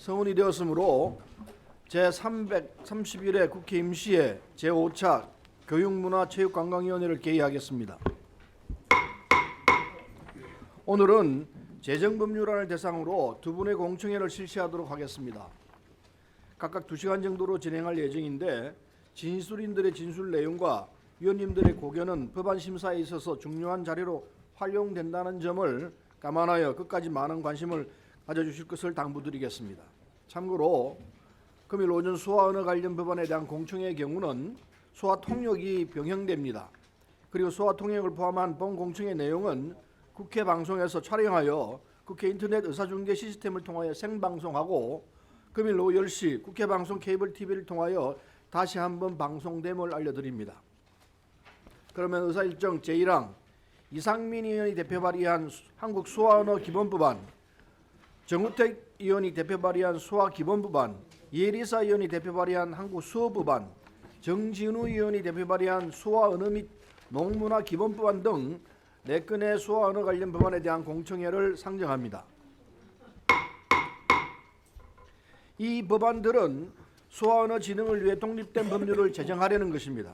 성원이 되었으므로 제331회 국회 임시회 제5차 교육문화체육관광위원회를 개의하겠습니다. 오늘은 재정법률안을 대상으로 두 분의 공청회를 실시하도록 하겠습니다. 각각 2시간 정도로 진행할 예정인데 진술인들의 진술 내용과 위원님들의 고견은 법안 심사에 있어서 중요한 자료로 활용된다는 점을 감안하여 끝까지 많은 관심을 가져주실 것을 당부드리겠습니다. 참고로 금일 오전 수화 언어 관련 법안에 대한 공청회의 경우는 수화 통역이 병행됩니다. 그리고 수화 통역을 포함한 본 공청회 내용은 국회 방송에서 촬영하여 국회 인터넷 의사중계 시스템을 통하여 생방송하고 금일 오후 10시 국회 방송 케이블 TV를 통하여 다시 한번 방송됨을 알려드립니다. 그러면 의사일정 제1항 이상민 의원이 대표 발의한 한국 수화언어 기본법안, 정우택 의원이 대표 발의한 수화 기본법안, 이혜리사 의원이 대표 발의한 한국 수어법안, 정진우 의원이 대표 발의한 수화 언어 및 농문화 기본법안 등 4건의 수화 언어 관련 법안에 대한 공청회를 상정합니다. 이 법안들은 수화 언어 진흥을 위해 독립된 법률을 제정하려는 것입니다.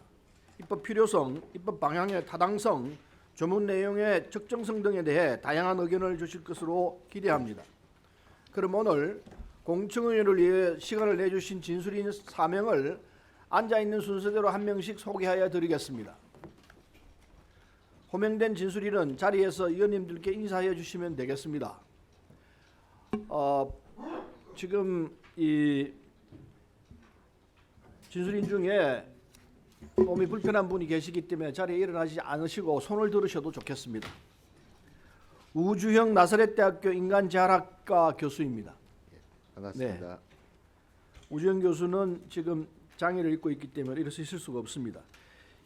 입법 필요성, 입법 방향의 타당성, 조문 내용의 적정성 등에 대해 다양한 의견을 주실 것으로 기대합니다. 그럼 오늘 공청회를 위해 시간을 내주신 진술인 4명을 앉아있는 순서대로 한 명씩 소개하여 드리겠습니다. 호명된 진술인은 자리에서 의원님들께 인사해 주시면 되겠습니다. 지금 이 진술인 중에 몸이 불편한 분이 계시기 때문에 자리에 일어나지 않으시고 손을 들으셔도 좋겠습니다. 우주형 나사렛대학교 인간재활학과 교수입니다. 반갑습니다. 네. 우주형 교수는 지금 장애를 입고 있기 때문에 이럴 수 있을 수가 없습니다.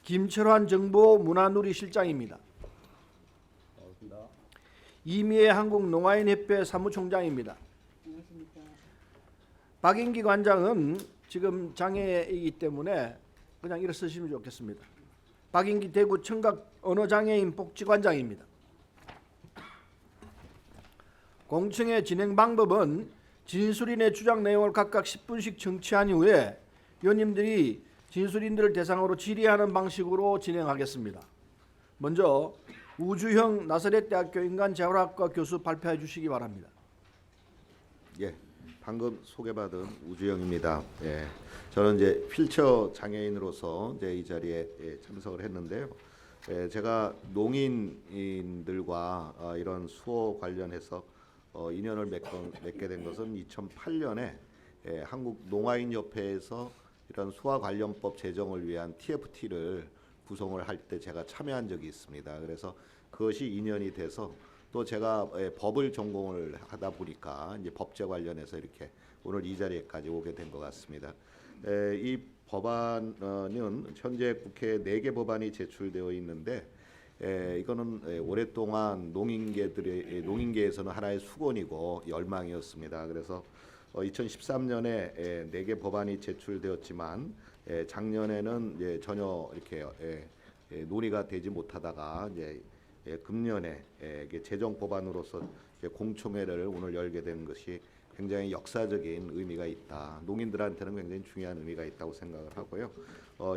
김철환 정보문화누리 실장입니다. 반갑습니다. 이미애 한국농아인협회 사무총장입니다. 박인기 관장은 지금 장애이기 때문에 그냥 일어서시면 좋겠습니다. 박인기 대구 청각 언어장애인 복지관장입니다. 공청회 진행 방법은 진술인의 주장 내용을 각각 10분씩 청취한 이후에 위원님들이 진술인들을 대상으로 질의하는 방식으로 진행하겠습니다. 먼저 우주형 나사렛대학교 인간재활학과 교수 발표해 주시기 바랍니다. 예, 방금 소개받은 우주영입니다. 예, 저는 이제 휠체어 장애인으로서 이제 이 자리에 참석을 했는데요. 제가 농인들과 이런 수어 관련해서 인연을 맺게 된 것은 2008년에 한국 농아인협회에서 이런 수화 관련법 제정을 위한 TFT를 구성을 할 때 제가 참여한 적이 있습니다. 그래서 그것이 인연이 돼서 또 제가 법을 전공을 하다 보니까 이제 법제 관련해서 이렇게 오늘 이 자리에까지 오게 된 것 같습니다. 이 법안은 현재 국회에 4개 법안이 제출되어 있는데 이거는 오랫동안 농인계에서는 하나의 수건이고 열망이었습니다. 그래서 2013년에 4개 법안이 제출되었지만 작년에는 전혀 이렇게 논의가 되지 못하다가 이제 금년에 재정 법안으로서 공청회를 오늘 열게 된 것이 굉장히 역사적인 의미가 있다. 농인들한테는 굉장히 중요한 의미가 있다고 생각을 하고요.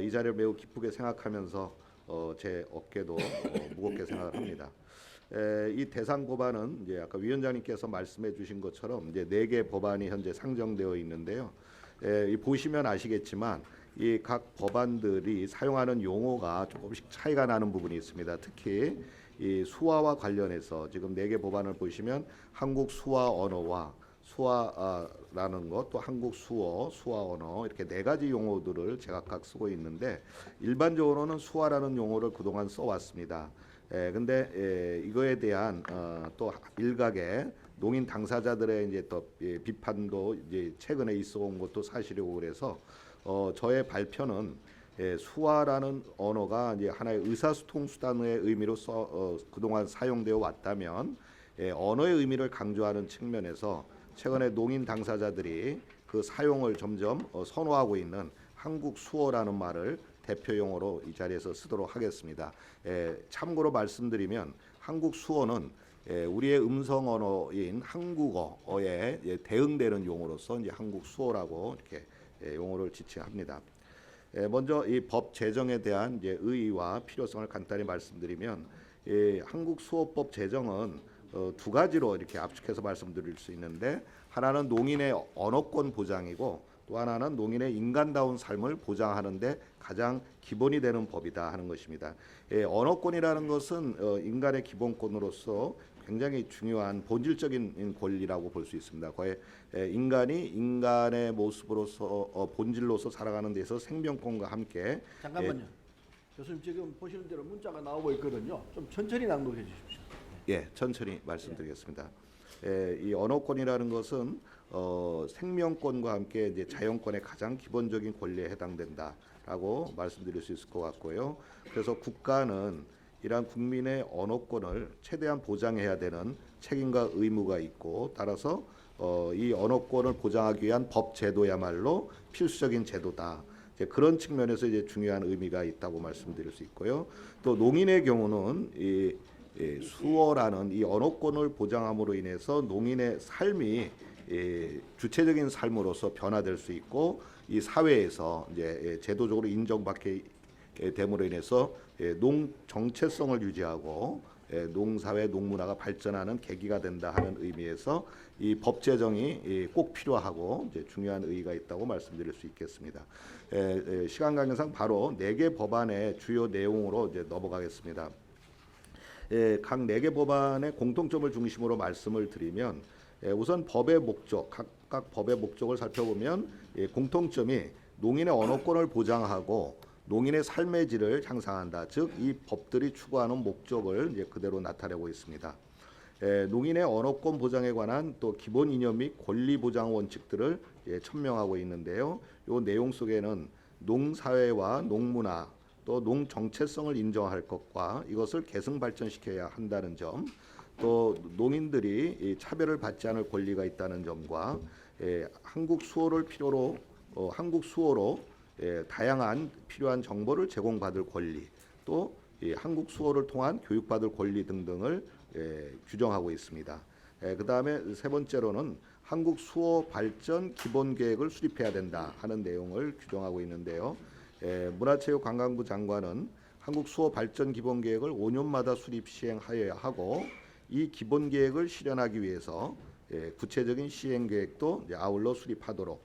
이 자리를 매우 기쁘게 생각하면서 제 어깨도 무겁게 생각을 합니다. 이 대상 법안은 이제 아까 위원장님께서 말씀해주신 것처럼 이제 4개 법안이 현재 상정되어 있는데요. 보시면 아시겠지만 이 각 법안들이 사용하는 용어가 조금씩 차이가 나는 부분이 있습니다. 특히 이 수화와 관련해서 지금 4개 법안을 보시면 한국 수화 언어와 수화라는 것, 또 한국 수어, 수화 언어 이렇게 4가지 용어들을 제각각 쓰고 있는데 일반적으로는 수화라는 용어를 그동안 써왔습니다. 근데 이거에 대한 또 일각의 농인 당사자들의 이제 또 비판도 이제 최근에 있어온 것도 사실이고 그래서 저의 발표는 수화라는 언어가 이제 하나의 의사소통 수단의 의미로 그동안 사용되어 왔다면 언어의 의미를 강조하는 측면에서 최근에 농인 당사자들이 그 사용을 점점 선호하고 있는 한국 수어라는 말을 대표 용어로 이 자리에서 쓰도록 하겠습니다. 참고로 말씀드리면 한국 수어는 우리의 음성 언어인 한국어에 대응되는 용어로서 이제 한국 수어라고 이렇게 용어를 지칭합니다. 먼저 이 법 제정에 대한 이제 의의와 필요성을 간단히 말씀드리면, 한국 수어법 제정은 두 가지로 이렇게 압축해서 말씀드릴 수 있는데, 하나는 농인의 언어권 보장이고 또 하나는 농인의 인간다운 삶을 보장하는데 가장 기본이 되는 법이다 하는 것입니다. 언어권이라는 것은 인간의 기본권으로서 굉장히 중요한 본질적인 권리라고 볼 수 있습니다. 거의 인간이 인간의 모습으로서 본질로서 살아가는 데서 생명권과 함께. 잠깐만요. 교수님 지금 보시는 대로 문자가 나오고 있거든요. 좀 천천히 낭독해 주십시오. 천천히 말씀드리겠습니다. 이 언어권이라는 것은 생명권과 함께 이제 자연권의 가장 기본적인 권리에 해당된다라고 말씀드릴 수 있을 것 같고요. 그래서 국가는 이러한 국민의 언어권을 최대한 보장해야 되는 책임과 의무가 있고, 따라서 이 언어권을 보장하기 위한 법 제도야말로 필수적인 제도다. 그런 측면에서 이제 중요한 의미가 있다고 말씀드릴 수 있고요. 또 농인의 경우는 이 수어라는 이 언어권을 보장함으로 인해서 농인의 삶이 주체적인 삶으로서 변화될 수 있고, 이 사회에서 이제 제도적으로 인정받게 됨으로 인해서 농 정체성을 유지하고 농사회 농문화가 발전하는 계기가 된다 하는 의미에서 이 법 제정이 꼭 필요하고 이제 중요한 의의가 있다고 말씀드릴 수 있겠습니다. 시간 관계상 바로 4개 법안의 주요 내용으로 이제 넘어가겠습니다. 각 4개 법안의 공통점을 중심으로 말씀을 드리면, 우선 법의 목적, 각각 법의 목적을 살펴보면 공통점이 농인의 언어권을 보장하고 농인의 삶의 질을 향상한다. 즉, 이 법들이 추구하는 목적을 이제 그대로 나타내고 있습니다. 농인의 언어권 보장에 관한 또 기본 이념 및 권리 보장 원칙들을 천명하고 있는데요. 이 내용 속에는 농사회와 농문화 또 농 정체성을 인정할 것과 이것을 계승 발전시켜야 한다는 점, 또 농인들이 차별을 받지 않을 권리가 있다는 점과 한국 수어를 필요로 한국 수어로 다양한 필요한 정보를 제공받을 권리, 또 한국 수어를 통한 교육받을 권리 등등을 규정하고 있습니다. 그다음에 세 번째로는 한국 수어 발전 기본 계획을 수립해야 된다 하는 내용을 규정하고 있는데요. 문화체육관광부 장관은 한국 수어 발전 기본 계획을 5년마다 수립 시행하여야 하고, 이 기본 계획을 실현하기 위해서 구체적인 시행 계획도 아울러 수립하도록,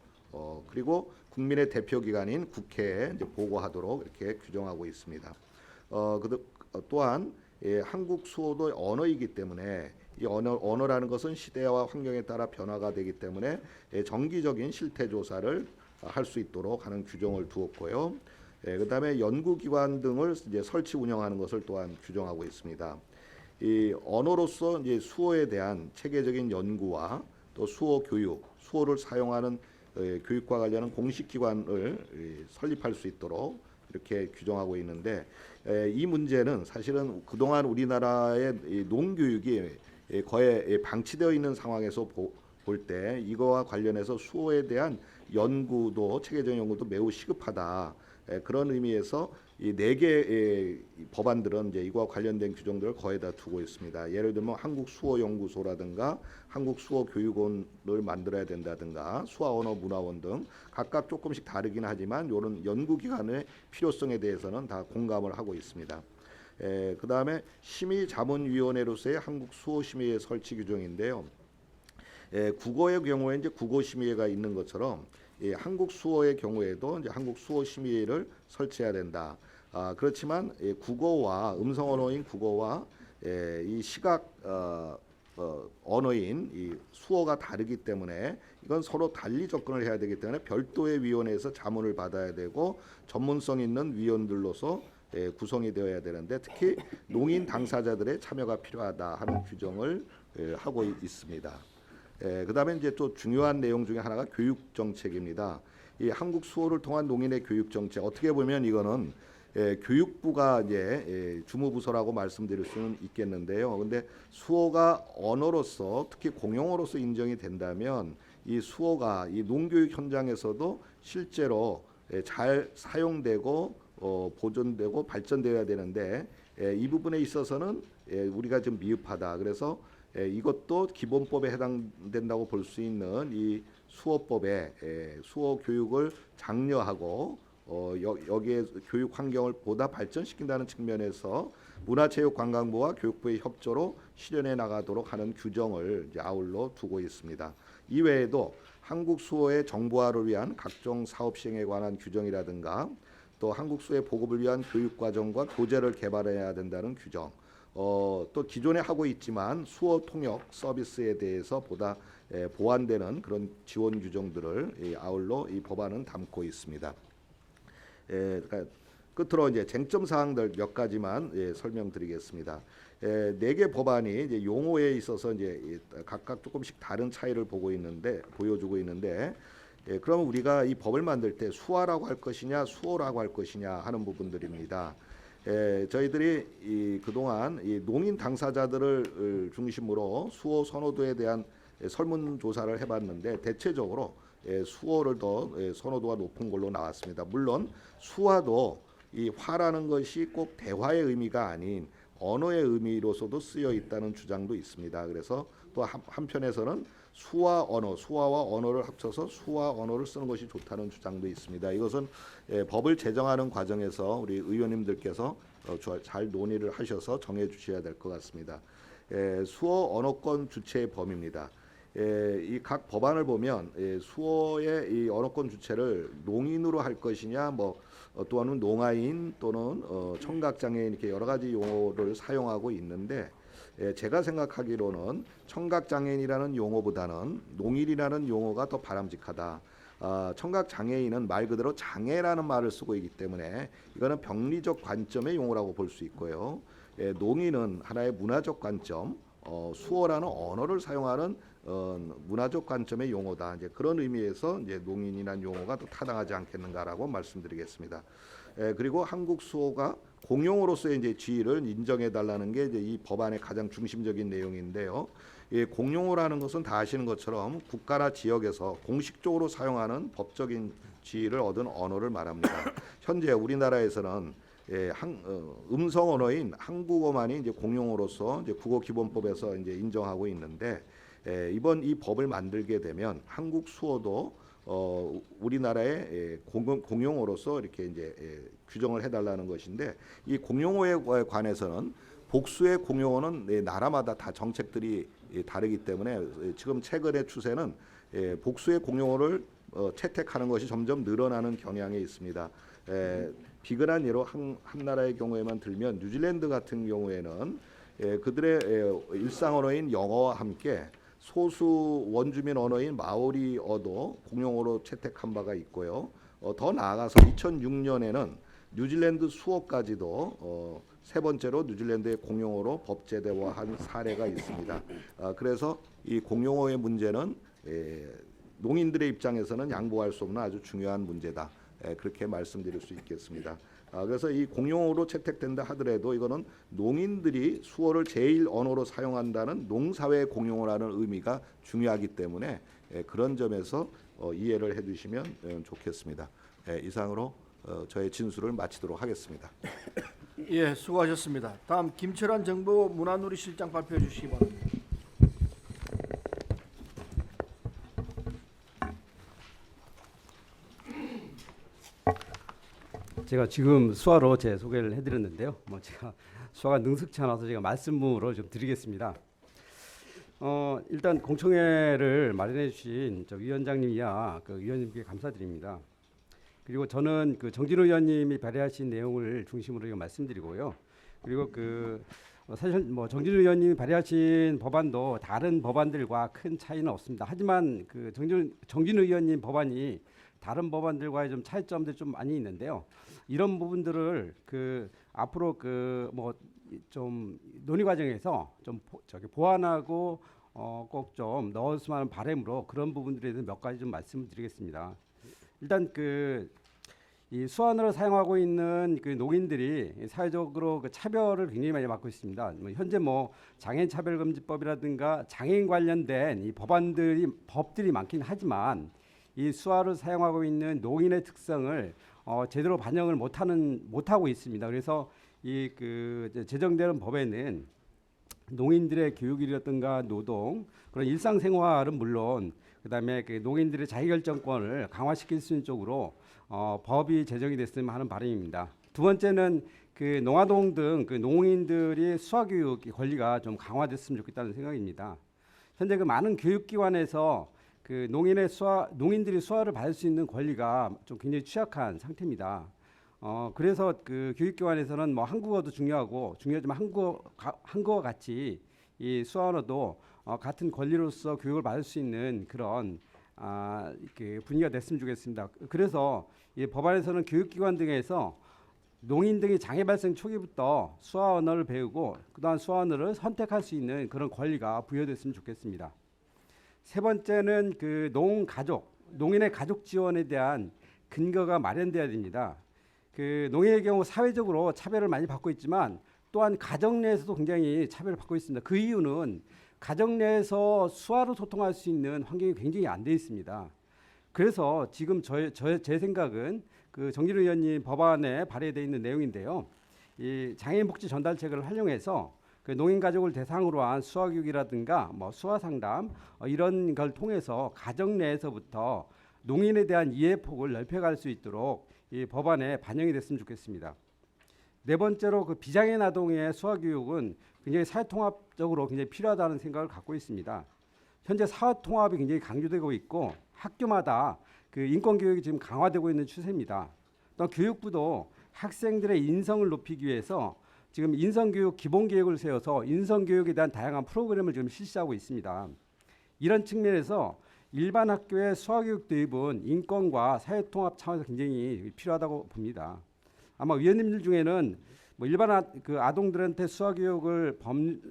그리고 국민의 대표 기관인 국회에 이제 보고하도록 이렇게 규정하고 있습니다. 또한 한국 수어도 언어이기 때문에 이 언어라는 것은 시대와 환경에 따라 변화가 되기 때문에 정기적인 실태 조사를 할 수 있도록 하는 규정을 두었고요. 그다음에 연구기관 등을 이제 설치 운영하는 것을 또한 규정하고 있습니다. 이 언어로서 이제 수어에 대한 체계적인 연구와 또 수어 교육, 수어를 사용하는 교육과 관련한 공식기관을 설립할 수 있도록 이렇게 규정하고 있는데, 이 문제는 사실은 그동안 우리나라의 농교육이 거의 방치되어 있는 상황에서 볼 때 이거와 관련해서 수어에 대한 연구도 체계적인 연구도 매우 시급하다. 그런 의미에서 이 4개 법안들은 이제 이거와 관련된 규정들을 거의 다 두고 있습니다. 예를 들면 한국수어연구소라든가 한국수어교육원을 만들어야 된다든가 수화언어문화원 등 각각 조금씩 다르긴 하지만 이런 연구기관의 필요성에 대해서는 다 공감을 하고 있습니다. 그다음에 심의자문위원회로서의 한국수어심의회 설치 규정인데요. 국어의 경우에 이제 국어심의회가 있는 것처럼 한국 수어의 경우에도 이제 한국 수어 심의회를 설치해야 된다. 그렇지만 국어와 음성 언어인 국어와 이 시각 언어인 이 수어가 다르기 때문에 이건 서로 달리 접근을 해야 되기 때문에 별도의 위원회에서 자문을 받아야 되고 전문성 있는 위원들로서 구성이 되어야 되는데, 특히 농인 당사자들의 참여가 필요하다 하는 규정을 하고 있습니다. 그다음에 이제 또 중요한 내용 중에 하나가 교육 정책입니다. 이 한국 수어를 통한 농인의 교육 정책, 어떻게 보면 이거는 교육부가 이제 주무부서라고 말씀드릴 수는 있겠는데요. 근데 수어가 언어로서 특히 공용어로서 인정이 된다면 이 수어가 이 농교육 현장에서도 실제로 잘 사용되고 보존되고 발전되어야 되는데, 이 부분에 있어서는 우리가 좀 미흡하다. 그래서 이것도 기본법에 해당된다고 볼 수 있는 이 수어법에 수어 교육을 장려하고 여기에 교육 환경을 보다 발전시킨다는 측면에서 문화체육관광부와 교육부의 협조로 실현해 나가도록 하는 규정을 이제 아울러 두고 있습니다. 이외에도 한국 수어의 정보화를 위한 각종 사업 시행에 관한 규정이라든가 또 한국 수어의 보급을 위한 교육 과정과 교재를 개발해야 된다는 규정, 또 기존에 하고 있지만 수어 통역 서비스에 대해서 보다 보완되는 그런 지원 규정들을 아울러 이 법안은 담고 있습니다. 그러니까 끝으로 이제 쟁점 사항들 몇 가지만 설명드리겠습니다. 4개 법안이 이제 용어에 있어서 이제 각각 조금씩 다른 차이를 보여주고 있는데, 그러면 우리가 이 법을 만들 때 수화라고 할 것이냐 수어라고 할 것이냐 하는 부분들입니다. 저희들이 그동안 이 농인 당사자들을 중심으로 수어 선호도에 대한 설문조사를 해봤는데 대체적으로 수어를 더 선호도가 높은 걸로 나왔습니다. 물론 수화도 이 화라는 것이 꼭 대화의 의미가 아닌 언어의 의미로서도 쓰여 있다는 주장도 있습니다. 그래서 또 한편에서는 수화와 언어를 합쳐서 수화 언어를 쓰는 것이 좋다는 주장도 있습니다. 이것은 법을 제정하는 과정에서 우리 의원님들께서 잘 논의를 하셔서 정해 주셔야 될 것 같습니다. 수어 언어권 주체의 범위입니다. 이 각 법안을 보면 수어의 이 언어권 주체를 농인으로 할 것이냐, 또는 농아인 또는 청각장애인 이렇게 여러 가지 용어를 사용하고 있는데, 제가 생각하기로는 청각장애인이라는 용어보다는 농인이라는 용어가 더 바람직하다. 청각장애인은 말 그대로 장애라는 말을 쓰고 있기 때문에 이거는 병리적 관점의 용어라고 볼 수 있고요. 농인은 하나의 문화적 관점, 수어라는 언어를 사용하는 문화적 관점의 용어다. 이제 그런 의미에서 이제 농인이라는 용어가 더 타당하지 않겠는가라고 말씀드리겠습니다. 그리고 한국 수어가 공용어로서의 이제 지위를 인정해 달라는 게 이제 이 법안의 가장 중심적인 내용인데요. 공용어라는 것은 다 아시는 것처럼 국가나 지역에서 공식적으로 사용하는 법적인 지위를 얻은 언어를 말합니다. 현재 우리나라에서는 음성 언어인 한국어만이 이제 공용어로서 이제 국어기본법에서 이제 인정하고 있는데, 이번 이 법을 만들게 되면 한국 수어도 우리나라의 공용어로서 이렇게 이제 규정을 해달라는 것인데, 이 공용어에 관해서는 복수의 공용어는 나라마다 다 정책들이 다르기 때문에 지금 최근의 추세는 복수의 공용어를 채택하는 것이 점점 늘어나는 경향에 있습니다. 비근한 예로 한 나라의 경우에만 들면 뉴질랜드 같은 경우에는 그들의 일상 언어인 영어와 함께 소수 원주민 언어인 마오리어도 공용어로 채택한 바가 있고요. 더 나아가서 2006년에는 뉴질랜드 수어까지도 세 번째로 뉴질랜드의 공용어로 법 제도화한 사례가 있습니다. 그래서 이 공용어의 문제는 농인들의 입장에서는 양보할 수 없는 아주 중요한 문제다. 그렇게 말씀드릴 수 있겠습니다. 그래서 이 공용어로 채택된다 하더라도 이거는 농인들이 수어를 제일 언어로 사용한다는 농사회 공용어라는 의미가 중요하기 때문에 그런 점에서 이해를 해주시면 좋겠습니다. 이상으로 저의 진술을 마치도록 하겠습니다. 예, 수고하셨습니다. 다음 김철환 정보 문화누리 실장 발표해 주시기 바랍니다. 제가 지금 수화로 제 소개를 해드렸는데요. 제가 수화가 능숙치 않아서 제가 말씀으로 좀 드리겠습니다. 일단 공청회를 마련해 주신 위원장님이야 위원님께 감사드립니다. 그리고 저는 정진우 의원님이 발의하신 내용을 중심으로 말씀드리고요. 그리고 사실 정진우 의원님이 발의하신 법안도 다른 법안들과 큰 차이는 없습니다. 하지만 정진우 의원님 법안이 다른 법안들과의 좀 차이점들이 좀 많이 있는데요. 이런 부분들을 앞으로 좀 논의 과정에서 좀 보완하고 꼭 좀 넣었으면 하는 바람으로 그런 부분들에 대해서 몇 가지 좀 말씀을 드리겠습니다. 일단 이 수완어를 사용하고 있는 농인들이 사회적으로 차별을 굉장히 많이 받고 있습니다. 현재 장애인 차별금지법이라든가 장애인 관련된 이 법들이 많긴 하지만 이 수화를 사용하고 있는 농인의 특성을 제대로 반영을 못하고 있습니다. 그래서 이 제정되는 법에는 농인들의 교육이라든가 노동 그런 일상생활은 물론 그다음에 그 농인들의 자기결정권을 강화시킬 수 있는 쪽으로 법이 제정이 됐으면 하는 바람입니다. 두 번째는 그 농아동 등 그 농인들이 수화교육 권리가 좀 강화됐으면 좋겠다는 생각입니다. 현재 그 많은 교육기관에서 그 농인들이 수화를 받을 수 있는 권리가 좀 굉장히 취약한 상태입니다. 그래서 그 교육기관에서는 뭐 한국어도 중요하지만 한국어와 같이 이 수화 언어도 같은 권리로서 교육을 받을 수 있는 그런 그 분위기가 됐으면 좋겠습니다. 그래서 이 법안에서는 교육기관 등에서 농인 등이 장애 발생 초기부터 수화 언어를 배우고 그다음 수화 언어를 선택할 수 있는 그런 권리가 부여됐으면 좋겠습니다. 세 번째는 그 농인의 가족 지원에 대한 근거가 마련돼야 됩니다. 그 농인의 경우 사회적으로 차별을 많이 받고 있지만 또한 가정 내에서도 굉장히 차별을 받고 있습니다. 그 이유는 가정 내에서 수화로 소통할 수 있는 환경이 굉장히 안 돼 있습니다. 그래서 지금 제 생각은 그 정진우 의원님 법안에 발의되어 있는 내용인데요. 이 장애인 복지 전달책을 활용해서 그 농인 가족을 대상으로 한 수화 교육이라든가 뭐 수화 상담 이런 걸 통해서 가정 내에서부터 농인에 대한 이해 폭을 넓혀갈 수 있도록 이 법안에 반영이 됐으면 좋겠습니다. 네 번째로 그 비장애인 아동의 수화 교육은 굉장히 사회통합적으로 굉장히 필요하다는 생각을 갖고 있습니다. 현재 사회통합이 굉장히 강조되고 있고 학교마다 그 인권 교육이 지금 강화되고 있는 추세입니다. 또 교육부도 학생들의 인성을 높이기 위해서 지금 인성교육 기본계획을 세워서 인성교육에 대한 다양한 프로그램을 지금 실시하고 있습니다. 이런 측면에서 일반 학교의 수화교육 도입은 인권과 사회통합 차원에서 굉장히 필요하다고 봅니다. 아마 의원님들 중에는 뭐 일반 그 아동들한테 수화교육을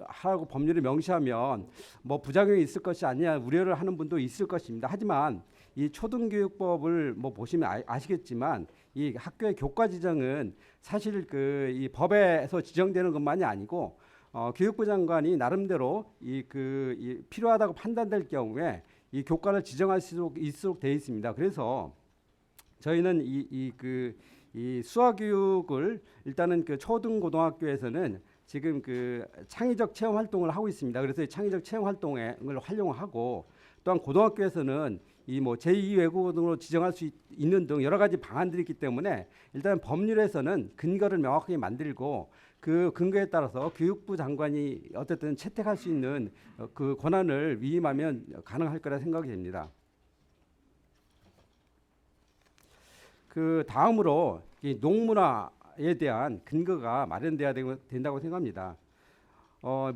하라고 법률에 명시하면 뭐 부작용이 있을 것이 아니냐 우려를 하는 분도 있을 것입니다. 하지만 이 초등교육법을 뭐 보시면 아시겠지만 이 학교의 교과 지정은 사실 그 이 법에서 지정되는 것만이 아니고 교육부 장관이 나름대로 이 필요하다고 판단될 경우에 이 교과를 지정할 수 있도록 되어 있습니다. 그래서 저희는 이 수화 교육을 일단은 그 초등 고등학교에서는 지금 그 창의적 체험 활동을 하고 있습니다. 그래서 이 창의적 체험 활동을 활용하고 또한 고등학교에서는 이 뭐 제2 외국어 등으로 지정할 수 있는 등 여러 가지 방안들이 있기 때문에 일단 법률에서는 근거를 명확하게 만들고 그 근거에 따라서 교육부 장관이 어쨌든 채택할 수 있는 그 권한을 위임하면 가능할 거라 생각이 됩니다. 그 다음으로 이 농문화에 대한 근거가 마련돼야 된다고 생각합니다.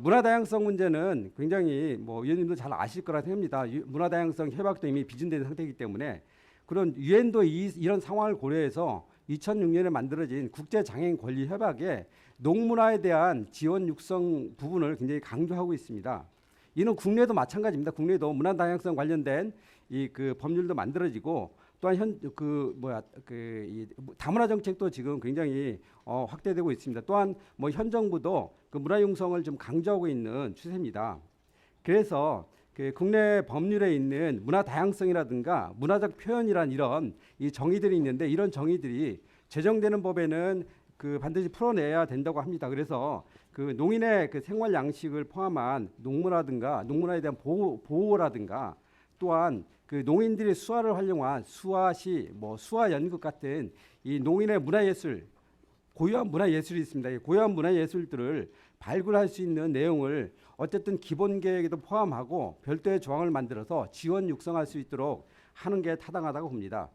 문화 다양성 문제는 굉장히 뭐 위원님도 잘 아실 거라 생각합니다. 문화 다양성 협약도 이미 비준된 상태이기 때문에 그런 유엔도 이런 상황을 고려해서 2006년에 만들어진 국제 장애인 권리 협약에 농문화에 대한 지원 육성 부분을 굉장히 강조하고 있습니다. 이는 국내도 마찬가지입니다. 국내도 문화 다양성 관련된 이 그 법률도 만들어지고 또한 이 다문화 정책도 지금 굉장히 확대되고 있습니다. 또한 뭐 현 정부도 그 문화 융성을 좀 강조하고 있는 추세입니다. 그래서 그 국내 법률에 있는 문화 다양성이라든가 문화적 표현이란 이런 이 정의들이 있는데 이런 정의들이 제정되는 법에는 그 반드시 풀어내야 된다고 합니다. 그래서 그 농인의 그 생활 양식을 포함한 농문화든가 농문화에 대한 보호라든가 또한 그 농인들이 수화를 활용한 수화시, 뭐 수화 연극 같은 이 농인의 문화예술, 고유한 문화예술이 있습니다. 이 고유한 문화예술들을 발굴할 수 있는 내용을 어쨌든 기본 계획에도 포함하고 별도의 조항을 만들어서 지원 육성할 수 있도록 하는 게 타당하다고 봅니다.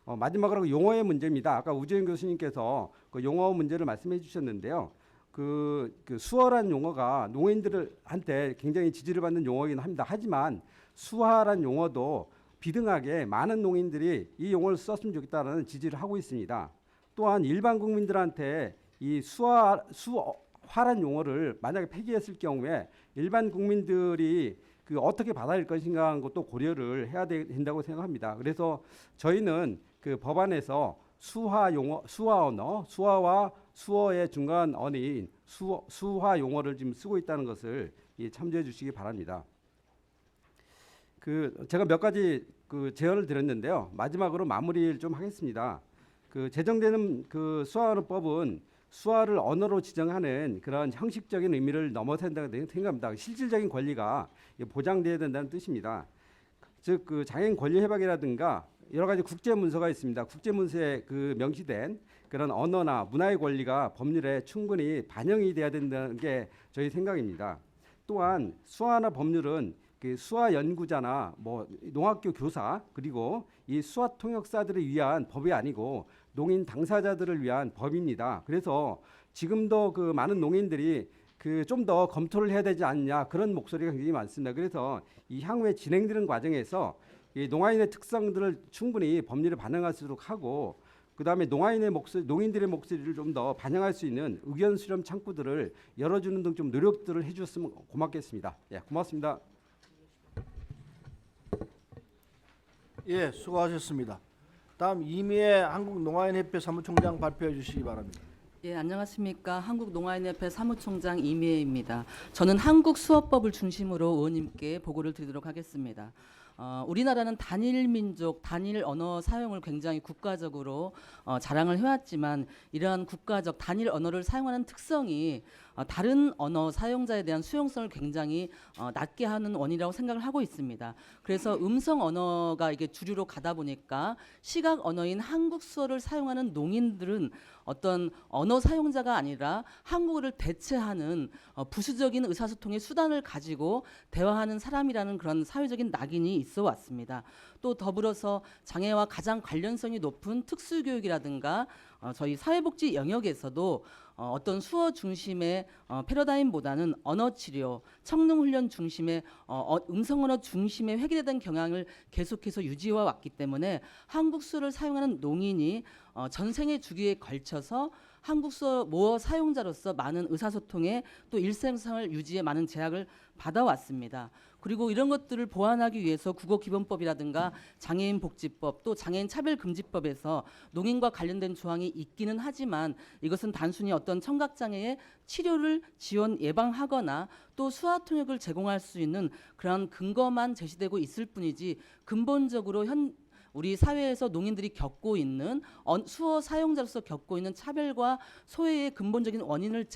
마지막으로 용어의 문제입니다. 아까 우재현 교수님께서 그 용어 문제를 말씀해 주셨는데요. 그 수어란 용어가 농인들한테 굉장히 지지를 받는 용어이긴 합니다. 하지만 수화란 용어도 비등하게 많은 농인들이 이 용어를 썼으면 좋겠다는 지지를 하고 있습니다. 또한 일반 국민들한테 이 수화란 용어를 만약에 폐기했을 경우에 일반 국민들이 그 어떻게 받아들일 것인가 하는 것도 고려를 해야 된다고 생각합니다. 그래서 저희는 그 법안에서 수화 용어, 수화 언어, 수화와 수어의 중간 언어인 수화 용어를 지금 쓰고 있다는 것을 참조해 주시기 바랍니다. 그 제가 몇 가지 그 제언을 드렸는데요. 마지막으로 마무리를 좀 하겠습니다. 그 제정되는 그 수화언어법은 수어를 언어로 지정하는 그런 형식적인 의미를 넘어선다고 생각합니다. 실질적인 권리가 보장돼야 된다는 뜻입니다. 즉 그 장애인 권리 협약이라든가 여러 가지 국제 문서가 있습니다. 국제 문서에 그 명시된 그런 언어나 문화의 권리가 법률에 충분히 반영이 돼야 된다는 게 저희 생각입니다. 또한 수화나 법률은 그 수화 연구자나 뭐 농학교 교사 그리고 이 수화 통역사들을 위한 법이 아니고 농인 당사자들을 위한 법입니다. 그래서 지금도 그 많은 농인들이 그 좀 더 검토를 해야 되지 않냐 그런 목소리가 굉장히 많습니다. 그래서 이 향후에 진행되는 과정에서 이 농아인의 특성들을 충분히 법률에 반영할 수 있도록 하고 그다음에 농인들의 목소리를 좀 더 반영할 수 있는 의견 수렴 창구들을 열어주는 등 좀 노력들을 해주셨으면 고맙겠습니다. 예, 고맙습니다. 예, 수고하셨습니다. 다음 이미애 한국농아인협회 사무총장 발표해 주시기 바랍니다. 예, 안녕하십니까. 한국농아인협회 사무총장 이미애입니다. 저는 한국수어법을 중심으로 의원님께 보고를 드리도록 하겠습니다. 우리나라는 단일 민족, 단일 언어 사용을 굉장히 국가적으로 자랑을 해왔지만 이러한 국가적 단일 언어를 사용하는 특성이 다른 언어 사용자에 대한 수용성을 굉장히 낮게 하는 원인이라고 생각을 하고 있습니다. 그래서 음성 언어가 이게 주류로 가다 보니까 시각 언어인 한국 수어를 사용하는 농인들은 어떤 언어 사용자가 아니라 한국어를 대체하는 부수적인 의사소통의 수단을 가지고 대화하는 사람이라는 그런 사회적인 낙인이 있어 왔습니다. 또 더불어서 장애와 가장 관련성이 높은 특수교육이라든가 저희 사회복지 영역에서도 어떤 수어 중심의 패러다임보다는 언어치료, 청능훈련 중심의 음성언어 중심의 획일화된 경향을 계속해서 유지해 왔기 때문에 한국 수어를 사용하는 농인이 전생의 주기에 걸쳐서 한국 수어 모어 사용자로서 많은 의사소통에 또 일생생활 유지에 많은 제약을 받아왔습니다. 그리고 이런 것들을 보완하기 위해서 국어기본법이라든가 장애인복지법 또 장애인차별금지법에서 농인과 관련된 조항이 있기는 하지만 이것은 단순히 어떤 청각장애의 치료를 지원 예방하거나 또 수화통역을 제공할 수 있는 그런 근거만 제시되고 있을 뿐이지 근본적으로 우리 사회에서 농인들이 겪고 있는 수어 사용자로서 겪고 있는 차별과 소외의 근본적인 원인을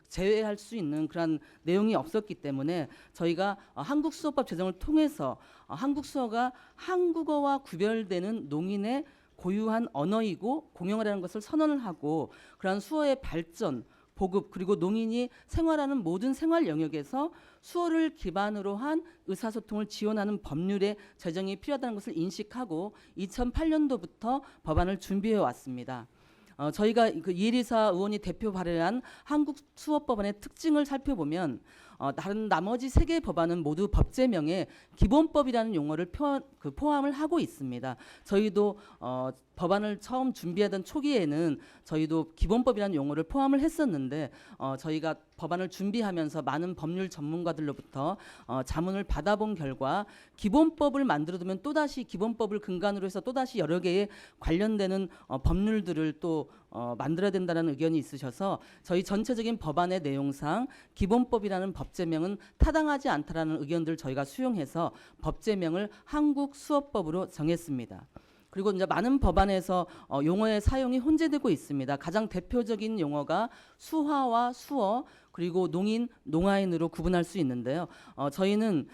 제외할 수 있는 그런 내용이 없었기 때문에 저희가 한국수어법 제정을 통해서 한국수어가 한국어와 구별되는 농인의 고유한 언어이고 공용어라는 것을 선언을 하고 그러한 수어의 발전, 보급 그리고 농인이 생활하는 모든 생활 영역에서 수어를 기반으로 한 의사소통을 지원하는 법률의 제정이 필요하다는 것을 인식하고 2008년도부터 법안을 준비해 왔습니다. 저희가 그 이혜리사 의원이 대표 발의한 한국수어법안의 특징을 살펴보면 다른 나머지 3개의 법안은 모두 법제명에 기본법이라는 용어를 포함을 하고 있습니다. 저희도 법안을 처음 준비하던 초기에는 저희도 기본법이라는 용어를 포함을 했었는데 저희가 법안을 준비하면서 많은 법률 전문가들로부터 자문을 받아본 결과 기본법을 만들어두면 또다시 기본법을 근간으로 해서 또다시 여러 개의 관련되는 법률들을 또 만들어야 된다는 의견이 있으셔서 저희 전체적인 법안의 내용상 기본법이라는 법제명은 타당하지 않다라는 의견들을 저희가 수용해서 법제명을 한국수어법으로 정했습니다. 그리고 이제 많은 법안에서 용어의 사용이 혼재되고 있습니다. 가장 대표적인 용어가 수화와 수어 그리고 농인, 농아인으로 구분할 수 있는데요. 저희는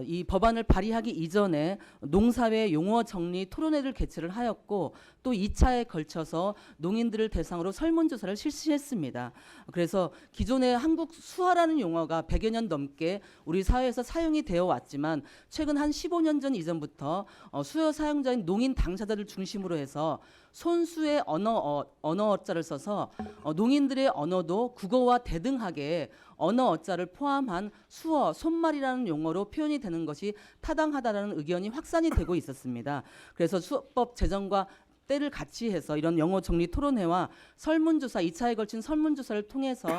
이 법안을 발의하기 이전에 농사회 용어 정리 토론회를 개최를 하였고 또 2차에 걸쳐서 농인들을 대상으로 설문조사를 실시했습니다. 그래서 기존의 한국 수화라는 용어가 100여 년 넘게 우리 사회에서 사용이 되어 왔지만 최근 한 15년 전 이전부터 수어 사용자인 농인 당사자를 중심으로 해서 손수의 언어어자를 써서 농인들의 언어도 국어와 대등하게 언어어자를 포함한 수어, 손말이라는 용어로 표현이 되는 것이 타당하다라는 의견이 확산이 되고 있었습니다. 그래서 수어법 제정과 때를 같이 해서 이런 영어 정리 토론회와 설문조사 2차에 걸친 설문조사를 통해서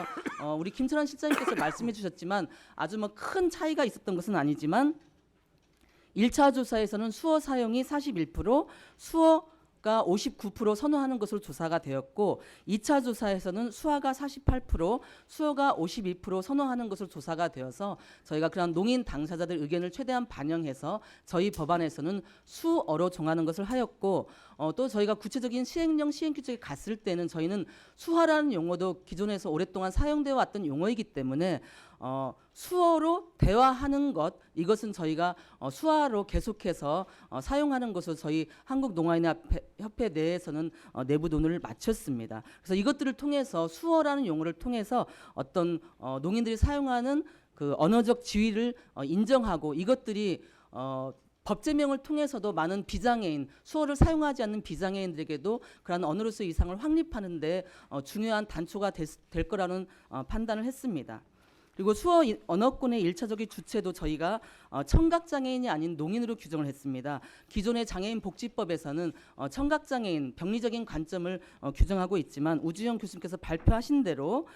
우리 김철환 실장님께서 말씀해 주셨지만 아주 뭐 큰 차이가 있었던 것은 아니지만 1차 조사에서는 수어 사용이 41%, 수어 가 59% 선호하는 것으로 조사가 되었고 2차 조사에서는 수화가 48%, 수어가 52% 선호하는 것으로 조사가 되어서 저희가 그런 농인 당사자들 의견을 최대한 반영해서 저희 법안에서는 수어로 정하는 것을 하였고 또 저희가 구체적인 시행령 시행 규칙에 갔을 때는 저희는 수화라는 용어도 기존에서 오랫동안 사용되어 왔던 용어이기 때문에 수어로 대화하는 것 이것은 저희가 수화로 계속해서 사용하는 것으로 저희 한국농아인협회 내에서는 내부 논의를 마쳤습니다. 그래서 이것들을 통해서 수어라는 용어를 통해서 어떤 농인들이 사용하는 그 언어적 지위를 인정하고 이것들이 법제명을 통해서도 많은 비장애인, 수어를 사용하지 않는 비장애인들에게도 그러한 언어로서의 이상을 확립하는 데 중요한 단초가 될 거라는 판단을 했습니다. 그리고 수어 언어권의 일차적인 주체도 저희가 청각장애인이 아닌 농인으로 규정을 했습니다. 기존의 장애인 복지법에서는 청각장애인, 병리적인 관점을 규정하고 있지만 우주영 교수님께서 발표하신 대로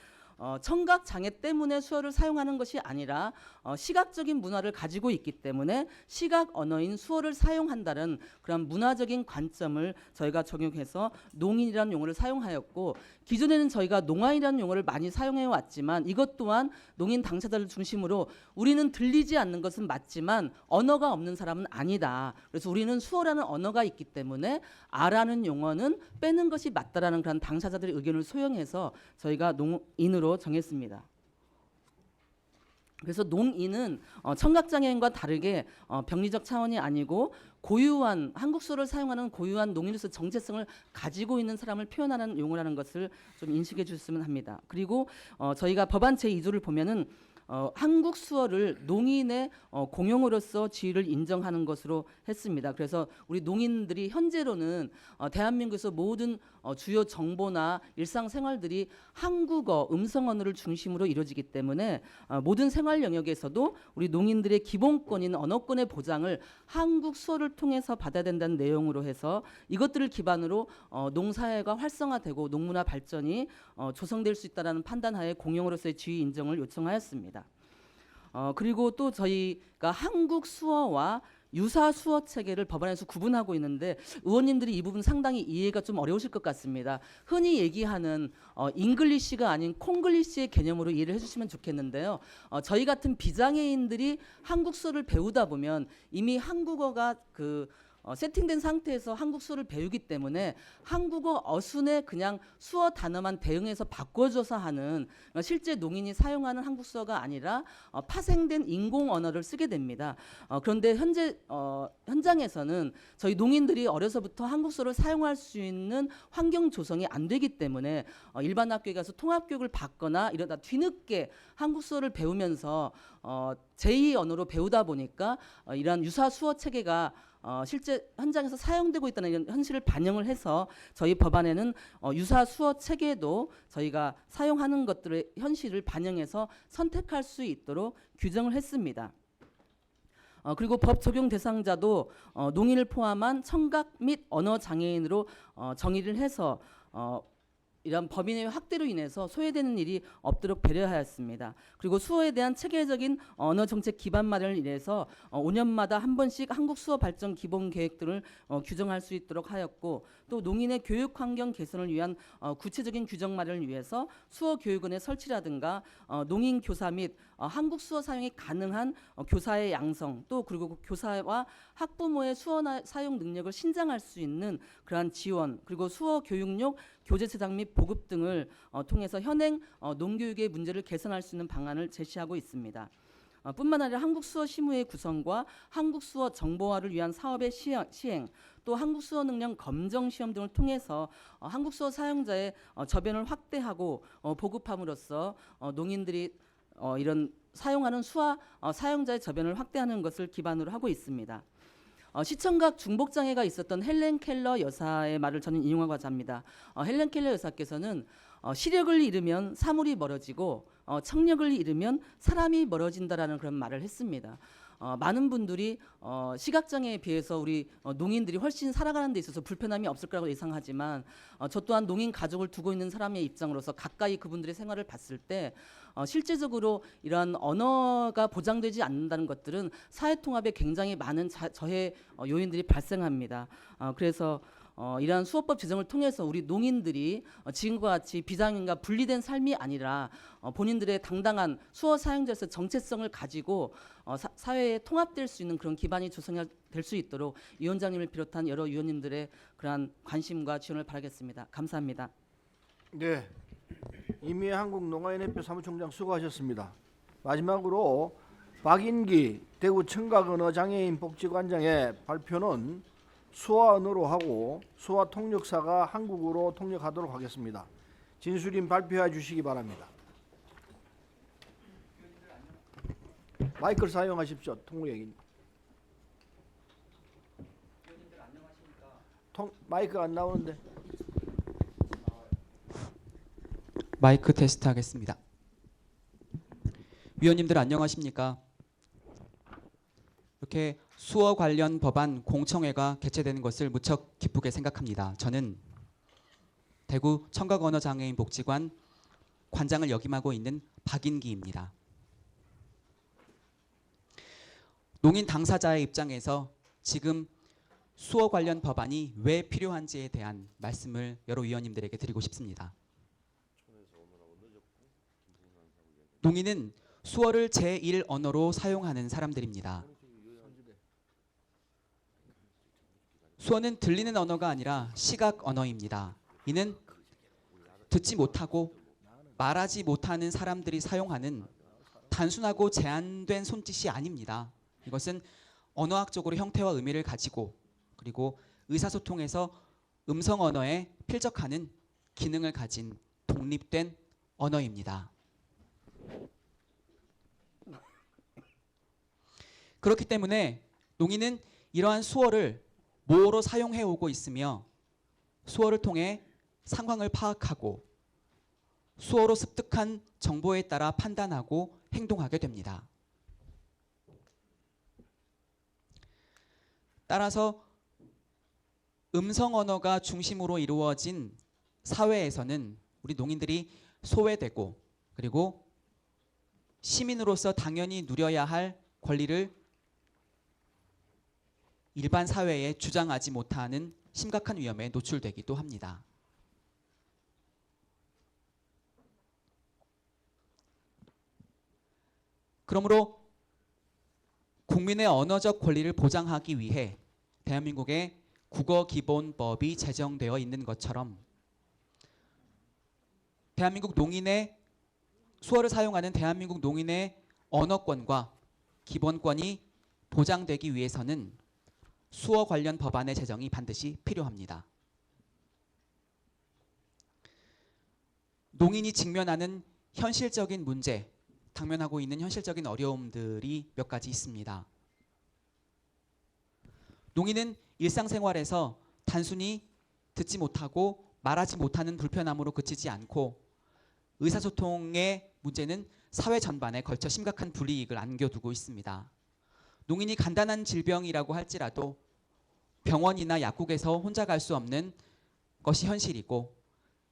청각장애 때문에 수어를 사용하는 것이 아니라 시각적인 문화를 가지고 있기 때문에 시각 언어인 수어를 사용한다는 그런 문화적인 관점을 저희가 적용해서 농인이라는 용어를 사용하였고 기존에는 저희가 농아인이라는 용어를 많이 사용해 왔지만 이것 또한 농인 당사자를 중심으로 우리는 들리지 않는 것은 맞지만 언어가 없는 사람은 아니다. 그래서 우리는 수어라는 언어가 있기 때문에 아라는 용어는 빼는 것이 맞다라는 그런 당사자들의 의견을 소용해서 저희가 농인으로 정했습니다. 그래서 농인은 청각장애인과 다르게 병리적 차원이 아니고 고유한 한국 수어를 사용하는 고유한 농인으로서 정체성을 가지고 있는 사람을 표현하는 용어라는 것을 좀 인식해 주셨으면 합니다. 그리고 저희가 법안 제2조를 보면은 한국 수어를 농인의 공용어로서 지위를 인정하는 것으로 했습니다. 그래서 우리 농인들이 현재로는 대한민국에서 모든 주요 정보나 일상생활들이 한국어, 음성 언어를 중심으로 이루어지기 때문에 모든 생활 영역에서도 우리 농인들의 기본권인 언어권의 보장을 한국 수어를 통해서 받아야 된다는 내용으로 해서 이것들을 기반으로 농사회가 활성화되고 농문화 발전이 조성될 수 있다는 판단하에 공용어로서의 지위 인정을 요청하였습니다. 그리고 또 저희가 한국 수어와 유사 수어 체계를 법안에서 구분하고 있는데 의원님들이 이 부분 상당히 이해가 좀 어려우실 것 같습니다. 흔히 얘기하는 잉글리시가 아닌 콩글리시의 개념으로 이해를 해주시면 좋겠는데요. 저희 같은 비장애인들이 한국 수어를 배우다 보면 이미 한국어가 세팅된 상태에서 한국 수어를 배우기 때문에 한국어 어순에 그냥 수어 단어만 대응해서 바꿔줘서 하는 실제 농인이 사용하는 한국 수어가 아니라 파생된 인공 언어를 쓰게 됩니다. 그런데 현재 현장에서는 저희 농인들이 어려서부터 한국 수어를 사용할 수 있는 환경 조성이 안 되기 때문에 일반 학교에 가서 통합 교육을 받거나 이러다 뒤늦게 한국 수어를 배우면서 제2 언어로 배우다 보니까 이러한 유사 수어 체계가 실제 현장에서 사용되고 있다는 이런 현실을 반영을 해서 저희 법안에는 유사 수어 체계도 저희가 사용하는 것들의 현실을 반영해서 선택할 수 있도록 규정을 했습니다. 그리고 법 적용 대상자도 농인을 포함한 청각 및 언어 장애인으로 정의를 해서 이런 범인의 확대로 인해서 소외되는 일이 없도록 배려하였습니다. 그리고 수어에 대한 체계적인 언어 정책 기반 마련을 위해서 5년마다 한 번씩 한국 수어 발전 기본 계획들을 규정할 수 있도록 하였고 또 농인의 교육 환경 개선을 위한 구체적인 규정 마련을 위해서 수어 교육원의 설치라든가 농인 교사 및 한국 수어 사용이 가능한 교사의 양성 또 그리고 교사와 학부모의 수어 사용 능력을 신장할 수 있는 그러한 지원 그리고 수어 교육용 교재 제작 및 보급 등을 통해서 현행 농교육의 문제를 개선할 수 있는 방안을 제시하고 있습니다. 뿐만 아니라 한국 수어 시무의 구성과 한국 수어 정보화를 위한 사업의 시행 또 한국 수어 능력 검정 시험 등을 통해서 한국 수어 사용자의 저변을 확대하고 보급함으로써 농인들이 이런 사용하는 수화 사용자의 저변을 확대하는 것을 기반으로 하고 있습니다. 시청각 중복장애가 있었던 헬렌 켈러 여사의 말을 저는 인용하고자 합니다. 헬렌 켈러 여사께서는 시력을 잃으면 사물이 멀어지고 청력을 잃으면 사람이 멀어진다라는 그런 말을 했습니다. 많은 분들이 시각장애에 비해서 우리 농인들이 훨씬 살아가는 데 있어서 불편함이 없을 거라고 예상하지만 저 또한 농인 가족을 두고 있는 사람의 입장으로서 가까이 그분들의 생활을 봤을 때 실제적으로 이러한 언어가 보장되지 않는다는 것들은 사회통합에 굉장히 많은 저해 요인들이 발생합니다. 그래서 이러한 수호법 제정을 통해서 우리 농인들이 지금과 같이 비장애인과 분리된 삶이 아니라 본인들의 당당한 수호 사용자로서 정체성을 가지고 사회에 통합될 수 있는 그런 기반이 조성될 수 있도록 위원장님을 비롯한 여러 위원님들의 그러한 관심과 지원을 바라겠습니다. 감사합니다. 네, 이미혜 한국농아인협회 사무총장 수고하셨습니다. 마지막으로 박인기 대구 청각언어장애인 복지관장의 발표는 수화 언어로 하고 수화 통역사가 한국어로 통역하도록 하겠습니다. 진술인 발표해 주시기 바랍니다. 마이크를 사용하십시오. 통역인. 마이크가 안 나오는데. 마이크 테스트 하겠습니다. 위원님들 안녕하십니까? 이렇게 수어 관련 법안 공청회가 개최되는 것을 무척 기쁘게 생각합니다. 저는 대구 청각언어장애인 복지관 관장을 역임하고 있는 박인기입니다. 농인 당사자의 입장에서 지금 수어 관련 법안이 왜 필요한지에 대한 말씀을 여러 위원님들에게 드리고 싶습니다. 농인은 수어를 제1 언어로 사용하는 사람들입니다. 수어는 들리는 언어가 아니라 시각 언어입니다. 이는 듣지 못하고 말하지 못하는 사람들이 사용하는 단순하고 제한된 손짓이 아닙니다. 이것은 언어학적으로 형태와 의미를 가지고 그리고 의사소통에서 음성 언어에 필적하는 기능을 가진 독립된 언어입니다. 그렇기 때문에 농인은 이러한 수어를 모어로 사용해 오고 있으며 수어를 통해 상황을 파악하고 수어로 습득한 정보에 따라 판단하고 행동하게 됩니다. 따라서 음성 언어가 중심으로 이루어진 사회에서는 우리 농인들이 소외되고 그리고 시민으로서 당연히 누려야 할 권리를 일반 사회에 주장하지 못하는 심각한 위험에 노출되기도 합니다. 그러므로 국민의 언어적 권리를 보장하기 위해 대한민국의 국어기본법이 제정되어 있는 것처럼 대한민국 농인의 수어를 사용하는 대한민국 농인의 언어권과 기본권이 보장되기 위해서는 수어 관련 법안의 제정이 반드시 필요합니다. 농인이 직면하는 현실적인 문제, 당면하고 있는 현실적인 어려움들이 몇 가지 있습니다. 농인은 일상생활에서 단순히 듣지 못하고 말하지 못하는 불편함으로 그치지 않고 의사소통의 문제는 사회 전반에 걸쳐 심각한 불이익을 안겨두고 있습니다. 농인이 간단한 질병이라고 할지라도 병원이나 약국에서 혼자 갈 수 없는 것이 현실이고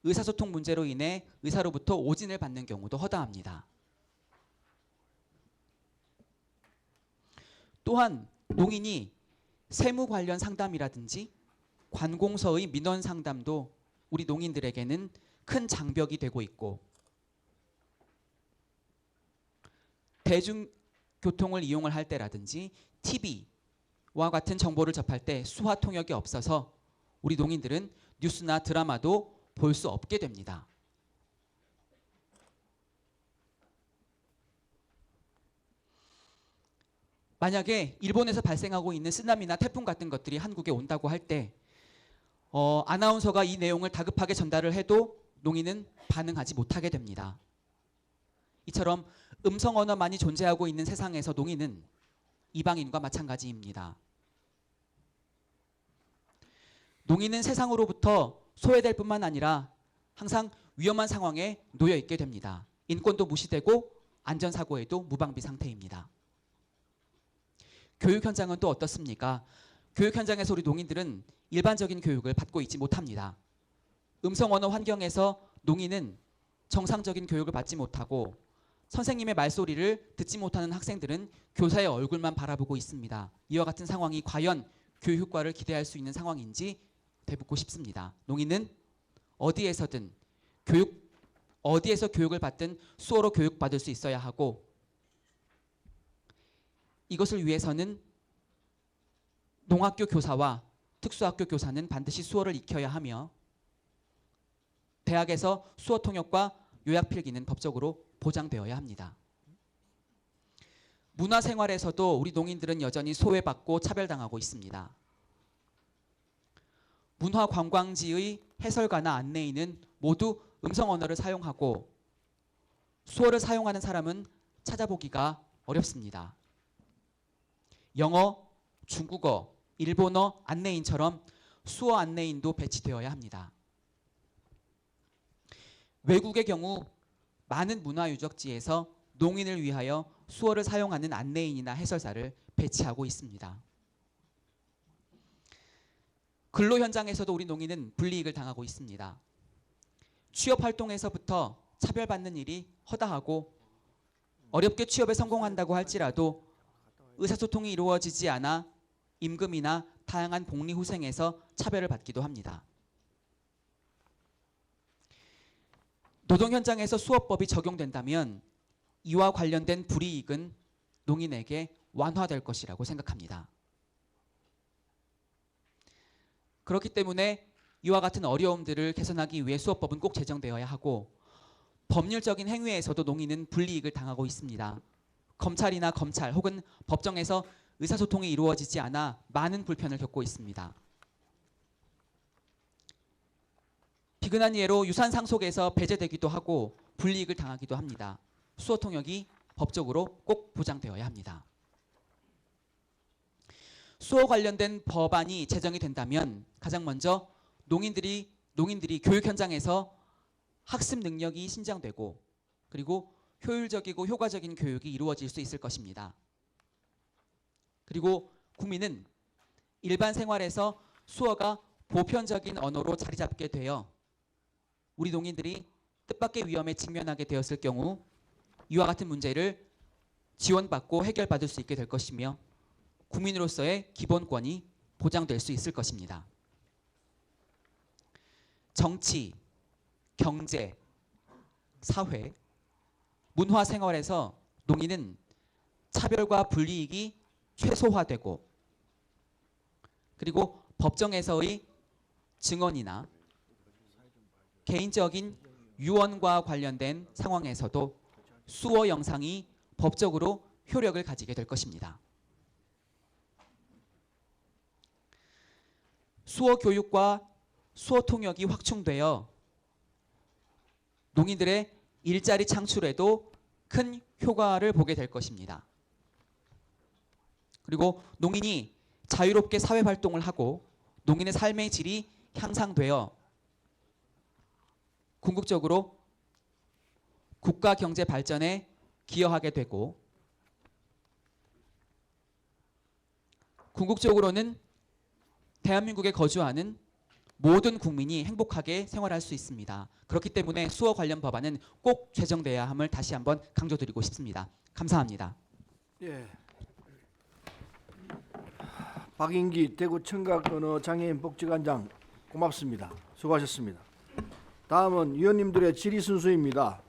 의사소통 문제로 인해 의사로부터 오진을 받는 경우도 허다합니다. 또한 농인이 세무 관련 상담이라든지 관공서의 민원 상담도 우리 농인들에게는 큰 장벽이 되고 있고 대중교통을 이용을 할 때라든지 TV와 같은 정보를 접할 때 수화 통역이 없어서 우리 농인들은 뉴스나 드라마도 볼 수 없게 됩니다. 만약에 일본에서 발생하고 있는 쓰나미나 태풍 같은 것들이 한국에 온다고 할 때 아나운서가 이 내용을 다급하게 전달을 해도 농인은 반응하지 못하게 됩니다. 이처럼 음성 언어만이 존재하고 있는 세상에서 농인은 이방인과 마찬가지입니다. 농인은 세상으로부터 소외될 뿐만 아니라 항상 위험한 상황에 놓여 있게 됩니다. 인권도 무시되고 안전사고에도 무방비 상태입니다. 교육 현장은 또 어떻습니까? 교육 현장에서 우리 농인들은 일반적인 교육을 받고 있지 못합니다. 음성 언어 환경에서 농인은 정상적인 교육을 받지 못하고 선생님의 말소리를 듣지 못하는 학생들은 교사의 얼굴만 바라보고 있습니다. 이와 같은 상황이 과연 교육 효과를 기대할 수 있는 상황인지 되묻고 싶습니다. 농인은 어디에서 교육을 받든 수어로 교육받을 수 있어야 하고, 이것을 위해서는 농학교 교사와 특수학교 교사는 반드시 수어를 익혀야 하며, 대학에서 수어 통역과 요약 필기는 법적으로 보장되어야 합니다. 문화생활에서도 우리 농인들은 여전히 소외받고 차별당하고 있습니다. 문화관광지의 해설가나 안내인은 모두 음성 언어를 사용하고, 수어를 사용하는 사람은 찾아보기가 어렵습니다. 영어, 중국어, 일본어 안내인처럼 수어 안내인도 배치되어야 합니다. 외국의 경우 많은 문화유적지에서 농인을 위하여 수어를 사용하는 안내인이나 해설사를 배치하고 있습니다. 근로 현장에서도 우리 농인은 불이익을 당하고 있습니다. 취업 활동에서부터 차별받는 일이 허다하고, 어렵게 취업에 성공한다고 할지라도 의사소통이 이루어지지 않아 임금이나 다양한 복리후생에서 차별을 받기도 합니다. 노동 현장에서 수어법이 적용된다면 이와 관련된 불이익은 농인에게 완화될 것이라고 생각합니다. 그렇기 때문에 이와 같은 어려움들을 개선하기 위해 수어법은 꼭 제정되어야 하고, 법률적인 행위에서도 농인은 불이익을 당하고 있습니다. 검찰이나 검찰 혹은 법정에서 의사소통이 이루어지지 않아 많은 불편을 겪고 있습니다. 비근한 예로 유산 상속에서 배제되기도 하고 불이익을 당하기도 합니다. 수어 통역이 법적으로 꼭 보장되어야 합니다. 수어 관련된 법안이 제정이 된다면 가장 먼저 농인들이 교육 현장에서 학습 능력이 신장되고, 그리고 효율적이고 효과적인 교육이 이루어질 수 있을 것입니다. 그리고 국민은 일반 생활에서 수어가 보편적인 언어로 자리 잡게 되어 우리 농인들이 뜻밖의 위험에 직면하게 되었을 경우 이와 같은 문제를 지원받고 해결받을 수 있게 될 것이며, 국민으로서의 기본권이 보장될 수 있을 것입니다. 정치, 경제, 사회, 문화 생활에서 농인은 차별과 불이익이 최소화되고, 그리고 법정에서의 증언이나 개인적인 유언과 관련된 상황에서도 수어 영상이 법적으로 효력을 가지게 될 것입니다. 수어 교육과 수어 통역이 확충되어 농인들의 일자리 창출에도 큰 효과를 보게 될 것입니다. 그리고 농인이 자유롭게 사회 활동을 하고 농인의 삶의 질이 향상되어 궁극적으로 국가 경제 발전에 기여하게 되고, 궁극적으로는 대한민국에 거주하는 모든 국민이 행복하게 생활할 수 있습니다. 그렇기 때문에 수어 관련 법안은 꼭 제정돼야 함을 다시 한번 강조드리고 싶습니다. 감사합니다. 예. 박인기 대구 청각언어장애인 복지관장 고맙습니다. 수고하셨습니다. 다음은 위원님들의 질의 순서입니다.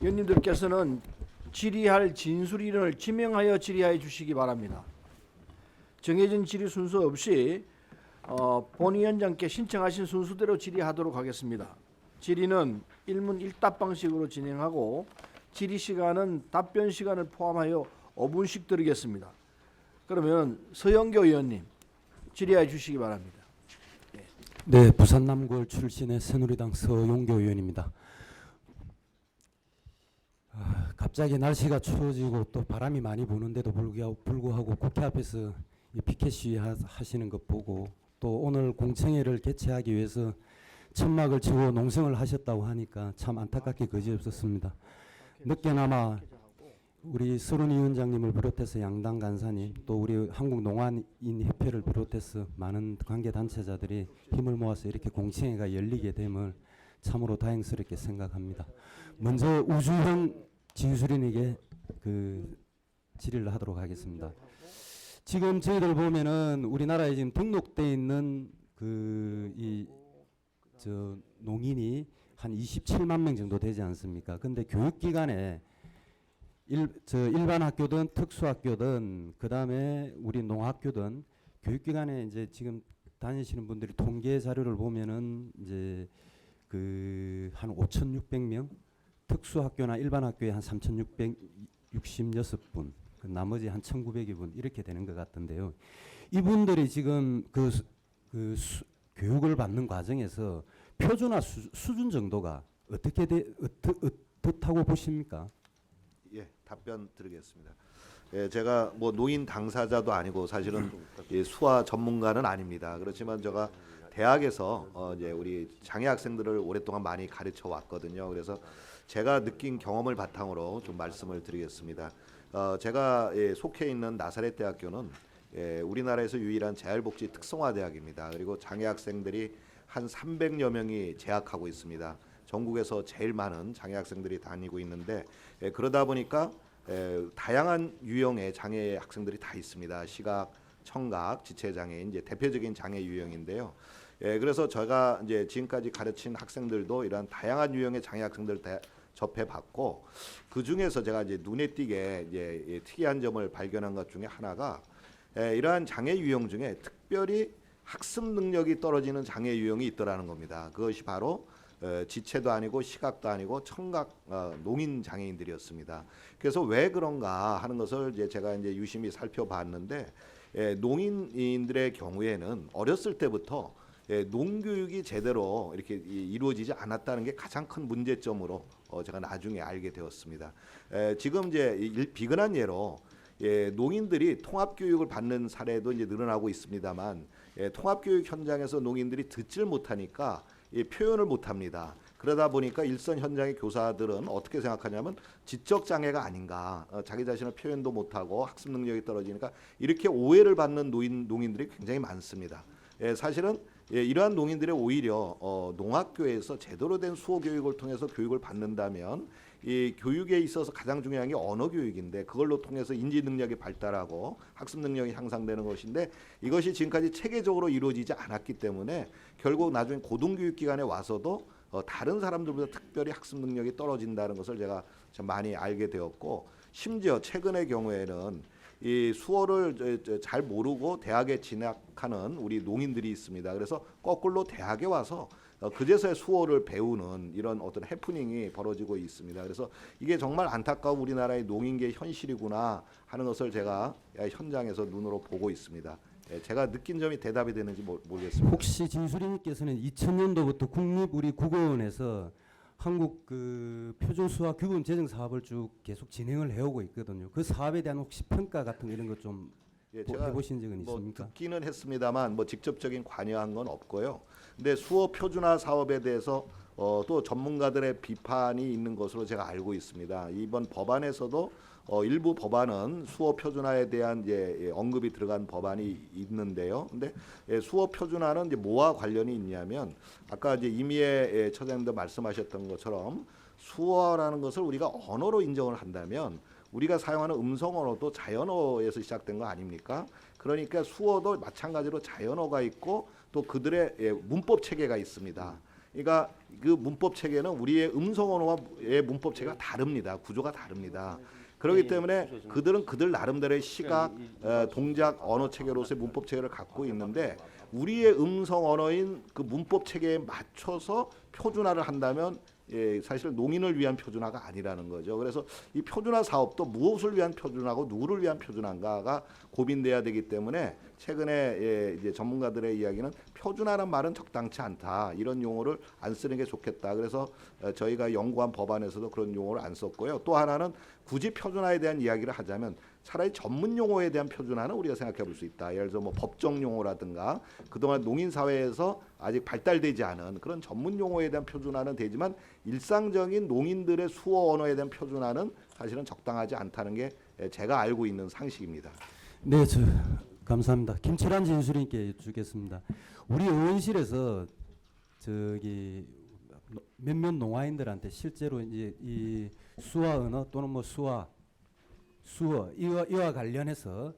위원님들께서는 질의할 진술인을 지명하여 질의해 주시기 바랍니다. 정해진 질의 순서 없이 본 위원장께 신청하신 순서대로 질의하도록 하겠습니다. 질의는 일문 일답 방식으로 진행하고 질의 시간은 답변 시간을 포함하여 5분씩 드리겠습니다. 그러면 서영교 의원님 질의해 주시기 바랍니다. 네, 부산 남구을 출신의 새누리당 서용교 의원입니다. 갑자기 날씨가 추워지고 또 바람이 많이 부는데도 불구하고 국회 앞에서 이 피켓 시위 하시는 것 보고, 또 오늘 공청회를 개최하기 위해서 천막을 치고 농성을 하셨다고 하니까 참 안타깝게 그지없었습니다. 늦게나마 우리 서른 위원장님을 비롯해서 양당 간사님, 또 우리 한국농아인협회를 비롯해서 많은 관계단체자들이 힘을 모아서 이렇게 공청회가 열리게 됨을 참으로 다행스럽게 생각합니다. 먼저 우주형 진술인에게 질의를 하도록 하겠습니다. 지금 저희들 보면은 우리나라에 지금 등록돼 있는 이 저 농인이 한 27만 명 정도 되지 않습니까? 근데 교육기관에 일반 학교든 특수학교든 그다음에 우리 농학교든 교육기관에 이제 지금 다니시는 분들이 통계 자료를 보면은 이제 그 한 5,600명, 특수학교나 일반 학교에 한 3,666분, 그 나머지 한 1,900여 이렇게 되는 것 같은데요. 이분들이 지금 교육을 받는 과정에서 표준화 수준 정도가 어떻다고 보십니까? 예, 답변 드리겠습니다. 예, 제가 뭐 노인 당사자도 아니고 사실은 이 수화 전문가는 아닙니다. 그렇지만 제가 대학에서 이제 우리 장애 학생들을 오랫동안 많이 가르쳐 왔거든요. 그래서 제가 느낀 경험을 바탕으로 좀 말씀을 드리겠습니다. 제가 속해 있는 나사렛 대학교는 우리나라에서 유일한 재활복지 특성화 대학입니다. 그리고 장애 학생들이 한 300여 명이 재학하고 있습니다. 전국에서 제일 많은 장애 학생들이 다니고 있는데 그러다 보니까 다양한 유형의 장애 학생들이 다 있습니다. 시각, 청각, 지체장애인 이제 대표적인 장애 유형인데요. 그래서 제가 이제 지금까지 가르친 학생들도 이러한 다양한 유형의 장애 학생들 접해봤고 그 중에서 제가 이제 눈에 띄게 이제 특이한 점을 발견한 것 중에 하나가 이러한 장애 유형 중에 특별히 학습 능력이 떨어지는 장애 유형이 있더라는 겁니다. 그것이 바로 지체도 아니고 시각도 아니고 청각 농인 장애인들이었습니다. 그래서 왜 그런가 하는 것을 이제 제가 이제 유심히 살펴봤는데 농인들의 경우에는 어렸을 때부터 농교육이 제대로 이렇게 이루어지지 않았다는 게 가장 큰 문제점으로 제가 나중에 알게 되었습니다. 지금 이제 비근한 예로 농인들이 통합교육을 받는 사례도 이제 늘어나고 있습니다만 통합교육 현장에서 농인들이 듣질 못하니까 표현을 못합니다. 그러다 보니까 일선 현장의 교사들은 어떻게 생각하냐면 지적 장애가 아닌가, 자기 자신을 표현도 못하고 학습 능력이 떨어지니까 이렇게 오해를 받는 농인들이 굉장히 많습니다. 사실은 이러한 농인들의 오히려 농학교에서 제대로 된 수호 교육을 통해서 교육을 받는다면 이 교육에 있어서 가장 중요한 게 언어 교육인데 그걸로 통해서 인지 능력이 발달하고 학습 능력이 향상되는 것인데 이것이 지금까지 체계적으로 이루어지지 않았기 때문에 결국 나중에 고등교육 기관에 와서도 다른 사람들보다 특별히 학습 능력이 떨어진다는 것을 제가 참 많이 알게 되었고 심지어 최근의 경우에는 이 수어를 잘 모르고 대학에 진학하는 우리 농인들이 있습니다. 그래서 거꾸로 대학에 와서 그제서야 수어를 배우는 이런 어떤 해프닝이 벌어지고 있습니다. 그래서 이게 정말 안타까운 우리나라의 농인계 현실이구나 하는 것을 제가 현장에서 눈으로 보고 있습니다. 제가 느낀 점이 대답이 되는지 모르겠습니다. 혹시 진수리님께서는 2000년도부터 국립우리국어원에서 한국 그 표준수화 규범 제정 사업을 쭉 계속 진행을 해오고 있거든요. 그 사업에 대한 혹시 평가 같은 거 이런 거 좀 제가 해보신 적은 뭐 있습니까? 듣기는 했습니다만 뭐 직접적인 관여한 건 없고요. 근데 수어 표준화 사업에 대해서 또 전문가들의 비판이 있는 것으로 제가 알고 있습니다. 이번 법안에서도 일부 법안은 수어 표준화에 대한 이제 언급이 들어간 법안이 있는데요. 근데 수어 표준화는 이제 뭐와 관련이 있냐면 아까 이제 이미애 처장님도 말씀하셨던 것처럼 수어라는 것을 우리가 언어로 인정을 한다면 우리가 사용하는 음성 언어도 자연어에서 시작된 거 아닙니까? 그러니까 수어도 마찬가지로 자연어가 있고 또 그들의 문법 체계가 있습니다. 그러니까 그 문법 체계는 우리의 음성 언어와의 문법 체계가 다릅니다. 구조가 다릅니다. 그렇기 때문에 그들은 그들 나름대로의 시각, 동작, 언어 체계로서의 문법 체계를 갖고 있는데 우리의 음성 언어인 그 문법 체계에 맞춰서 표준화를 한다면 사실 농인을 위한 표준화가 아니라는 거죠. 그래서 이 표준화 사업도 무엇을 위한 표준화고 누구를 위한 표준화인가가 고민돼야 되기 때문에 최근에 이제 전문가들의 이야기는 표준화라는 말은 적당치 않다. 이런 용어를 안 쓰는 게 좋겠다. 그래서 저희가 연구한 법안에서도 그런 용어를 안 썼고요. 또 하나는 굳이 표준화에 대한 이야기를 하자면 차라리 전문 용어에 대한 표준화는 우리가 생각해 볼 수 있다. 예를 들어 뭐 법정 용어라든가 그동안 농인 사회에서 아직 발달되지 않은 그런 전문 용어에 대한 표준화는 되지만 일상적인 농인들의 수어 언어에 대한 표준화는 사실은 적당하지 않다는 게 제가 알고 있는 상식입니다. 네, 감사합니다. 김철환 진수님께 여쭙겠습니다. 우리 의원실에서 저기 몇몇 농아인들한테 실제로 이제 이 수화 언어 또는 뭐 수어 이와 관련해서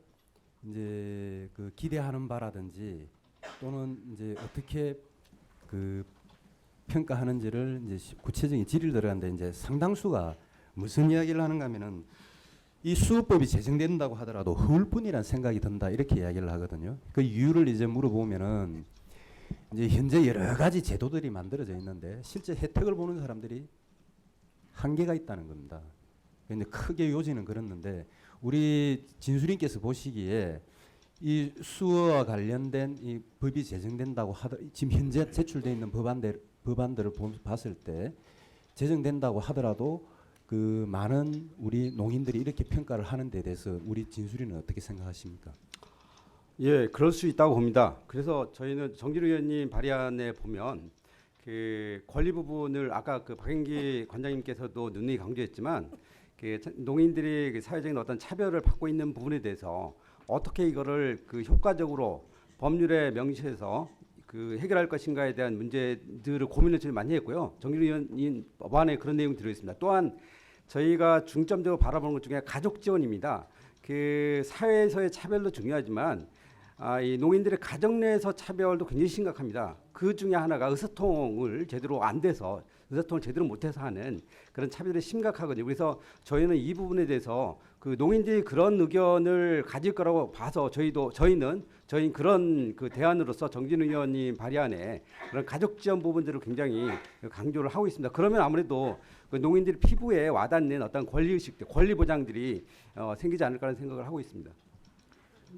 이제 그 기대하는 바라든지 또는 이제 어떻게 그 평가하는지를 이제 구체적인 질의를 들어가는데 이제 상당수가 무슨 이야기를 하는가 하면은 이 수호법이 제정된다고 하더라도 허울뿐이란 생각이 든다 이렇게 이야기를 하거든요. 그 이유를 이제 물어보면은 이제 현재 여러 가지 제도들이 만들어져 있는데 실제 혜택을 보는 사람들이 한계가 있다는 겁니다. 근데 크게 요지는 그렇는데 우리 진수님께서 보시기에 이 수어와 관련된 이 법이 제정된다고 지금 현재 제출돼 있는 법안들을 봤을 때 제정된다고 하더라도 그 많은 우리 농인들이 이렇게 평가를 하는 데 대해서 우리 진수리는 어떻게 생각하십니까? 예, 그럴 수 있다고 봅니다. 그래서 저희는 정진우 의원님 발의안에 보면 그 권리 부분을 아까 그 박행기 관장님께서도 눈이 강조했지만 그 농인들이 그 사회적인 어떤 차별을 받고 있는 부분에 대해서 어떻게 이거를 그 효과적으로 법률에 명시해서 그 해결할 것인가에 대한 문제들을 고민을 저희 많이 했고요. 정진우 의원님 법안에 그런 내용이 들어있습니다. 또한 저희가 중점적으로 바라보는 것 중에 가족 지원입니다. 그 사회에서의 차별도 중요하지만 이 농인들의 가정 내에서 차별도 굉장히 심각합니다. 그 중에 하나가 의사통을 제대로 안 돼서 의사통을 제대로 못해서 하는 그런 차별이 심각하거든요. 그래서 저희는 이 부분에 대해서 그 농인들이 그런 의견을 가질 거라고 봐서 저희는 그런 그 대안으로서 정진우 의원님 발의안에 그런 가족 지원 부분들을 굉장히 강조를 하고 있습니다. 그러면 아무래도 그 농인들 피부에 와닿는 어떤 권리의식, 권리 보장들이 생기지 않을까라는 생각을 하고 있습니다.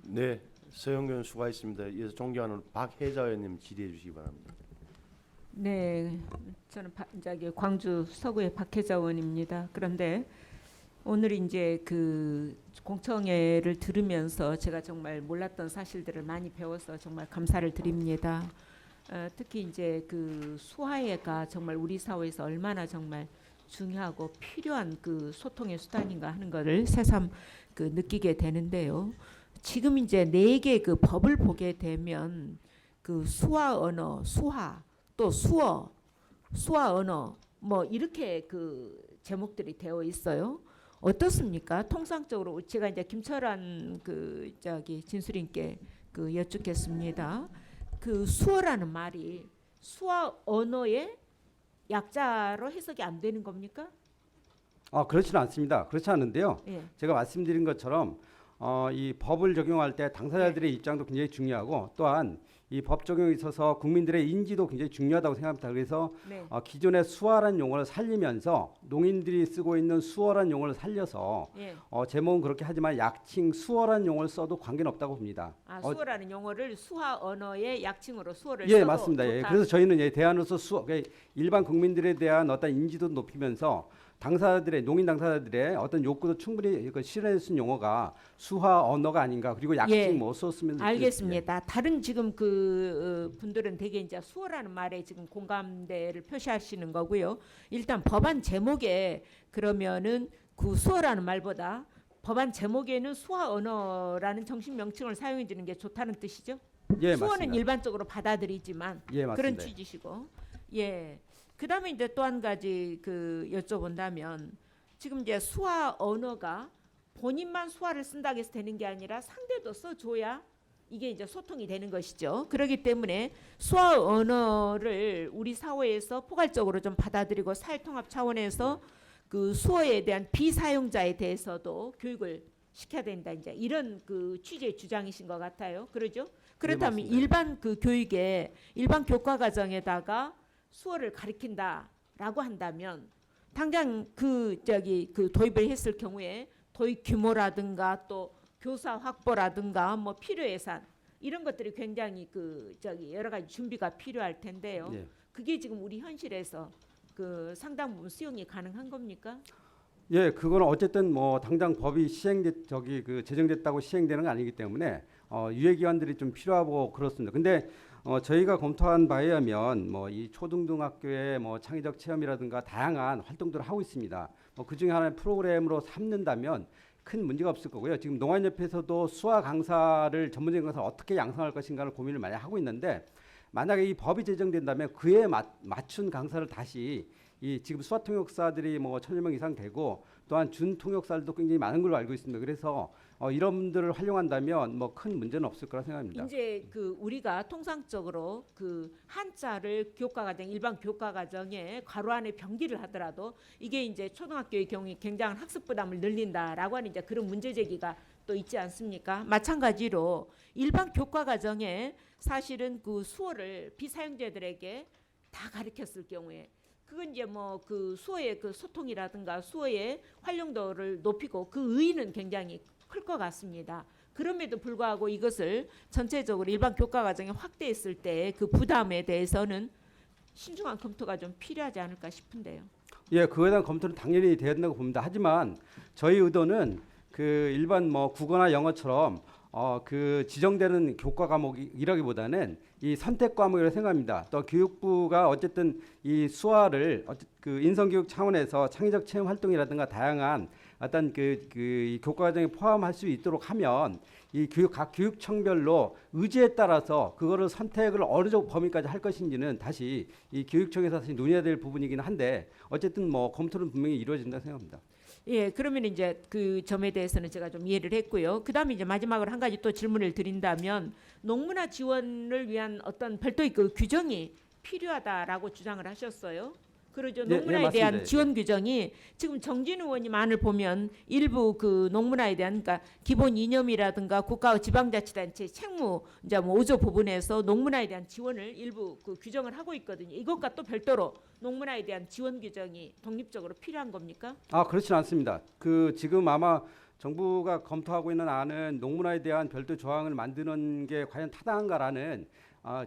네, 서영교 의원 수고하셨습니다. 이어서 존경하는 박혜자 의원님 질의해 주시기 바랍니다. 네, 저는 저기 광주 서구의 박혜자 의원입니다. 그런데 오늘 이제 그 공청회를 들으면서 제가 정말 몰랐던 사실들을 많이 배워서 정말 감사를 드립니다. 특히 이제 그 수화예가 정말 우리 사회에서 얼마나 정말 중요하고 필요한 그 소통의 수단인가 하는 것을 새삼 그 느끼게 되는데요. 지금 이제 4개 그 법을 보게 되면 그 수화 언어, 수화 또 수어, 수화 언어 뭐 이렇게 그 제목들이 되어 있어요. 어떻습니까? 통상적으로 제가 이제 김철환 그 저기 진수님께 그 여쭙겠습니다. 그 수어라는 말이 수화 언어의 약자로 해석이 안 되는 겁니까? 그렇지는 않습니다. 그렇지 않은데요. 예. 제가 말씀드린 것처럼 이 법을 적용할 때 당사자들의 입장도 굉장히 중요하고 또한 이 법 적용에 있어서 국민들의 인지도 굉장히 중요하다고 생각합니다. 그래서 네. 기존의 수어란 용어를 살리면서 농인들이 쓰고 있는 수어란 용어를 살려서 예. 제목은 그렇게 하지만 약칭 수어란 용어를 써도 관계는 없다고 봅니다. 수어라는 용어를 수화 언어의 약칭으로 수어를 예, 써도 맞습니다. 예. 좋다. 그래서 저희는 대안으로서 일반 국민들에 대한 어떤 인지도 높이면서 당사자들의 농인 당사자들의 어떤 욕구도 충분히 실현할 수 있는 용어가 수화 언어가 아닌가. 그리고 약칭 예. 뭐 썼으면 알겠습니다. 다른 지금 그 분들은 되게 이제 수어라는 말에 지금 공감대를 표시하시는 거고요. 일단 법안 제목에 그러면은 그 수어라는 말보다 법안 제목에는 수화 언어라는 정식 명칭을 사용해 주는 게 좋다는 뜻이죠. 예, 수어는 맞습니다. 일반적으로 받아들이지만 예, 맞습니다. 그런 취지시고. 예. 그다음에 이제 또 한 가지 그 여쭤본다면 지금 이제 수화 언어가 본인만 수화를 쓴다고 해서 되는 게 아니라 상대도 써줘야 이게 이제 소통이 되는 것이죠. 그렇기 때문에 수화 언어를 우리 사회에서 포괄적으로 좀 받아들이고 사회통합 차원에서 그 수어에 대한 비사용자에 대해서도 교육을 시켜야 된다. 이제 이런 그 취지의 주장이신 것 같아요. 그러죠? 그렇다면 맞습니다. 일반 그 교육에 일반 교과 과정에다가 수어를 가르친다라고 한다면 당장 그 도입을 했을 경우에 도입 규모라든가 또 교사 확보라든가 뭐 필요 예산 이런 것들이 굉장히 여러 가지 준비가 필요할 텐데요. 예. 그게 지금 우리 현실에서 그 상당 부분 수용이 가능한 겁니까? 예, 그거는 어쨌든 뭐 당장 법이 제정됐다고 시행되는 건 아니기 때문에 유예 기간들이 좀 필요하고 그렇습니다. 근데 저희가 검토한 바에 의하면 뭐 이 초등학교의 뭐 창의적 체험이라든가 다양한 활동들을 하고 있습니다. 그 중에 하나의 프로그램으로 삼는다면 큰 문제가 없을 거고요. 지금 농아인협회에서도 수화 강사를 전문적인 강사를 어떻게 양성할 것인가를 고민을 많이 하고 있는데 만약에 이 법이 제정된다면 그에 맞춘 강사를 다시 이 지금 수화 통역사들이 뭐 1,000여 명 이상 되고 또한 준 통역사들도 굉장히 많은 걸로 알고 있습니다. 그래서 이런 분들을 활용한다면 뭐 큰 문제는 없을 거라 생각합니다. 이제 그 우리가 통상적으로 그 한자를 교과과정 일반 교과과정에 괄호 안에 병기를 하더라도 이게 이제 초등학교의 경우에 굉장한 학습 부담을 늘린다라고 하는 이제 그런 문제 제기가 또 있지 않습니까? 마찬가지로 일반 교과과정에 사실은 그 수어를 비사용자들에게 다 가르쳤을 경우에 그건 이제 뭐 그 수어의 그 소통이라든가 수어의 활용도를 높이고 그 의의는 굉장히 클 것 같습니다. 그럼에도 불구하고 이것을 전체적으로 일반 교과 과정에 확대했을 때 그 부담에 대해서는 신중한 검토가 좀 필요하지 않을까 싶은데요. 예, 그거에 대한 검토는 당연히 돼야 된다고 봅니다. 하지만 저희 의도는 그 일반 뭐 국어나 영어처럼 그 지정되는 교과 과목이라기보다는 이 선택 과목이라고 생각합니다. 또 교육부가 어쨌든 이 수화를 그 인성교육 차원에서 창의적 체험 활동이라든가 다양한 어떤 이 교과 과정에 포함할 수 있도록 하면 이 각 교육청별로 의지에 따라서 그거를 선택을 어느 정도 범위까지 할 것인지는 다시 이 교육청에서 다시 논의해야 될 부분이긴 한데 어쨌든 뭐 검토는 분명히 이루어진다고 생각합니다. 예, 그러면 이제 그 점에 대해서는 제가 좀 이해를 했고요. 그다음에 이제 마지막으로 한 가지 또 질문을 드린다면 농문화 지원을 위한 어떤 별도의 그 규정이 필요하다라고 주장을 하셨어요. 그러죠. 네, 농문화에 맞습니다. 대한 지원 규정이 지금 정진 의원님안을 보면 일부 그 농문화에 대한 그러니까 기본 이념이라든가 국가와 지방자치단체 책무 이제 뭐 5조 부분에서 농문화에 대한 지원을 일부 그 규정을 하고 있거든요. 이것과 또 별도로 농문화에 대한 지원 규정이 독립적으로 필요한 겁니까? 그렇지는 않습니다. 그 지금 아마 정부가 검토하고 있는 안은 농문화에 대한 별도 조항을 만드는 게 과연 타당한가라는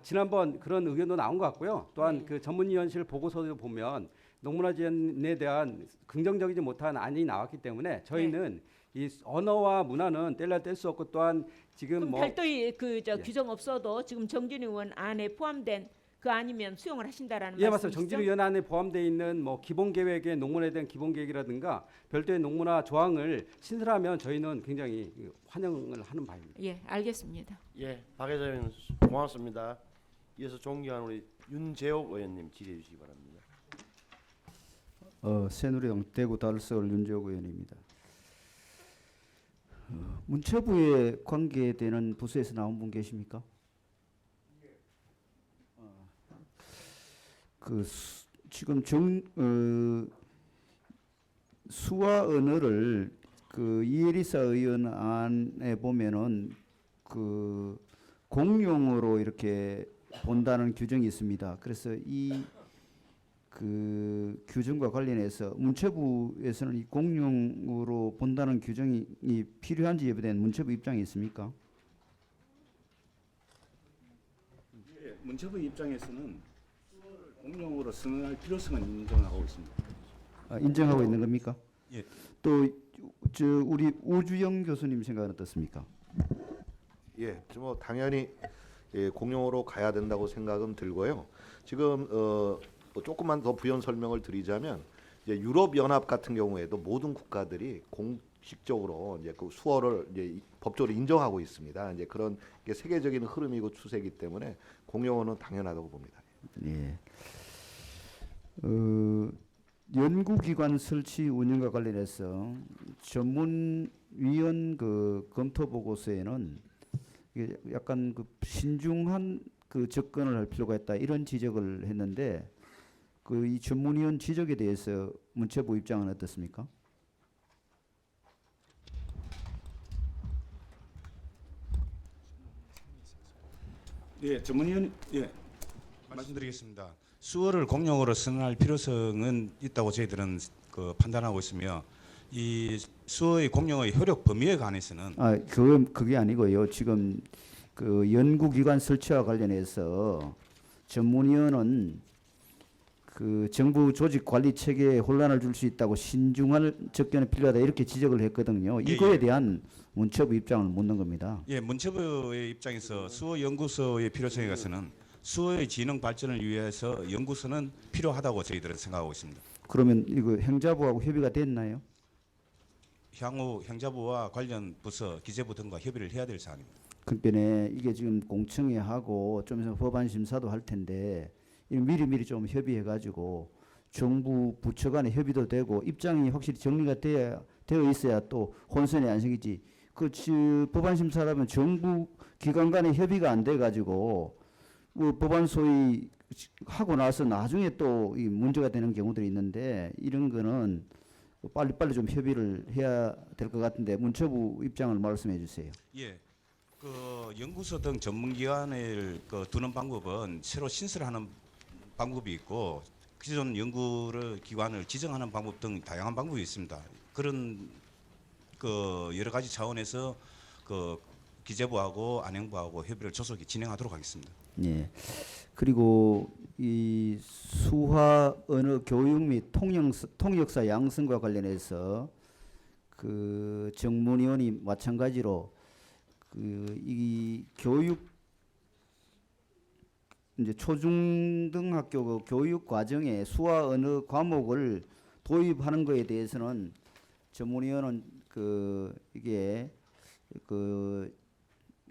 지난번 그런 의견도 나온 것 같고요. 또한 그 전문위원실 보고서도 보면 농문화 지원에 대한 긍정적이지 못한 안이 나왔기 때문에 저희는 이 언어와 문화는 뗄 수 없고 또한 지금 그럼 뭐 별도의 그 예. 규정 없어도 지금 정진 의원 안에 포함된 그 아니면 수용을 하신다라는 예, 맞습니다. 말씀이시죠? 정진우 위원 안에 포함되어 있는 뭐 기본 계획의 농문화에 대한 기본 계획이라든가 별도의 농문화 조항을 신설하면 저희는 굉장히 환영을 하는 바입니다. 예, 알겠습니다. 예, 박 회장님 고맙습니다. 이어서 존경하는 우리 윤재옥 의원님 질의해 주시기 바랍니다. 새누리당 대구 달서울 윤재옥 의원입니다. 문체부에 관계되는 부서에서 나온 분 계십니까? 지금 수화 언어를 그 이혜리사 의원 안에 보면은 그 공용어로 이렇게 본다는 규정이 있습니다. 그래서 이 그 규정과 관련해서 문체부에서는 이 공용으로 본다는 규정이 필요한지에 대한 문체부 입장이 있습니까? 문체부 입장에서는 공용으로 승인할 필요성은 인정하고 있습니다. 인정하고 있는 겁니까? 예. 또 우리 우주영 교수님 생각은 어떻습니까? 예, 뭐 당연히 공용어로 가야 된다고 생각은 들고요. 지금 뭐 조금만 더 부연 설명을 드리자면 이제 유럽 연합 같은 경우에도 모든 국가들이 공식적으로 이제 그 수어를 이제 법적으로 인정하고 있습니다. 이제 그런 게 세계적인 흐름이고 추세이기 때문에 공용어는 당연하다고 봅니다. 예. 연구기관 설치 운영과 관련해서 전문위원 그 검토 보고서에는 이게 약간 그 신중한 그 접근을 할 필요가 있다 이런 지적을 했는데 그 이 전문위원 지적에 대해서 문체부 입장은 어떻습니까? 예, 전문위원 말씀드리겠습니다. 수어를 공용어로 선언할 필요성은 있다고 저희들은 판단하고 있으며 이 수어의 공용어의 효력 범위에 관해서는 그게 아니고요. 지금 그 연구기관 설치와 관련해서 전문위원은 그 정부 조직 관리 체계에 혼란을 줄 수 있다고 신중한 접근이 필요하다 이렇게 지적을 했거든요. 이거에 대한 문체부 입장을 묻는 겁니다. 예, 문체부의 입장에서 수어 연구소의 필요성에 관해서는 수어의 지능 발전을 위해서 연구소는 필요하다고 저희들은 생각하고 있습니다. 그러면 이거 행자부하고 협의가 됐나요? 향후 행자부와 관련 부서, 기재부 등과 협의를 해야 될 사안입니다. 그러니까 이게 지금 공청회 하고 좀 있으면 법안 심사도 할 텐데 미리 좀 협의해 가지고 정부 부처 간의 협의도 되고 입장이 확실히 정리가 되어 있어야 또 혼선이 안 생기지. 법안 심사라면 정부 기관 간의 협의가 안 돼 가지고 법안 소위 하고 나서 나중에 또 이 문제가 되는 경우들이 있는데, 이런 거는 빨리빨리 좀 협의를 해야 될 것 같은데 문체부 입장을 말씀해 주세요. 예. 그 연구소 등 전문기관을 두는 방법은 새로 신설하는 방법이 있고 기존 연구를 기관을 지정하는 방법 등 다양한 방법이 있습니다. 그런 여러 가지 차원에서 기재부하고 안행부하고 협의를 조속히 진행하도록 하겠습니다. 예. 그리고 이 수화 언어 교육 및 통역사 양성과 관련해서 정문위원이 마찬가지로 이 교육 이제 초중등학교 교육 과정에 수화 언어 과목을 도입하는 것에 대해서는 전문위원은 이게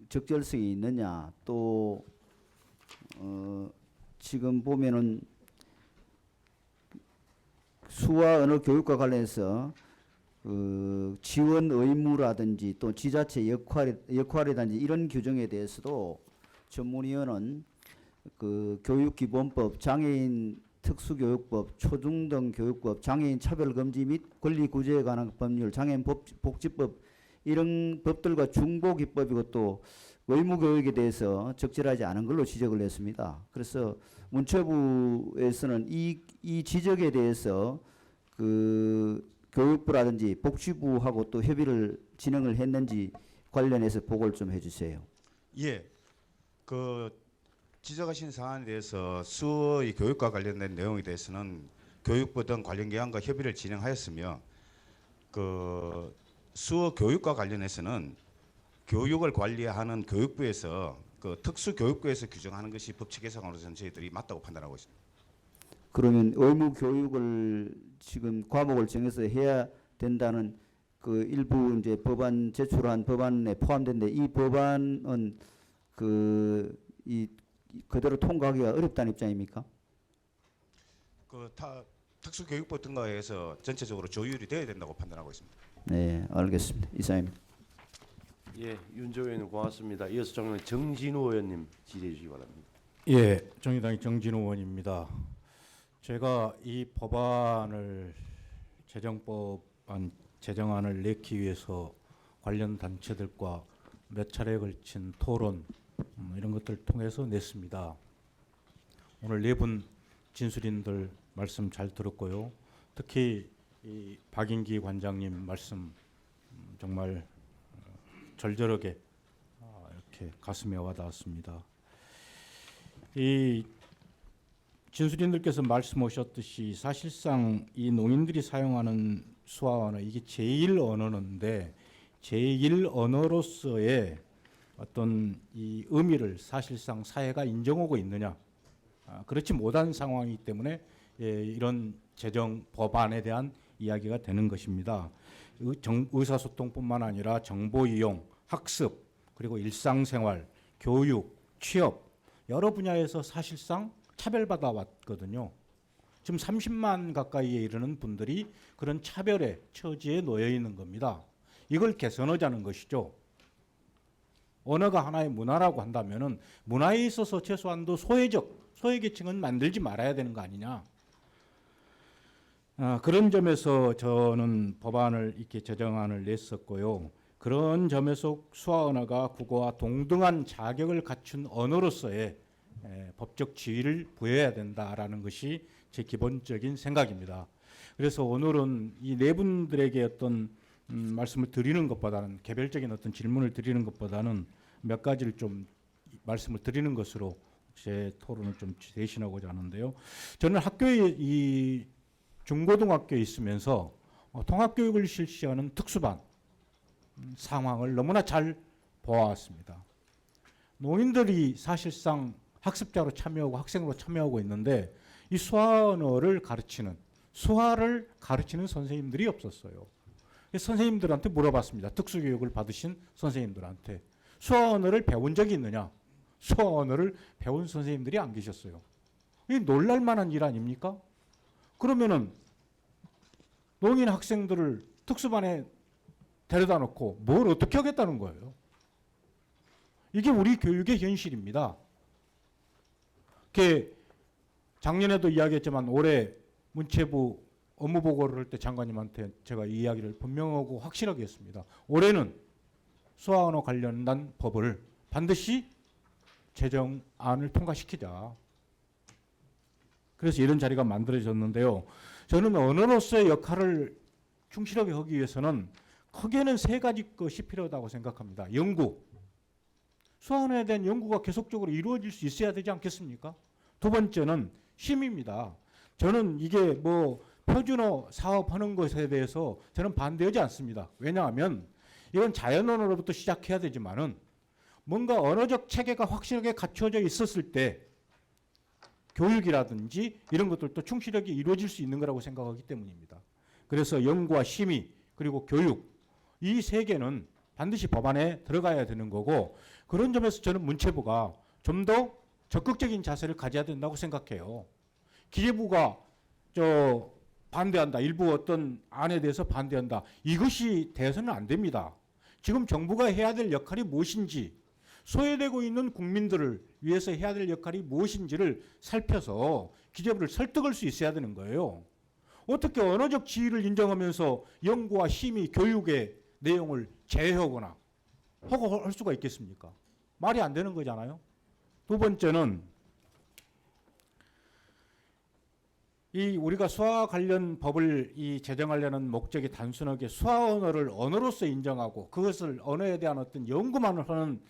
적절성이 있느냐, 또 지금 보면은 수화 언어 교육과 관련해서 지원 의무라든지 또 지자체 역할이라든지 이런 규정에 대해서도 전문위원은 교육기본법, 장애인 특수교육법, 초중등 교육법, 장애인 차별금지 및 권리구제에 관한 법률, 장애인 복지법 이런 법들과 중복입법이고 또 의무교육에 대해서 적절하지 않은 걸로 지적을 했습니다. 그래서 문체부에서는 이 지적에 대해서 교육부라든지 복지부하고 또 협의를 진행을 했는지 관련해서 보고를 좀 해주세요. 예. 지적하신 사안에 대해서 수어의 교육과 관련된 내용에 대해서는 교육부 등 관련 기관과 협의를 진행하였으며 수어 교육과 관련해서는 교육을 관리하는 교육부에서 특수교육부에서 규정하는 것이 법칙 개정으로서는 저희들이 맞다고 판단하고 있습니다. 그러면 의무 교육을 지금 과목을 정해서 해야 된다는 일부 이제 법안 제출한 법안에 포함된데 이 법안은 그대로 통과하기가 어렵다는 입장입니까? 특수교육부 등과에서 전체적으로 조율이 되어야 된다고 판단하고 있습니다. 네, 알겠습니다. 이상입니다. 예, 윤조 의원님 고맙습니다. 이어서 정의당 정진우 의원님 질의해 주시기 바랍니다. 예, 정의당의 정진우 의원입니다. 제가 이 법안을 제정안을 내기 위해서 관련 단체들과 몇 차례에 걸친 토론 이런 것들을 통해서 냈습니다. 오늘 네 분 진술인들 말씀 잘 들었고요. 특히 이 박인기 관장님 말씀 정말 절절하게 이렇게 가슴에 와닿았습니다. 이 진술인들께서 말씀하셨듯이 사실상 이 농인들이 사용하는 수화 언어 이게 제1 언어인데 제1 언어로서의 어떤 이 의미를 사실상 사회가 인정하고 있느냐, 그렇지 못한 상황이기 때문에 이런 제정 법안에 대한 이야기가 되는 것입니다. 의사소통뿐만 아니라 정보 이용, 학습, 그리고 일상생활, 교육, 취업 여러 분야에서 사실상 차별받아 왔거든요. 지금 30만 가까이에 이르는 분들이 그런 차별의 처지에 놓여 있는 겁니다. 이걸 개선하자는 것이죠. 언어가 하나의 문화라고 한다면은 문화에 있어서 최소한도 소외계층은 만들지 말아야 되는 거 아니냐. 그런 점에서 저는 법안을 이렇게 제정안을 냈었고요. 그런 점에서 수화 언어가 국어와 동등한 자격을 갖춘 언어로서의 법적 지위를 부여해야 된다라는 것이 제 기본적인 생각입니다. 그래서 오늘은 이 네 분들에게 어떤 말씀을 드리는 것보다는 개별적인 어떤 질문을 드리는 것보다는 몇 가지를 좀 말씀을 드리는 것으로 제 토론을 좀 대신하고자 하는데요. 저는 학교에 이 중고등학교에 있으면서 통합교육을 실시하는 특수반 상황을 너무나 잘 보아왔습니다. 노인들이 사실상 학습자로 참여하고 학생으로 참여하고 있는데 이 수화 언어를 수화를 가르치는 선생님들이 없었어요. 선생님들한테 물어봤습니다. 특수교육을 받으신 선생님들한테 수화 언어를 배운 적이 있느냐? 수화 언어를 배운 선생님들이 안 계셨어요. 이 놀랄만한 일 아닙니까? 그러면은 농인 학생들을 특수반에 데려다 놓고 뭘 어떻게 하겠다는 거예요? 이게 우리 교육의 현실입니다. 작년에도 이야기했지만 올해 문체부 업무보고를 할 때 장관님한테 제가 이 이야기를 분명하고 확실하게 했습니다. 올해는 수화 언어 관련된 법을 반드시 제정안을 통과시키자. 그래서 이런 자리가 만들어졌는데요. 저는 언어로서의 역할을 충실하게 하기 위해서는 크게는 세 가지 것이 필요하다고 생각합니다. 연구. 수화 언어에 대한 연구가 계속적으로 이루어질 수 있어야 되지 않겠습니까? 두 번째는 심의입니다. 저는 이게 뭐 표준어 사업하는 것에 대해서 저는 반대하지 않습니다. 왜냐하면 이건 자연 언어로부터 시작해야 되지만은 뭔가 언어적 체계가 확실하게 갖춰져 있었을 때 교육이라든지 이런 것들도 충실하게 이루어질 수 있는 거라고 생각하기 때문입니다. 그래서 연구와 심의 그리고 교육 이 세 개는 반드시 법안에 들어가야 되는 거고 그런 점에서 저는 문체부가 좀 더 적극적인 자세를 가져야 된다고 생각해요. 기재부가 반대한다. 일부 어떤 안에 대해서 반대한다. 이것이 돼서는 안 됩니다. 지금 정부가 해야 될 역할이 무엇인지 소외되고 있는 국민들을 위해서 해야 될 역할이 무엇인지를 살펴서 기재부를 설득할 수 있어야 되는 거예요. 어떻게 언어적 지위를 인정하면서 연구와 심의, 교육의 내용을 제외하거나 하고 할 수가 있겠습니까? 말이 안 되는 거잖아요. 두 번째는 이 우리가 수화 관련 법을 제정하려는 목적이 단순하게 수화 언어를 언어로서 인정하고 그것을 언어에 대한 어떤 연구만을 하는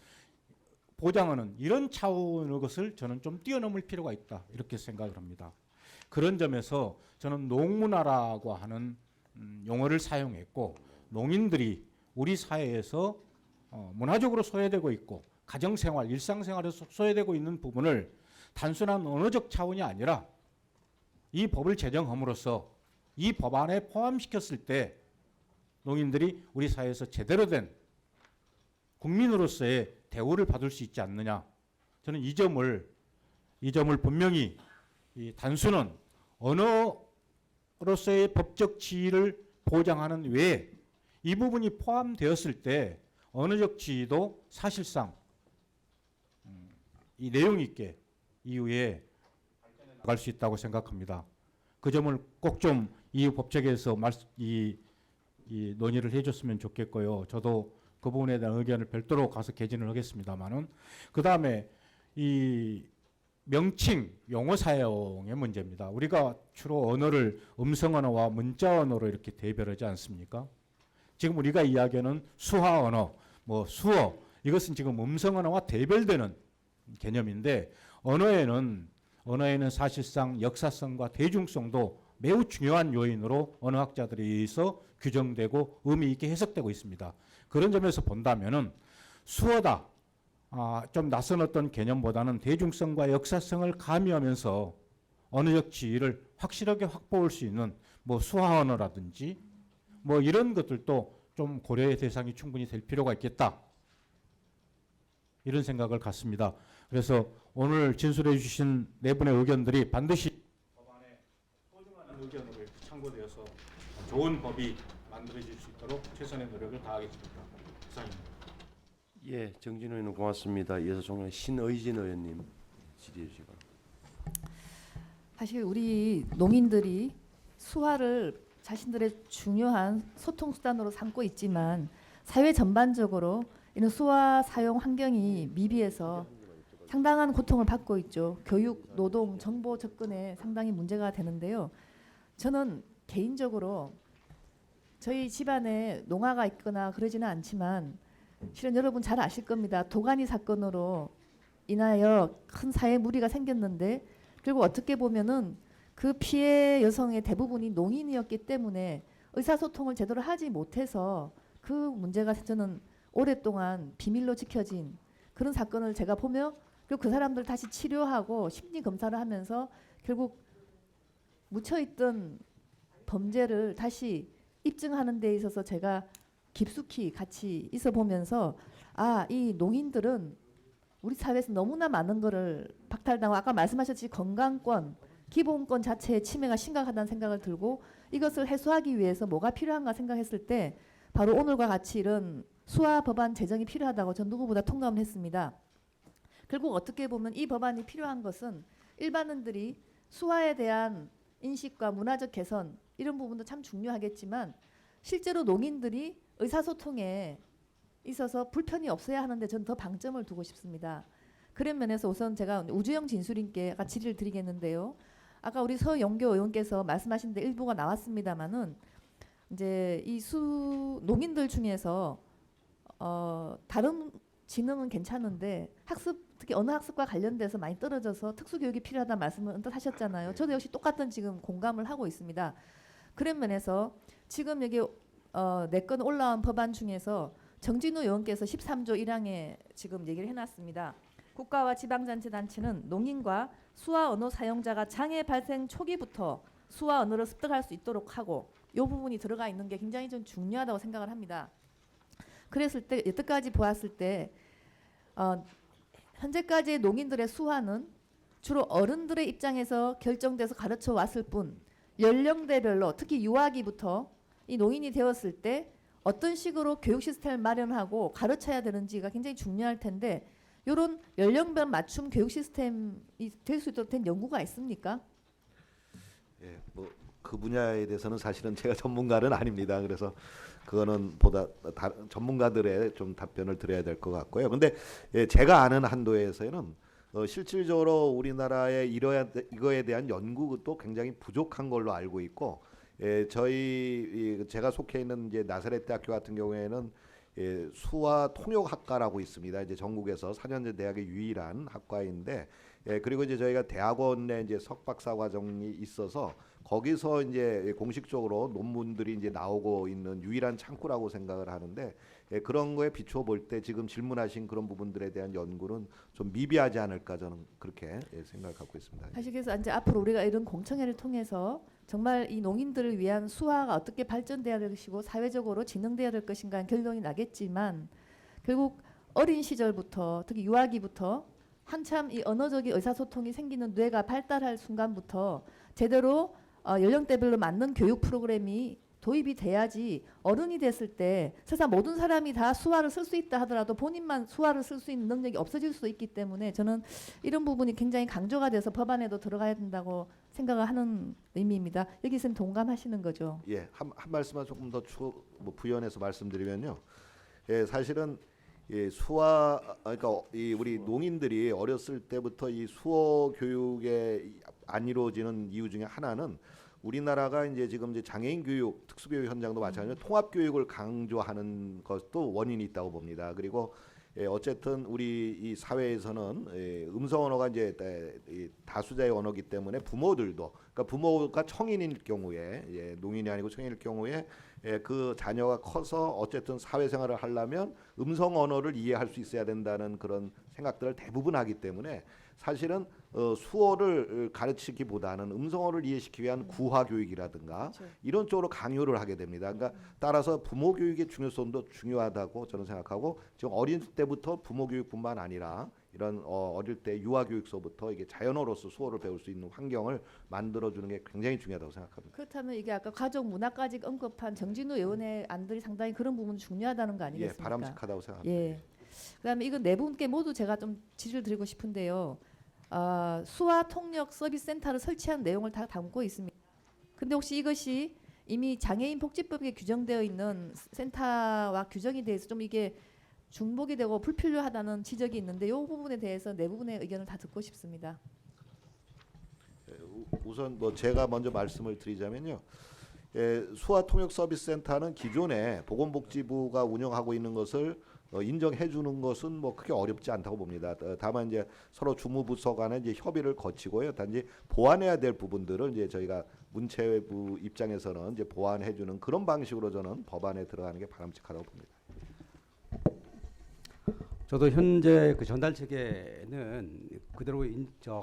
보장하는 이런 차원의 것을 저는 좀 뛰어넘을 필요가 있다 이렇게 생각을 합니다. 그런 점에서 저는 농문화라고 하는 용어를 사용했고 농인들이 우리 사회에서 문화적으로 소외되고 있고 가정생활, 일상생활에서 소외되고 있는 부분을 단순한 언어적 차원이 아니라 이 법을 제정함으로써 이 법안에 포함시켰을 때 농인들이 우리 사회에서 제대로 된 국민으로서의 대우를 받을 수 있지 않느냐. 저는 이 점을 분명히 단순한 언어로서의 법적 지위를 보장하는 외에 이 부분이 포함되었을 때 언어적 지위도 사실상 이 내용 있게 이후에 갈 수 있다고 생각합니다. 그 점을 꼭 좀 이 법칙에서 논의를 해줬으면 좋겠고요. 저도 그 부분에 대한 의견을 별도로 가서 개진을 하겠습니다만은 그 다음에 이 명칭 용어 사용의 문제입니다. 우리가 주로 언어를 음성 언어와 문자 언어로 이렇게 대별하지 않습니까? 지금 우리가 이야기하는 수화 언어, 뭐 수어 이것은 지금 음성 언어와 대별되는 개념인데 언어에는 사실상 역사성과 대중성도 매우 중요한 요인으로 언어학자들에 의해서 규정되고 의미 있게 해석되고 있습니다. 그런 점에서 본다면은 수어다. 좀 낯선 어떤 개념보다는 대중성과 역사성을 가미하면서 언어적 지위를 확실하게 확보할 수 있는 뭐 수화 언어라든지 뭐 이런 것들도 좀 고려의 대상이 충분히 될 필요가 있겠다. 이런 생각을 갖습니다. 그래서 오늘 진술해 주신 네 분의 의견들이 반드시 법안에 소중한 의견으로 참고되어서 좋은 법이 만들어질 수 있도록 최선의 노력을 다하겠습니다. 이상입니다. 예, 정진호 의원님 고맙습니다. 이어서 종로 신의진 의원님 질의해 주시기 바랍니다. 사실 우리 농인들이 수화를 자신들의 중요한 소통 수단으로 삼고 있지만 사회 전반적으로 이런 수화 사용 환경이 미비해서 상당한 고통을 받고 있죠. 교육, 노동, 정보 접근에 상당히 문제가 되는데요. 저는 개인적으로 저희 집안에 농아가 있거나 그러지는 않지만 실은 여러분 잘 아실 겁니다. 도가니 사건으로 인하여 큰 사회 무리가 생겼는데 결국 어떻게 보면은 그 피해 여성의 대부분이 농인이었기 때문에 의사소통을 제대로 하지 못해서 그 문제가 저는 오랫동안 비밀로 지켜진 그런 사건을 제가 보며 그리고 그 사람들 다시 치료하고 심리 검사를 하면서 결국 묻혀있던 범죄를 다시 입증하는 데 있어서 제가 깊숙이 같이 있어 보면서 이 농인들은 우리 사회에서 너무나 많은 거를 박탈당하고 아까 말씀하셨듯이 건강권, 기본권 자체의 침해가 심각하다는 생각을 들고 이것을 해소하기 위해서 뭐가 필요한가 생각했을 때 바로 오늘과 같이 이런 수화 법안 제정이 필요하다고 전 누구보다 통감을 했습니다. 결국 어떻게 보면 이 법안이 필요한 것은 일반인들이 수화에 대한 인식과 문화적 개선 이런 부분도 참 중요하겠지만 실제로 농인들이 의사소통에 있어서 불편이 없어야 하는데 저는 더 방점을 두고 싶습니다. 그런 면에서 우선 제가 우주영 진술인께 아까 질의를 드리겠는데요. 아까 우리 서영교 의원께서 말씀하신 데 일부가 나왔습니다마는 이제 이 농인들 중에서 다른 지능은 괜찮은데 학습 특히 언어 학습과 관련돼서 많이 떨어져서 특수교육이 필요하다는 말씀을 언뜻 하셨잖아요. 저도 역시 똑같은 지금 공감을 하고 있습니다. 그런 면에서 지금 여기 네 건 올라온 법안 중에서 정진우 의원께서 13조 1항에 지금 얘기를 해놨습니다. 국가와 지방자치단체는 농인과 수화 언어 사용자가 장애 발생 초기부터 수화 언어를 습득할 수 있도록 하고 이 부분이 들어가 있는 게 굉장히 좀 중요하다고 생각을 합니다. 그랬을 때 여태까지 보았을 때 현재까지의 농인들의 수화는 주로 어른들의 입장에서 결정돼서 가르쳐 왔을 뿐 연령대별로 특히 유아기부터 이 농인이 되었을 때 어떤 식으로 교육 시스템을 마련하고 가르쳐야 되는지가 굉장히 중요할 텐데 이런 연령별 맞춤 교육 시스템이 될 수 있도록 된 연구가 있습니까? 예, 뭐 그 분야에 대해서는 사실은 제가 전문가는 아닙니다. 그래서 그거는 보다 전문가들의 좀 답변을 드려야 될 것 같고요. 근데 예, 제가 아는 한도에서는 실질적으로 우리나라에 이거에 대한 연구도 굉장히 부족한 걸로 알고 있고, 예, 제가 속해 있는 이제 나사렛 대학교 같은 경우에는 예, 수화 통역학과라고 있습니다. 이제 전국에서 4년제 대학의 유일한 학과인데, 예, 그리고 이제 저희가 대학원에 이제 석박사 과정이 있어서 거기서 이제 공식적으로 논문들이 이제 나오고 있는 유일한 창구라고 생각을 하는데, 예, 그런 거에 비추어 볼 때 지금 질문하신 그런 부분들에 대한 연구는 좀 미비하지 않을까 저는 그렇게 생각을 갖고 있습니다. 사실 그래서 이제 앞으로 우리가 이런 공청회를 통해서 정말 이 농인들을 위한 수화가 어떻게 발전돼야 될 것이고 사회적으로 진행돼야 될 것인가 결론이 나겠지만 결국 어린 시절부터 특히 유아기부터 한참 이 언어적인 의사소통이 생기는 뇌가 발달할 순간부터 제대로 연령대별로 맞는 교육 프로그램이 도입이 돼야지 어른이 됐을 때 세상 모든 사람이 다 수화를 쓸 수 있다 하더라도 본인만 수화를 쓸 수 있는 능력이 없어질 수 있기 때문에 저는 이런 부분이 굉장히 강조가 돼서 법안에도 들어가야 된다고 생각을 하는 의미입니다. 여기 선생님 동감하시는 거죠? 예, 한 말씀만 조금 더 부연해서 말씀드리면요. 예, 사실은 그러니까 우리 농인들이 어렸을 때부터 이 수어 교육에 안 이루어지는 이유 중에 하나는 우리나라가 이제 지금 이제 장애인 교육, 특수교육 현장도 마찬가지로 통합 교육을 강조하는 것도 원인이 있다고 봅니다. 그리고 어쨌든 우리 이 사회에서는 음성 언어가 이제 다수자의 언어이기 때문에 부모들도, 그러니까 부모가 청인일 경우에, 농인이 아니고 청인일 경우에 그 자녀가 커서 어쨌든 사회생활을 하려면 음성 언어를 이해할 수 있어야 된다는 그런 생각들을 대부분 하기 때문에 사실은 수어를 가르치기보다는 음성어를 이해시키기 위한 구화 교육이라든가 그렇죠. 이런 쪽으로 강요를 하게 됩니다. 그러니까 따라서 부모 교육의 중요성도 중요하다고 저는 생각하고 지금 어린 때부터 부모 교육뿐만 아니라 이런 어릴 때 유아 교육서부터 이게 자연어로서 수어를 배울 수 있는 환경을 만들어주는 게 굉장히 중요하다고 생각합니다. 그렇다면 이게 아까 가족 문화까지 언급한 정진우 의원의 안들이 상당히 그런 부분 중요하다는 거 아니겠습니까? 예, 바람직하다고 생각합니다. 예. 그다음에 이거 네 분께 모두 제가 좀 질의를 드리고 싶은데요. 수화 통역 서비스 센터를 설치한 내용을 다 담고 있습니다. 근데 혹시 이것이 이미 장애인 복지법에 규정되어 있는 센터와 규정이 돼서 좀 이게 중복이 되고 불필요하다는 지적이 있는데 이 부분에 대해서 네 부분의 의견을 다 듣고 싶습니다. 우선 뭐 제가 먼저 말씀을 드리자면요. 수화 통역 서비스 센터는 기존에 보건복지부가 운영하고 있는 것을 인정해 주는 것은 뭐 크게 어렵지 않다고 봅니다. 다만 이제 서로 주무부서 간에 이제 협의를 거치고요. 단지 보완해야 될 부분들을 이제 저희가 문체부 입장에서는 이제 보완해 주는 그런 방식으로 저는 법안에 들어가는 게 바람직하다고 봅니다. 저도 현재 그 전달 체계는 그대로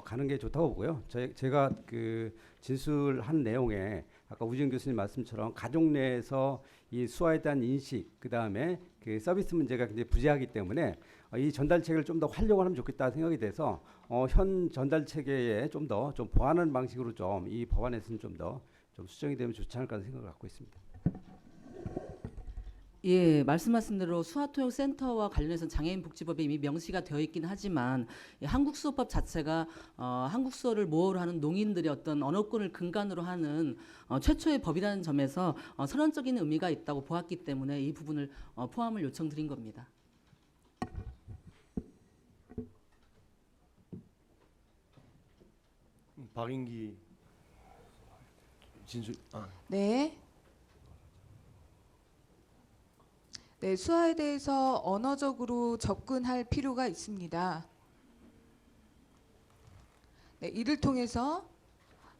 가는 게 좋다고 보고요. 제가 그 진술한 내용에 아까 우지은 교수님 말씀처럼 가족 내에서 이 수화에 대한 인식, 그 다음에 그 서비스 문제가 굉장히 부재하기 때문에 이 전달 체계를 좀 더 활용을 하면 좋겠다 생각이 돼서 현 전달 체계에 좀 더 좀 보완하는 방식으로 좀 이 법안에서는 좀 더 좀 수정이 되면 좋지 않을까 하는 생각을 갖고 있습니다. 예, 말씀하신 대로 수화토용센터와 관련해서는 장애인 복지법에 이미 명시가 되어 있긴 하지만 한국수호법 자체가 한국수호를 모호로 하는 농인들의 어떤 언어권을 근간으로 하는 최초의 법이라는 점에서 선언적인 의미가 있다고 보았기 때문에 이 부분을 포함을 요청드린 겁니다. 박인기 진술. 네. 네, 수화에 대해서 언어적으로 접근할 필요가 있습니다. 네, 이를 통해서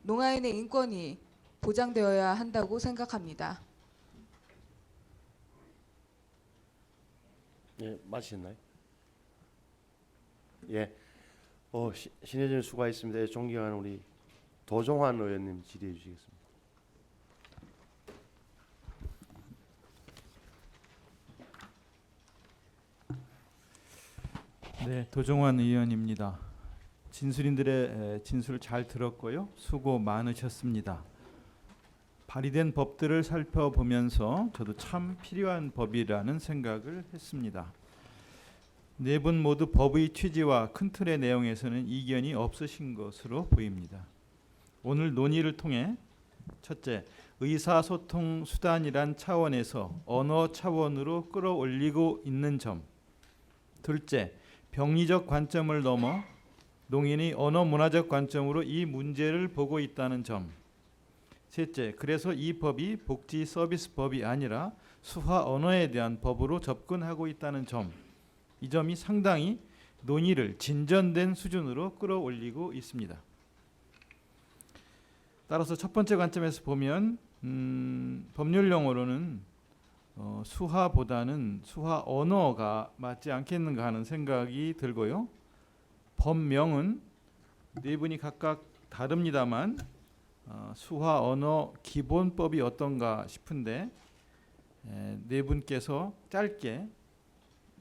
농아인의 인권이 보장되어야 한다고 생각합니다. 예, 마치셨나요? 예. 신혜진 수고하셨습니다. 존경하는 우리 도종환 의원님 질의해 주시겠습니다. 네, 도종환 의원입니다. 진술인들의 진술을 잘 들었고요. 수고 많으셨습니다. 발의된 법들을 살펴보면서 저도 참 필요한 법이라는 생각을 했습니다. 네 분 모두 법의 취지와 큰 틀의 내용에서는 이견이 없으신 것으로 보입니다. 오늘 논의를 통해 첫째, 의사소통 수단이란 차원에서 언어 차원으로 끌어올리고 있는 점. 둘째, 병리적 관점을 넘어 농인이 언어 문화적 관점으로 이 문제를 보고 있다는 점. 셋째, 그래서 이 법이 복지 서비스 법이 아니라 수화 언어에 대한 법으로 접근하고 있다는 점. 이 점이 상당히 논의를 진전된 수준으로 끌어올리고 있습니다. 따라서 첫 번째 관점에서 보면 법률 용어로는 수화보다는 수화 언어가 맞지 않겠는가 하는 생각이 들고요. 법명은 네 분이 각각 다릅니다만 수화 언어 기본법이 어떤가 싶은데 네 분께서 짧게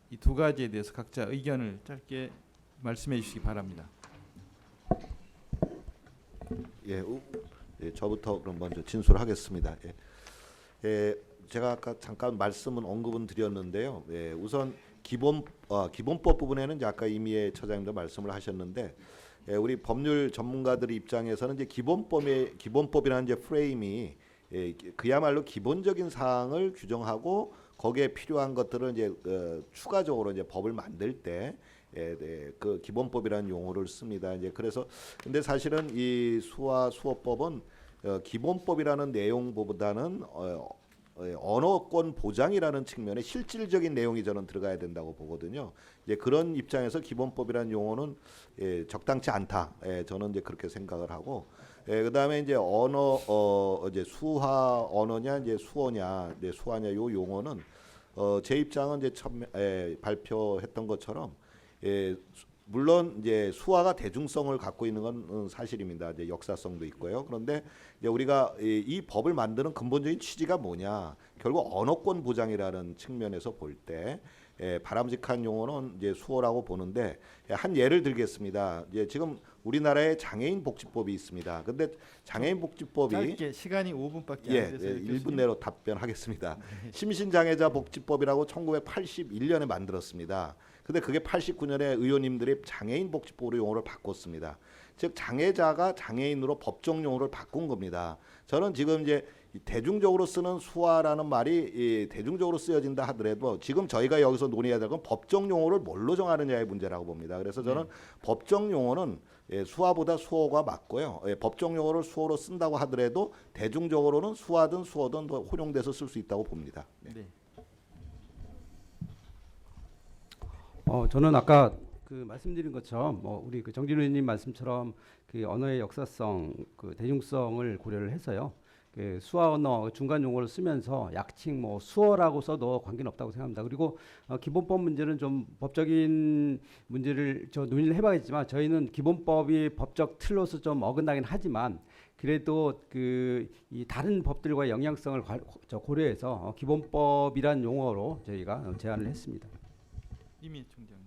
이 두 가지에 대해서 각자 의견을 짧게 말씀해 주시기 바랍니다. 예, 저부터 그럼 먼저 진술하겠습니다. 제가 아까 잠깐 말씀은 언급은 드렸는데요. 우선 기본법 부분에는 이제 아까 이미애 처장님도 말씀을 하셨는데, 우리 법률 전문가들 입장에서는 이제 기본법이라는 이제 프레임이 그야말로 기본적인 사항을 규정하고 거기에 필요한 것들을 이제 추가적으로 이제 법을 만들 때 그 기본법이라는 용어를 씁니다. 이제 그래서 근데 사실은 이 수호법은 기본법이라는 내용보다는 언어권 보장이라는 측면에 실질적인 내용이 저는 들어가야 된다고 보거든요. 이제 그런 입장에서 기본법이라는 용어는 적당치 않다. 저는 이제 그렇게 생각을 하고, 그다음에 이제 이제 수화 언어냐 이제 수어냐 이제 수화냐 요 용어는 제 입장은 이제 발표했던 것처럼 물론 이제 수화가 대중성을 갖고 있는 건 사실입니다. 이제 역사성도 있고요. 그런데 이제 우리가 이 법을 만드는 근본적인 취지가 뭐냐? 결국 언어권 보장이라는 측면에서 볼 때 바람직한 용어는 이제 수어라고 보는데, 한 예를 들겠습니다. 이제 지금 우리나라에 장애인 복지법이 있습니다. 근데 장애인 복지법이 짧게 시간이 5분밖에 안 돼서 1분 내로 답변하겠습니다. 심신장애자 복지법이라고 1981년에 만들었습니다. 근데 그게 89년에 의원님들이 장애인 복지법으로 용어를 바꿨습니다. 즉 장애자가 장애인으로 법정 용어를 바꾼 겁니다. 저는 지금 이제 대중적으로 쓰는 수화라는 말이 대중적으로 쓰여진다 하더라도 지금 저희가 여기서 논의해야 될 건 법정 용어를 뭘로 정하느냐의 문제라고 봅니다. 그래서 저는 법정 용어는 수화보다 수어가 맞고요. 법정 용어를 수어로 쓴다고 하더라도 대중적으로는 수화든 수어든 혼용돼서 쓸 수 있다고 봅니다. 네. 저는 아까 그 말씀드린 것처럼 우리 그 정진우 의원님 말씀처럼 그 언어의 역사성, 그 대중성을 고려를 해서요. 그 수화 언어 중간 용어를 쓰면서 약칭 뭐 수어라고 써도 관계는 없다고 생각합니다. 그리고 기본법 문제는 좀 법적인 문제를 논의를 해봐야겠지만 저희는 기본법이 법적 틀로서 좀 어긋나긴 하지만 그래도 이 다른 법들과 영향성을 고려해서 기본법이란 용어로 저희가 제안을 했습니다. 이미 총장.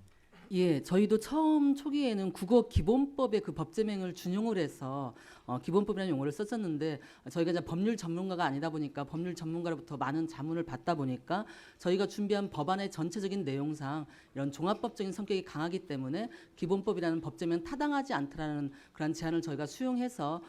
예, 저희도 처음 초기에는 국어 기본법의 그 법제명을 준용을 해서 기본법이라는 용어를 썼었는데 저희가 이제 법률 전문가가 아니다 보니까 법률 전문가로부터 많은 자문을 받다 보니까 저희가 준비한 법안의 전체적인 내용상 이런 종합법적인 성격이 강하기 때문에 기본법이라는 법제명 타당하지 않다라는 그런 제안을 저희가 수용해서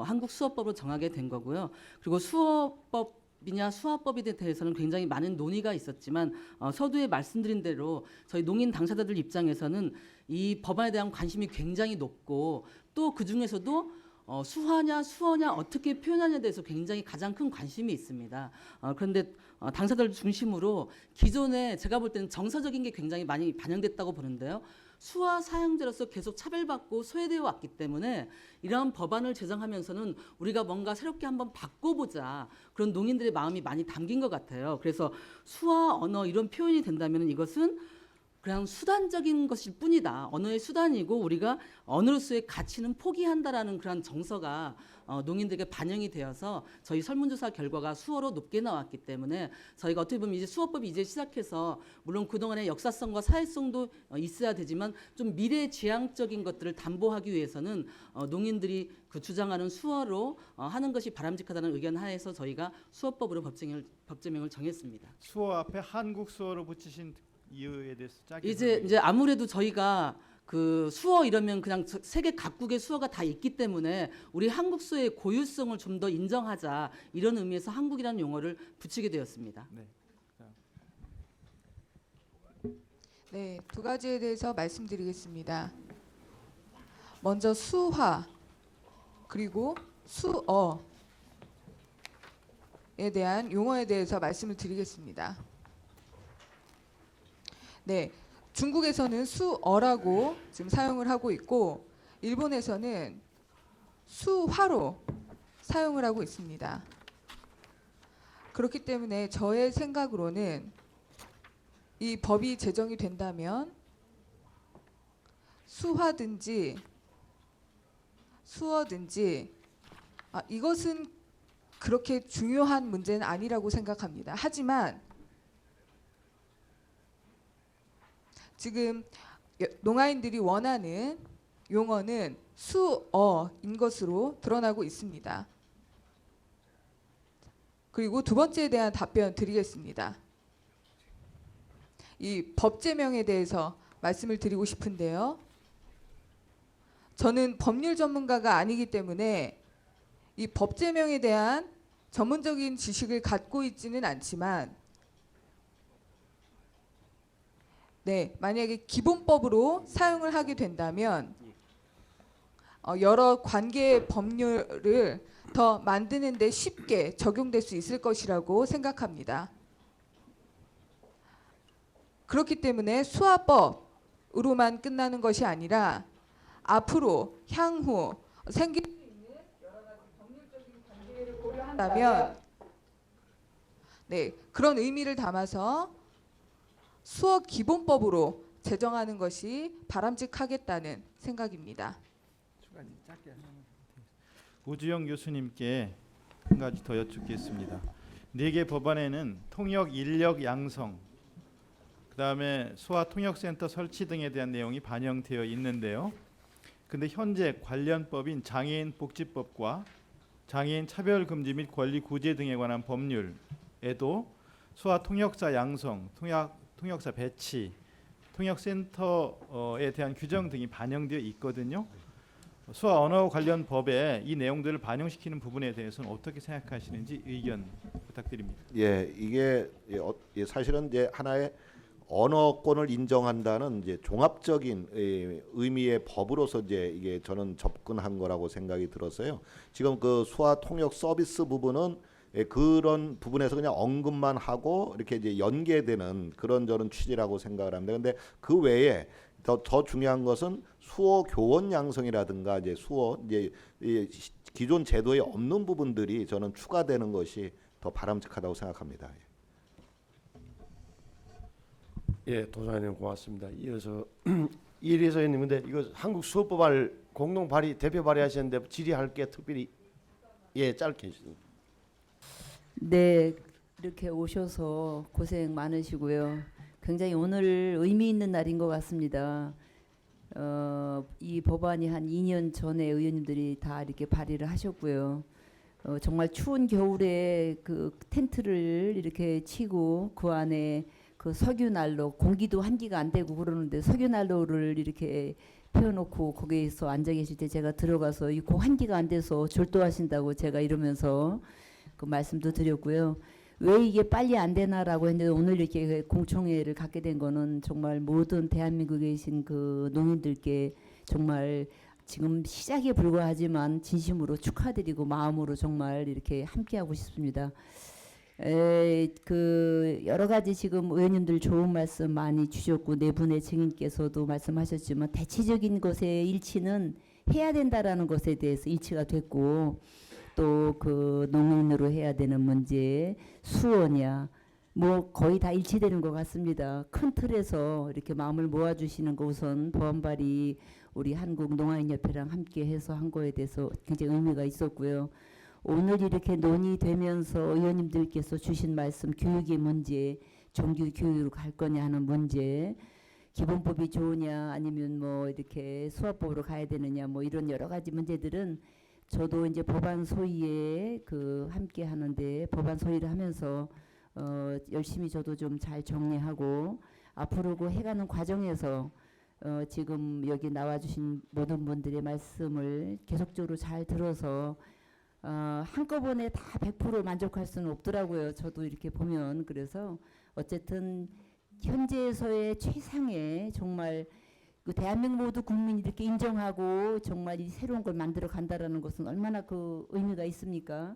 한국 수어법으로 정하게 된 거고요. 그리고 수어법이냐 수화법에 대해서는 굉장히 많은 논의가 있었지만 서두에 말씀드린 대로 저희 농인 당사자들 입장에서는 이 법안에 대한 관심이 굉장히 높고 또 그중에서도 수화냐 수어냐 어떻게 표현하냐에 대해서 굉장히 가장 큰 관심이 있습니다. 그런데 당사자들 중심으로 기존에 제가 볼 때는 정서적인 게 굉장히 많이 반영됐다고 보는데요. 수화 사용자로서 계속 차별받고 소외되어 왔기 때문에 이러한 법안을 제정하면서는 우리가 뭔가 새롭게 한번 바꿔보자 그런 농인들의 마음이 많이 담긴 것 같아요. 그래서 수화 언어 이런 표현이 된다면 이것은 그냥 수단적인 것일 뿐이다. 언어의 수단이고 우리가 언어로서의 가치는 포기한다라는 그런 정서가 농인들에게 반영이 되어서 저희 설문조사 결과가 수어로 높게 나왔기 때문에 저희가 어떻게 보면 이제 수어법이 이제 시작해서 물론 그동안의 역사성과 사회성도 있어야 되지만 좀 미래지향적인 것들을 담보하기 위해서는 농인들이 그 주장하는 수어로 하는 것이 바람직하다는 의견 하에서 저희가 수어법으로 법제명을 정했습니다. 수어 앞에 한국 수어로 붙이신 이유에 대해서 짧게 이제 아무래도 저희가 그 수어 이러면 그냥 세계 각국의 수어가 다 있기 때문에 우리 한국 수어의 고유성을 좀 더 인정하자 이런 의미에서 한국이라는 용어를 붙이게 되었습니다. 네. 네, 두 가지에 대해서 말씀드리겠습니다. 먼저 수화 그리고 수어에 대한 용어에 대해서 말씀을 드리겠습니다. 네, 중국에서는 수어라고 지금 사용을 하고 있고 일본에서는 수화로 사용을 하고 있습니다. 그렇기 때문에 저의 생각으로는 이 법이 제정이 된다면 수화든지 수어든지 이것은 그렇게 중요한 문제는 아니라고 생각합니다. 하지만 지금 농아인들이 원하는 용어는 수어인 것으로 드러나고 있습니다. 그리고 두 번째에 대한 답변 드리겠습니다. 이 법제명에 대해서 말씀을 드리고 싶은데요. 저는 법률 전문가가 아니기 때문에 이 법제명에 대한 전문적인 지식을 갖고 있지는 않지만 네, 만약에 기본법으로 사용을 하게 된다면 여러 관계 법률을 더 만드는 데 쉽게 적용될 수 있을 것이라고 생각합니다. 그렇기 때문에 수화법으로만 끝나는 것이 아니라 앞으로 향후 생길 수 있는 여러 가지 법률적인 관계를 고려한다면 네, 그런 의미를 담아서 수어 기본법으로 제정하는 것이 바람직하겠다는 생각입니다. 우주영 교수님께 한 가지 더 여쭙겠습니다. 4개 법안에는 통역 인력 양성, 그다음에 수화 통역센터 설치 등에 대한 내용이 반영되어 있는데요. 근데 현재 관련 법인 장애인 복지법과 장애인 차별 금지 및 권리 구제 등에 관한 법률에도 수화 통역사 양성, 통역사 배치, 통역센터에 대한 규정 등이 반영되어 있거든요. 수화 언어 관련 법에 이 내용들을 반영시키는 부분에 대해서는 어떻게 생각하시는지 의견 부탁드립니다. 예, 이게 사실은 이제 하나의 언어권을 인정한다는 이제 종합적인 의미의 법으로서 이제 이게 저는 접근한 거라고 생각이 들었어요. 지금 그 수화 통역 서비스 부분은 그런 부분에서 그냥 언급만 하고 이렇게 이제 연계되는 그런 저는 취지라고 생각을 합니다. 근데 그 외에 더 중요한 것은 수어 교원 양성이라든가 이제 수어 이제 이 기존 제도에 없는 부분들이 저는 추가되는 것이 더 바람직하다고 생각합니다. 예, 도사님 고맙습니다. 이어서 이혜리 의원님, 근데 이거 한국 수어법을 공동 발의 대표 발의하셨는데 질의할 게 특별히 짧게 해주세요. 네, 이렇게 오셔서 고생 많으시고요. 굉장히 오늘 의미 있는 날인 것 같습니다. 이 법안이 한 2년 전에 의원님들이 다 이렇게 발의를 하셨고요. 정말 추운 겨울에 그 텐트를 이렇게 치고 그 안에 그 석유난로, 공기도 한기가 안 되고 그러는데 석유난로를 이렇게 펴놓고 거기에서 앉아 계실 때 제가 들어가서 이 한기가 안 돼서 졸도하신다고 제가 이러면서 그 말씀도 드렸고요. 왜 이게 빨리 안 되나라고 했는데 오늘 이렇게 공청회를 갖게 된 거는 정말 모든 대한민국에 계신 그 농민들께 정말 지금 시작에 불과하지만 진심으로 축하드리고 마음으로 정말 이렇게 함께하고 싶습니다. 그 여러 가지 지금 의원님들 좋은 말씀 많이 주셨고 네 분의 증인께서도 말씀하셨지만 대체적인 것의 일치는 해야 된다라는 것에 대해서 일치가 됐고 또 그 농민으로 해야 되는 문제 수어냐 뭐 거의 다 일치되는 것 같습니다. 큰 틀에서 이렇게 마음을 모아주시는 거 우선 법안 발의 우리 한국농아인협회랑 함께 해서 한 거에 대해서 굉장히 의미가 있었고요. 오늘 이렇게 논의되면서 의원님들께서 주신 말씀 교육의 문제 정규 교육으로 갈 거냐 하는 문제 기본법이 좋으냐 아니면 뭐 이렇게 수화법으로 가야 되느냐 뭐 이런 여러 가지 문제들은 저도 이제 법안 소위에 그 함께 하는데 법안 소위를 하면서 열심히 저도 좀 잘 정리하고 앞으로 그 해가는 과정에서 지금 여기 나와주신 모든 분들의 말씀을 계속적으로 잘 들어서 한꺼번에 다 100% 만족할 수는 없더라고요. 저도 이렇게 보면 그래서 어쨌든 현재에서의 최상의 정말 그 대한민국 모두 국민이 이렇게 인정하고 정말 이 새로운 걸 만들어 간다라는 것은 얼마나 그 의미가 있습니까?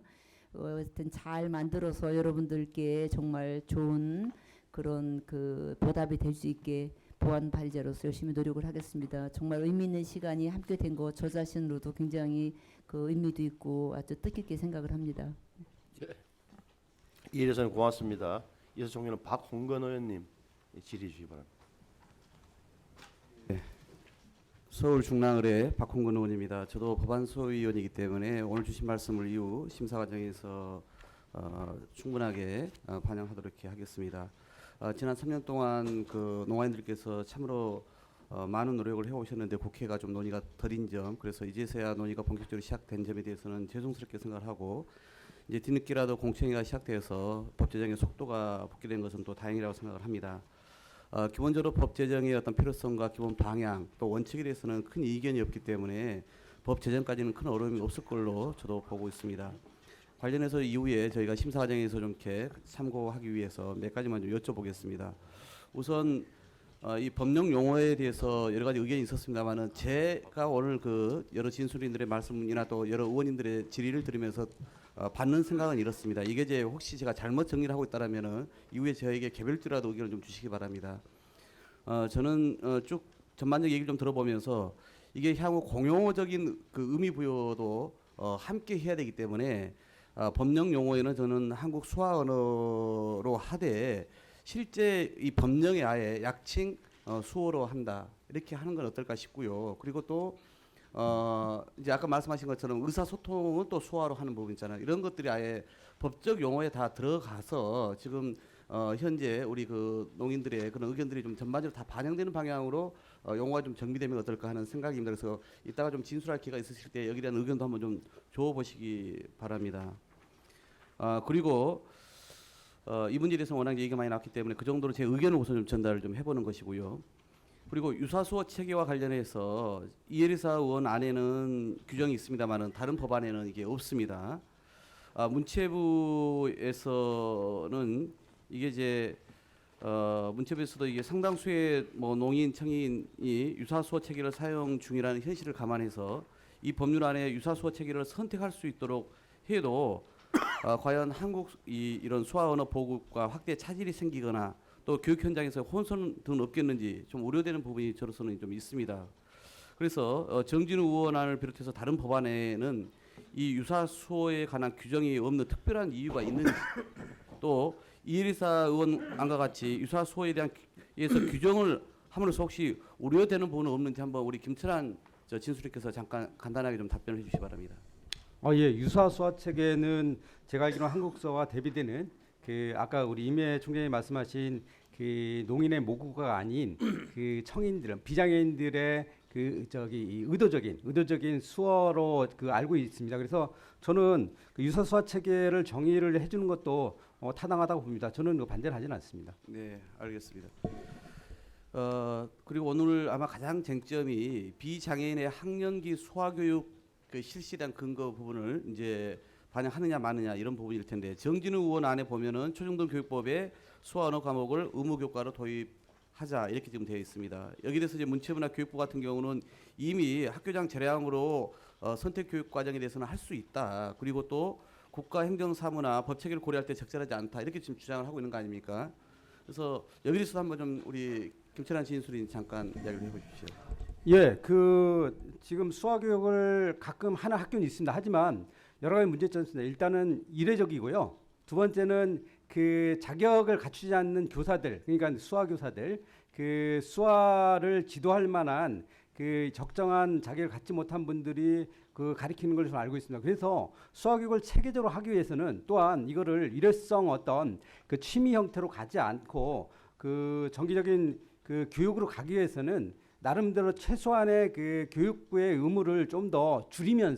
어쨌든 잘 만들어서 여러분들께 정말 좋은 그런 그 보답이 될 수 있게 보안 발의자로서 열심히 노력을 하겠습니다. 정말 의미 있는 시간이 함께 된 거 저 자신으로도 굉장히 그 의미도 있고 아주 뜻깊게 생각을 합니다. 이혜리 의원님 고맙습니다. 이어서 종료는 박홍근 의원님 질의해 주시기 바랍니다. 서울 중랑을의 박홍근 의원입니다. 저도 법안 소위원이기 때문에 오늘 주신 말씀을 이후 심사 과정에서 충분하게 반영하도록 이렇게 하겠습니다. 지난 3년 동안 그 농아인들께서 참으로 많은 노력을 해오셨는데 국회가 좀 논의가 더딘 점, 그래서 이제서야 논의가 본격적으로 시작된 점에 대해서는 죄송스럽게 생각을 하고 이제 뒤늦게라도 공청회가 시작돼서 법 제정의 속도가 붙게 된 것은 또 다행이라고 생각을 합니다. 기본적으로 법 제정의 어떤 필요성과 기본 방향 또 원칙에 대해서는 큰 이견이 없기 때문에 법 제정까지는 큰 어려움이 없을 걸로 저도 보고 있습니다. 관련해서 이후에 저희가 심사 과정에서 좀 이렇게 참고하기 위해서 몇 가지만 좀 여쭤보겠습니다. 우선 이 법령 용어에 대해서 여러 가지 의견이 있었습니다만은 제가 오늘 그 여러 진술인들의 말씀이나 또 여러 의원님들의 질의를 들으면서 받는 생각은 이렇습니다. 이게 이제 혹시 제가 잘못 정리를 하고 있다라면은 이후에 저에게 개별적으로라도 의견을 좀 주시기 바랍니다. 저는 쭉 전반적 얘기를 좀 들어보면서 이게 향후 공용어적인 그 의미 부여도 함께 해야 되기 때문에 법령 용어에는 저는 한국 수화 언어로 하되 실제 이 법령에 아예 약칭 수어로 한다 이렇게 하는 건 어떨까 싶고요. 그리고 또 이제 아까 말씀하신 것처럼 의사소통은 또 수화로 하는 부분 있잖아요. 이런 것들이 아예 법적 용어에 다 들어가서 지금 현재 우리 그 농인들의 그런 의견들이 좀 전반적으로 다 반영되는 방향으로 용어가 좀 정비되면 어떨까 하는 생각입니다. 그래서 이따가 좀 진술할 기회가 있으실 때 여기에 대한 의견도 한번 좀 줘보시기 바랍니다. 그리고 이 문제에 대해서 워낙 얘기가 많이 나왔기 때문에 그 정도로 제 의견을 우선 좀 전달을 좀 해보는 것이고요. 그리고 유사수어 체계와 관련해서 이혜리사 의원 안에는 규정이 있습니다만은 다른 법안에는 이게 없습니다. 문체부에서는 이게 이제 문체부에서도 이게 상당수의 뭐 농인 청인이 유사수어 체계를 사용 중이라는 현실을 감안해서 이 법률 안에 유사수어 체계를 선택할 수 있도록 해도 과연 한국 이런 수화 언어 보급과 확대 차질이 생기거나 또 교육 현장에서 혼선 등은 없겠는지 좀 우려되는 부분이 저로서는 좀 있습니다. 그래서 정진우 의원안을 비롯해서 다른 법안에는 이 유사 수호에 관한 규정이 없는 특별한 이유가 있는지, 또 이혜리사 의원안과 같이 유사 수호에 대한 규정을 함으로써 혹시 우려되는 부분은 없는지 한번 우리 김철한 진수리께서 잠깐 간단하게 좀 답변을 해주시기 바랍니다. 예, 유사 수화 체계는 제가 알기로 한국서와 대비되는 그 아까 우리 임혜 총장님 말씀하신 그 농인의 모국어가 아닌 그 청인들, 비장애인들의 그 이 의도적인 수어로 그 알고 있습니다. 그래서 저는 그 유사 수화 체계를 정의를 해주는 것도 타당하다고 봅니다. 저는 반대를 하지는 않습니다. 네, 알겠습니다. 그리고 오늘 아마 가장 쟁점이 비장애인의 학년기 수화교육 그 실시에 대한 근거 부분을 이제 반영하느냐 마느냐 이런 부분일 텐데, 정진우 의원 안에 보면은 초중등 교육법에 수화 언어 과목을 의무 교과로 도입하자 이렇게 지금 되어 있습니다. 여기 대해서 이제 문체부나 교육부 같은 경우는 이미 학교장 재량으로 선택 교육 과정에 대해서는 할 수 있다. 그리고 또 국가 행정 사무나 법 체계를 고려할 때 적절하지 않다 이렇게 지금 주장을 하고 있는 거 아닙니까? 그래서 여기 대해서 한번 좀 우리 김철한 진술인 잠깐 이야기를 해보십시오. 예, 그 지금 수화 교육을 가끔 하는 학교는 있습니다. 하지만 여러 가지 문제점이 있습니다. 일단은 이례적이고요. 두 번째는 그 자격을 갖추지 않는 교사들, 그러니까 수화 교사들, 그 수화를 지도할 만한 그 적정한 자격을 갖지 못한 분들이 그 가리키는 걸 저는 알고 있습니다. 그래서 수화 교육을 체계적으로 하기 위해서는 또한 이거를 일회성 어떤 그 취미 형태로 가지 않고 그 정기적인 그 교육으로 가기 위해서는 나름대로 최소한의 그 교육부의 의무를 좀 더 줄이면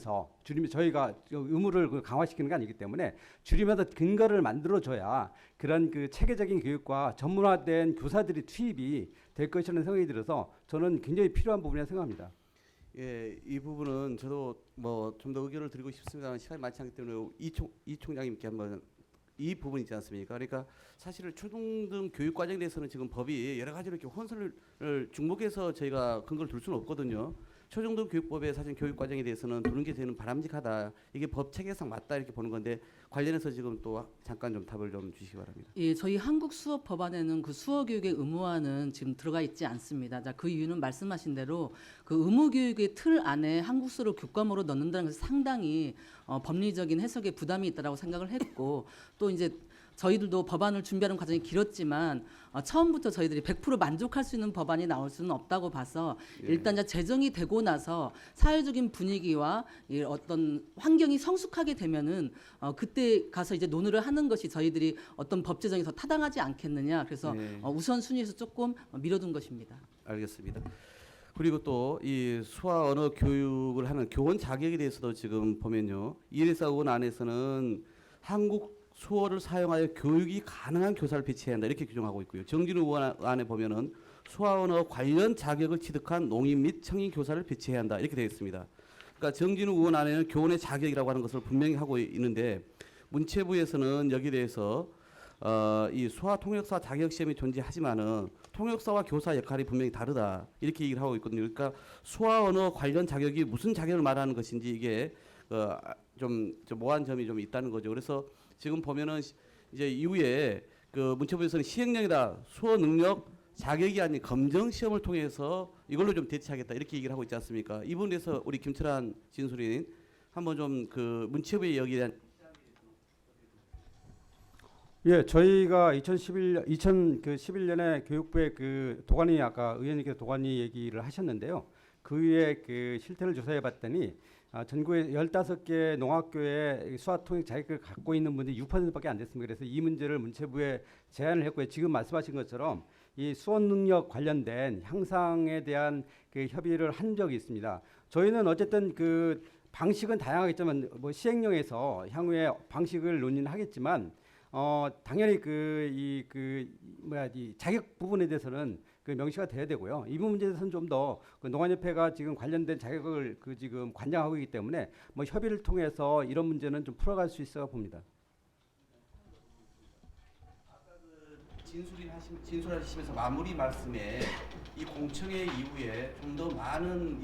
저희가 의무를 그 강화시키는 게 아니기 때문에 줄이면서 근거를 만들어줘야 그런 그 체계적인 교육과 전문화된 교사들이 투입이 될 것이라는 생각이 들어서 저는 굉장히 필요한 부분이라고 생각합니다. 예, 이 부분은 저도 뭐 좀 더 의견을 드리고 싶습니다만 시간이 많지 않기 때문에 이 총장님께 한번 이 부분 있지 않습니까? 그러니까 사실은 초중등 교육 과정에 대해서는 지금 법이 여러 가지로 이렇게 혼선을 중복해서 저희가 근거를 둘 수는 없거든요. 초중등 교육법에 사실 교육 과정에 대해서는 두는 게 저는 바람직하다. 이게 법 체계상 맞다 이렇게 보는 건데 관련해서 지금 또 잠깐 좀 답을 좀 주시기 바랍니다. 예, 저희 한국 수업 법안에는 그 수어 교육의 의무화는 지금 들어가 있지 않습니다. 자, 그 이유는 말씀하신 대로 그 의무 교육의 틀 안에 한국 수어를 교과목으로 넣는다는 것이 상당히 법리적인 해석에 부담이 있다라고 생각을 했고, 또 이제 저희들도 법안을 준비하는 과정이 길었지만 처음부터 저희들이 100% 만족할 수 있는 법안이 나올 수는 없다고 봐서 일단 이제 제정이 되고 나서 사회적인 분위기와 이 어떤 환경이 성숙하게 되면은 그때 가서 이제 논의를 하는 것이 저희들이 어떤 법 제정에서 타당하지 않겠느냐. 그래서 우선순위에서 조금 미뤄둔 것입니다. 알겠습니다. 그리고 또 이 수화 언어 교육을 하는 교원 자격에 대해서도 지금 보면요, 이혜리사 의원 안에서는 한국 수어를 사용하여 교육이 가능한 교사를 배치해야 한다 이렇게 규정하고 있고요. 정진우 의원 안에 보면은 수화 언어 관련 자격을 취득한 농인 및 청인 교사를 배치해야 한다 이렇게 되어 있습니다. 그러니까 정진우 의원 안에는 교원의 자격이라고 하는 것을 분명히 하고 있는데, 문체부에서는 여기에 대해서 이 수화 통역사 자격 시험이 존재하지만은 통역사와 교사 역할이 분명히 다르다 이렇게 얘기를 하고 있거든요. 그러니까 수화 언어 관련 자격이 무슨 자격을 말하는 것인지 이게 좀 모호한 점이 좀 있다는 거죠. 그래서 지금 보면은 이제 이후에 그 문체부에서는 시행령에다 수어 능력 자격이 아닌 검정 시험을 통해서 이걸로 좀 대체하겠다 이렇게 얘기를 하고 있지 않습니까? 이 부분에 대해서 우리 김철한 진술인 한번 좀 그 문체부의 여기에 대한 예, 저희가 2011년에 교육부의 그 도관위 아까 의원님께서 도관위 얘기를 하셨는데요. 그 위에 그 실태를 조사해 봤더니 전국에 15개 농학교에 수화 통역 자격을 갖고 있는 분들이 6%밖에 안 됐습니다. 그래서 이 문제를 문체부에 제안을 했고요. 지금 말씀하신 것처럼 이 수어 능력 관련된 향상에 대한 그 협의를 한 적이 있습니다. 저희는 어쨌든 그 방식은 다양하겠지만 뭐 시행령에서 향후에 방식을 논의는 하겠지만 당연히 이 자격 부분에 대해서는 그 명시가 돼야 되고요. 이 부분 문제에 대해서는 좀 더 그 농아협회가 지금 관련된 자격을 그 지금 관장하고 있기 때문에 뭐 협의를 통해서 이런 문제는 좀 풀어갈 수 있어 봅니다. 진술하시면서 마무리 말씀에 이 공청회 이후에 좀 더 많은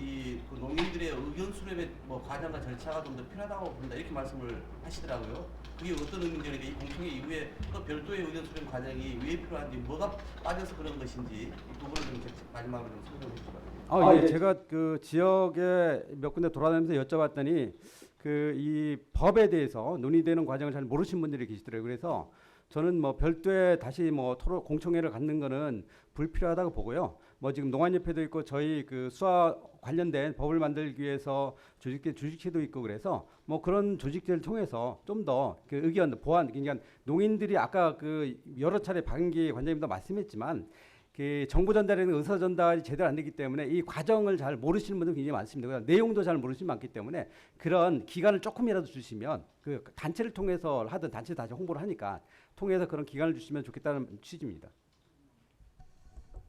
그 농민들의 의견 수렴의 뭐 과정과 절차가 좀 더 필요하다고 본다 이렇게 말씀을 하시더라고요. 그게 어떤 의미인지 이 공청회 이후에 또 별도의 의견 수렴 과정이 왜 필요한지 뭐가 빠져서 그런 것인지 이 부분을 좀 마지막으로 좀 설명해 주시기 바랍니다. 예, 제가 그 지역에 몇 군데 돌아다니면서 여쭤봤더니 그 이 법에 대해서 논의되는 과정을 잘 모르신 분들이 계시더라고요. 그래서 저는 뭐 별도의 다시 뭐 토론 공청회를 갖는 거는 불필요하다고 보고요. 뭐 지금 농안협회도 있고 저희 그 수화 관련된 법을 만들기 위해서 주식회도 있고 그래서 뭐 그런 조직들을 통해서 좀 더 그 의견 보완, 그러니까 농인들이 아까 그 여러 차례 박은기 관장님도 말씀했지만 그 정보 전달에는 의사 전달이 제대로 안 되기 때문에 이 과정을 잘 모르시는 분들 굉장히 많습니다. 내용도 잘 모르시는 분 많기 때문에 그런 기간을 조금이라도 주시면 그 단체를 통해서 하든 단체 다시 홍보를 하니까 통해서 그런 기간을 주시면 좋겠다는 취지입니다.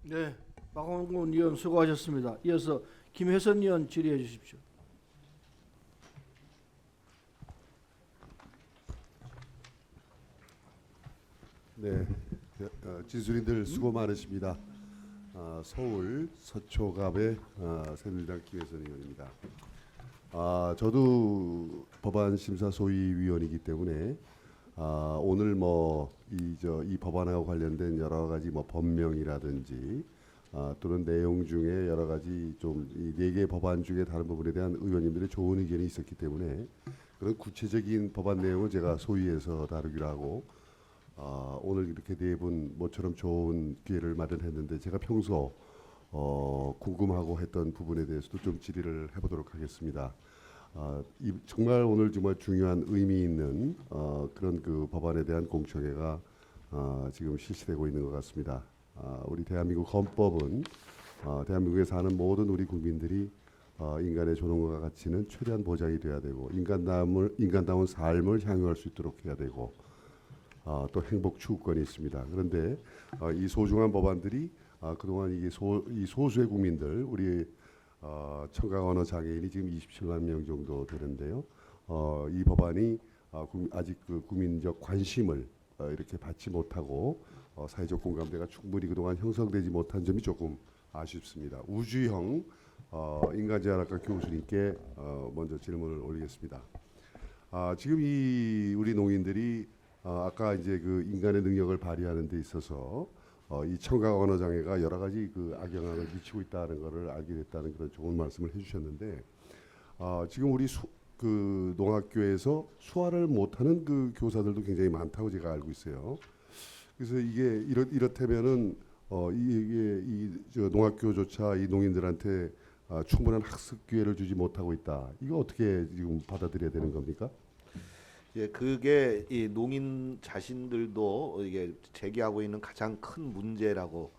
네, 박원곤 의원 수고하셨습니다. 이어서 김혜선 의원 질의해 주십시오. 네, 진술인들 수고 많으십니다. 서울 서초갑의 새누리당 김혜선 의원입니다. 저도 법안 심사 소위위원이기 때문에 오늘 이 법안하고 관련된 여러 가지 법명이라든지 또는 내용 중에 여러 가지 좀 이 4개 법안 중에 다른 부분에 대한 의원님들의 좋은 의견이 있었기 때문에 그런 구체적인 법안 내용은 제가 소위에서 다루기로 하고 오늘 이렇게 네 분 모처럼 좋은 기회를 마련했는데 제가 평소 궁금하고 했던 부분에 대해서도 좀 질의를 해보도록 하겠습니다. 정말 오늘 정말 중요한 의미 있는 그런 그 법안에 대한 공청회가 지금 실시되고 있는 것 같습니다. 우리 대한민국 헌법은 대한민국에 사는 모든 우리 국민들이 인간의 존엄과 가치는 최대한 보장이 돼야 되고 인간다운 삶을 향유할 수 있도록 해야 되고 또 행복 추구권이 있습니다. 그런데 이 소중한 법안들이 그동안 이 소수의 국민들 우리 청각 언어 장애인이 지금 27만 명 정도 되는데요. 이 법안이 아직 그 국민적 관심을 이렇게 받지 못하고 사회적 공감대가 충분히 그동안 형성되지 못한 점이 조금 아쉽습니다. 우주형 인간재활학과 교수님께 먼저 질문을 올리겠습니다. 지금 우리 농인들이 아까 이제 그 인간의 능력을 발휘하는 데 있어서 이 청각 언어 장애가 여러 가지 그 악영향을 미치고 있다는 것을 알게 됐다는 그런 좋은 말씀을 해주셨는데 지금 우리 그 농학교에서 수화를 못하는 그 교사들도 굉장히 많다고 제가 알고 있어요. 그래서 이게 이렇다면은 저 농학교조차 이 농인들한테 충분한 학습 기회를 주지 못하고 있다. 이거 어떻게 지금 받아들여야 되는 겁니까? 예, 그게 이 농인 자신들도 이게 제기하고 있는 가장 큰 문제라고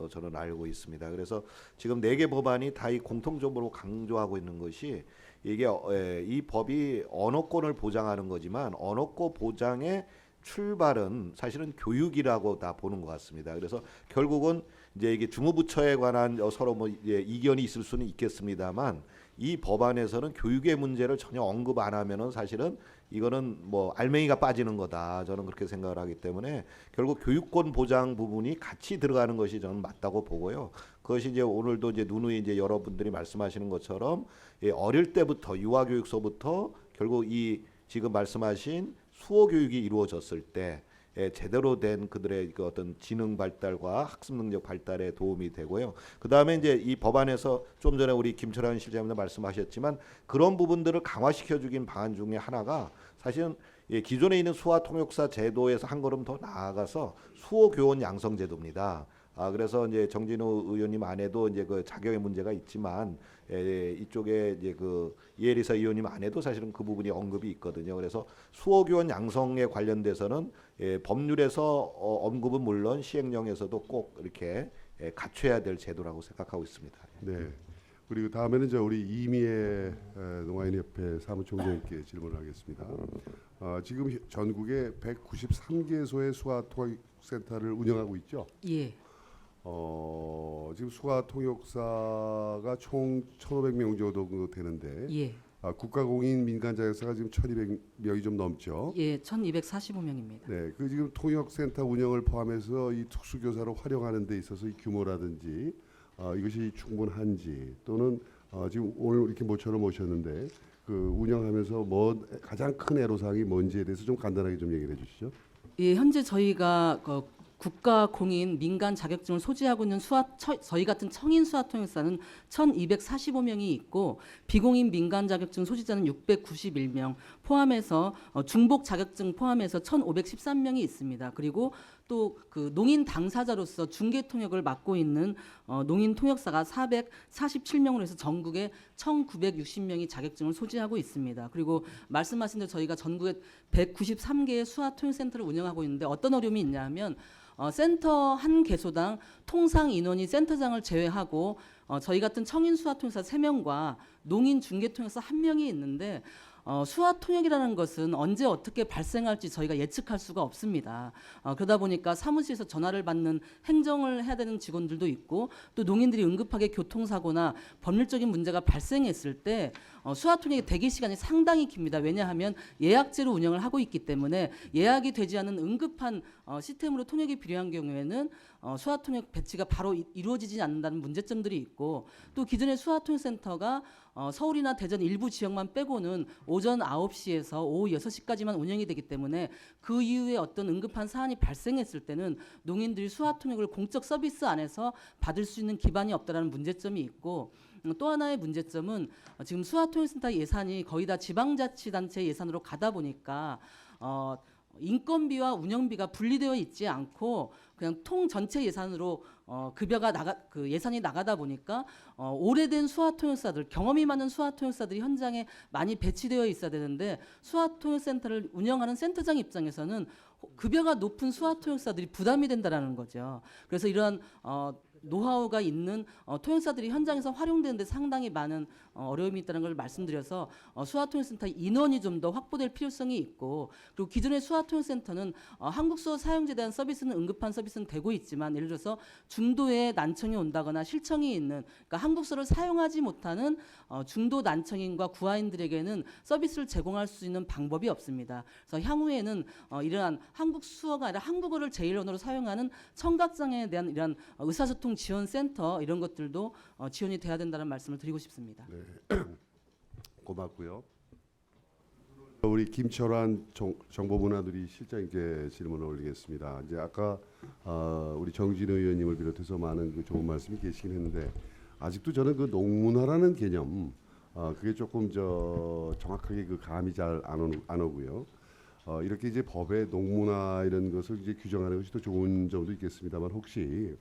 저는 알고 있습니다. 그래서 지금 4개 법안이 다 이 공통적으로 강조하고 있는 것이 이게 이 법이 언어권을 보장하는 거지만 언어권 보장의 출발은 사실은 교육이라고 다 보는 것 같습니다. 그래서 결국은 이제 이게 주무부처에 관한 서로 이견이 있을 수는 있겠습니다만 이 법안에서는 교육의 문제를 전혀 언급 안 하면은 사실은 이거는 알맹이가 빠지는 거다. 저는 그렇게 생각을 하기 때문에 결국 교육권 보장 부분이 같이 들어가는 것이 저는 맞다고 보고요. 그것이 이제 오늘도 이제 누누이 이제 여러분들이 말씀하시는 것처럼 어릴 때부터 유아교육서부터 결국 이 지금 말씀하신 수어 교육이 이루어졌을 때 제대로 된 그들의 그 어떤 지능 발달과 학습 능력 발달에 도움이 되고요. 그 다음에 이제 이 법안에서 좀 전에 우리 김철환 실장님도 말씀하셨지만 그런 부분들을 강화시켜주긴 방안 중에 하나가 사실은 기존에 있는 수화 통역사 제도에서 한 걸음 더 나아가서 수어 교원 양성 제도입니다. 그래서 이제 정진우 의원님 안에도 이제 그 자격의 문제가 있지만 이쪽에 이제 그 이혜리사 의원님 안에도 사실은 그 부분이 언급이 있거든요. 그래서 수어 교원 양성에 관련돼서는 법률에서 언급은 물론 시행령에서도 꼭 이렇게 갖춰야 될 제도라고 생각하고 있습니다. 네. 그리고 다음에는 우리 이미애 농아인협회 사무총장님께 질문을 하겠습니다. 지금 전국에 193개소의 수화통역센터를 운영하고 있죠? 예. 지금 수화 통역사가 총 1,500명 정도 되는데 예. 국가공인 민간 자격사가 지금 1,200명이 좀 넘죠. 예, 1,245명입니다. 네, 그 지금 통역센터 운영을 포함해서 이 특수교사로 활용하는 데 있어서 이 규모라든지 이것이 충분한지 또는 지금 오늘 이렇게 모처럼 오셨는데 그 운영하면서 뭐 가장 큰 애로사항이 뭔지에 대해서 좀 간단하게 좀 얘기를 해주시죠. 예, 현재 저희가 국가 공인 민간 자격증을 소지하고 있는 저희 같은 청인 수화통역사는 1,245명이 있고 비공인 민간 자격증 소지자는 691명 포함해서 중복 자격증 포함해서 1,513명이 있습니다. 그리고 또 그 농인 당사자로서 중개 통역을 맡고 있는 농인 통역사가 447명으로 해서 전국에 1,960명이 자격증을 소지하고 있습니다. 그리고 말씀하신 대로 저희가 전국에 193개의 수화 통역센터를 운영하고 있는데 어떤 어려움이 있냐 하면 센터 한 개소당 통상 인원이 센터장을 제외하고 저희 같은 청인 수화통역사 3명과 농인 중개통역사 1명이 있는데 수화통역이라는 것은 언제 어떻게 발생할지 저희가 예측할 수가 없습니다. 그러다 보니까 사무실에서 전화를 받는 행정을 해야 되는 직원들도 있고 또 농인들이 응급하게 교통사고나 법률적인 문제가 발생했을 때 수화통역의 대기 시간이 상당히 깁니다. 왜냐하면 예약제로 운영을 하고 있기 때문에 예약이 되지 않은 응급한 시스템으로 통역이 필요한 경우에는 수화통역 배치가 바로 이루어지지 않는다는 문제점들이 있고 또 기존의 수화통역센터가 서울이나 대전 일부 지역만 빼고는 오전 9시에서 오후 6시까지만 운영이 되기 때문에 그 이후에 어떤 응급한 사안이 발생했을 때는 농인들이 수화통역을 공적 서비스 안에서 받을 수 있는 기반이 없다는 문제점이 있고 또 하나의 문제점은 지금 수화통역센터 예산이 거의 다 지방자치단체 예산으로 가다 보니까 인건비와 운영비가 분리되어 있지 않고 그냥 통 전체 예산으로 예산이 나가다 보니까 오래된 수화통역사들 경험이 많은 수화통역사들이 현장에 많이 배치되어 있어야 되는데 수화통역센터를 운영하는 센터장 입장에서는 급여가 높은 수화통역사들이 부담이 된다라는 거죠. 그래서 이런 노하우가 있는 통역사들이 현장에서 활용되는데 상당히 많은 어려움이 있다는 걸 말씀드려서 수화통역센터 인원이 좀 더 확보될 필요성이 있고 그리고 기존의 수화통역센터는 한국수어 사용자에 대한 서비스는 응급한 서비스는 되고 있지만 예를 들어서 중도에 난청이 온다거나 실청이 있는 그러니까 한국수어를 사용하지 못하는 중도 난청인과 구아인들에게는 서비스를 제공할 수 있는 방법이 없습니다. 그래서 향후에는 이러한 한국수어가 아니라 한국어를 제1언어로 사용하는 청각장애에 대한 이러한 의사소통 지원센터 이런 것들도 지원이 돼야 된다는 말씀을 드리고 싶습니다. 네. 고맙고요. 우리 김철환 정보문화들이 실장님께 질문을 올리겠습니다. 이제 아까 우리 정진호 의원님을 비롯해서 많은 그 좋은 말씀이 계시긴 했는데 아직도 저는 그 농문화라는 개념 그게 조금 정확하게 그 감이 잘 안 오고요. 이렇게 이제 법에 농문화 이런 것을 이제 규정하는 것이 더 좋은 점도 있겠습니다만 혹시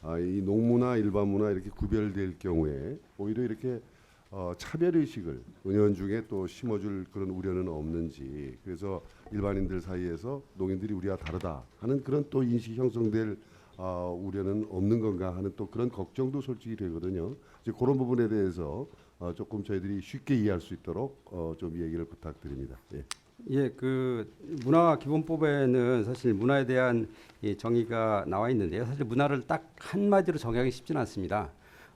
이 농문화 일반문화 이렇게 구별될 경우에 오히려 이렇게 차별 의식을 은연중에 또 심어줄 그런 우려는 없는지 그래서 일반인들 사이에서 농인들이 우리와 다르다 하는 그런 또 인식 형성될 우려는 없는 건가 하는 또 그런 걱정도 솔직히 되거든요. 이제 그런 부분에 대해서 조금 저희들이 쉽게 이해할 수 있도록 좀 얘기를 부탁드립니다. 예. 예, 그 문화기본법에는 사실 문화에 대한 정의가 나와 있는데요. 사실 문화를 딱 한마디로 정의하기 쉽지는 않습니다.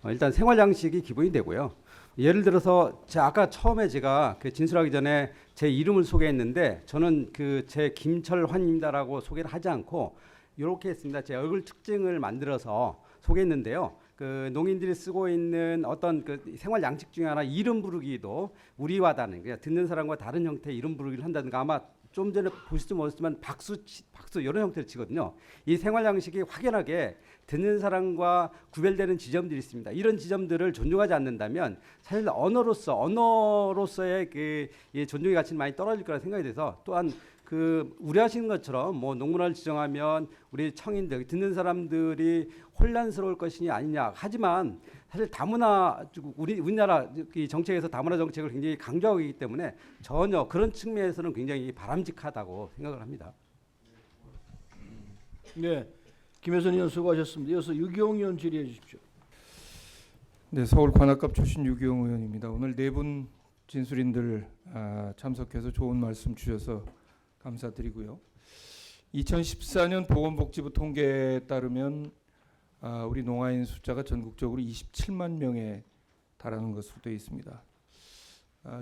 일단 생활 양식이 기본이 되고요. 예를 들어서 아까 처음에 제가 그 진술하기 전에 제 이름을 소개했는데 저는 그 제 김철환입니다라고 소개를 하지 않고 이렇게 했습니다. 제 얼굴 특징을 만들어서 소개했는데요. 그 농인들이 쓰고 있는 어떤 그 생활 양식 중에 하나 이름 부르기도 우리와 다른 그냥 듣는 사람과 다른 형태의 이름 부르기를 한다든가 아마 좀 전에 보실지 모르겠지만 박수 이런 형태를 치거든요. 이 생활 양식이 확연하게 듣는 사람과 구별되는 지점들이 있습니다. 이런 지점들을 존중하지 않는다면 사실 언어로서의 그 존중의 가치는 많이 떨어질 거라 생각이 돼서 또한 그 우려하시는 것처럼 뭐 농문화를 지정하면 우리 청인들 듣는 사람들이 혼란스러울 것이냐 아니냐 하지만 사실 다문화 우리나라 이 정책에서 다문화 정책을 굉장히 강조하고 있기 때문에 전혀 그런 측면에서는 굉장히 바람직하다고 생각을 합니다. 네, 김혜선 의원 수고하셨습니다. 이어서 유기용 의원 질의해 주십시오. 네, 서울 관악갑 출신 유기용 의원입니다. 오늘 네 분 진술인들 참석해서 좋은 말씀 주셔서 감사드리고요. 2014년 보건복지부 통계에 따르면 우리 농아인 숫자가 전국적으로 27만 명에 달하는 것으로 되어 있습니다.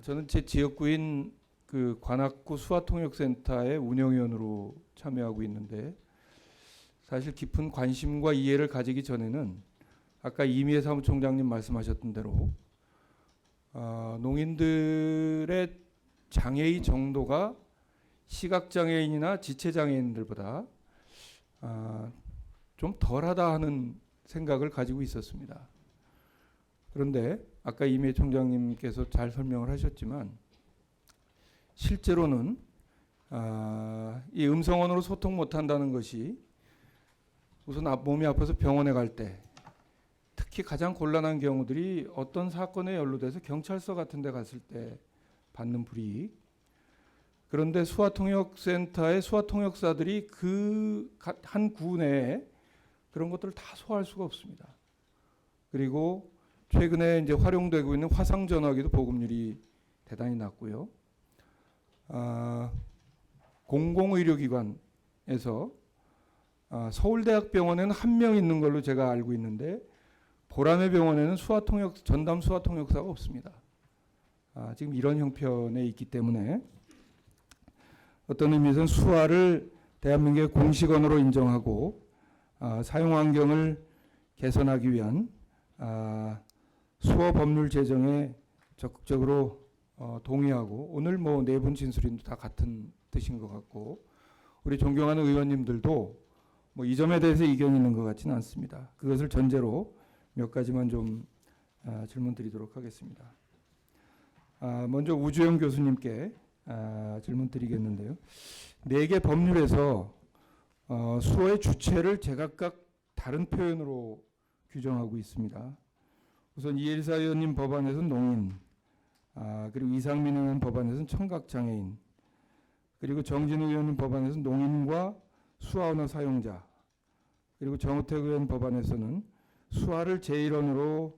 저는 제 지역구인 그 관악구 수화통역센터의 운영위원으로 참여하고 있는데 사실 깊은 관심과 이해를 가지기 전에는 아까 이미애 사무총장님 말씀하셨던 대로 농인들의 장애의 정도가 시각장애인이나 지체장애인들보다 좀 덜하다 하는 생각을 가지고 있었습니다. 그런데 아까 이미애 총장님께서 잘 설명을 하셨지만 실제로는 이 음성언어로 소통 못한다는 것이 우선 몸이 아파서 병원에 갈 때 특히 가장 곤란한 경우들이 어떤 사건에 연루돼서 경찰서 같은 데 갔을 때 받는 불이익. 그런데 수화통역센터의 수화통역사들이 그 한 구 내에 그런 것들을 다 소화할 수가 없습니다. 그리고 최근에 이제 활용되고 있는 화상전화기도 보급률이 대단히 낮고요. 공공의료기관에서 서울대학병원에는 한 명 있는 걸로 제가 알고 있는데 보라매 병원에는 전담 수화통역사가 없습니다. 지금 이런 형편에 있기 때문에 어떤 의미에서는 수화를 대한민국의 공식 언어로 인정하고 사용 환경을 개선하기 위한 수어 법률 제정에 적극적으로 동의하고 오늘 뭐 네 분 진술인도 다 같은 뜻인 것 같고 우리 존경하는 의원님들도 뭐 이 점에 대해서 이견이 있는 것 같지는 않습니다. 그것을 전제로 몇 가지만 좀 질문드리도록 하겠습니다. 먼저 우주영 교수님께 질문드리겠는데요. 4개 법률에서 수어의 주체를 제각각 다른 표현으로 규정하고 있습니다. 우선 이엘사 의원님 법안에서는 농인, 그리고 이상민 의원 법안에서는 청각장애인, 그리고 정진우 의원님 법안에서는 농인과 수화언어 사용자, 그리고 정우택 의원 법안에서는 수화를 제1언어로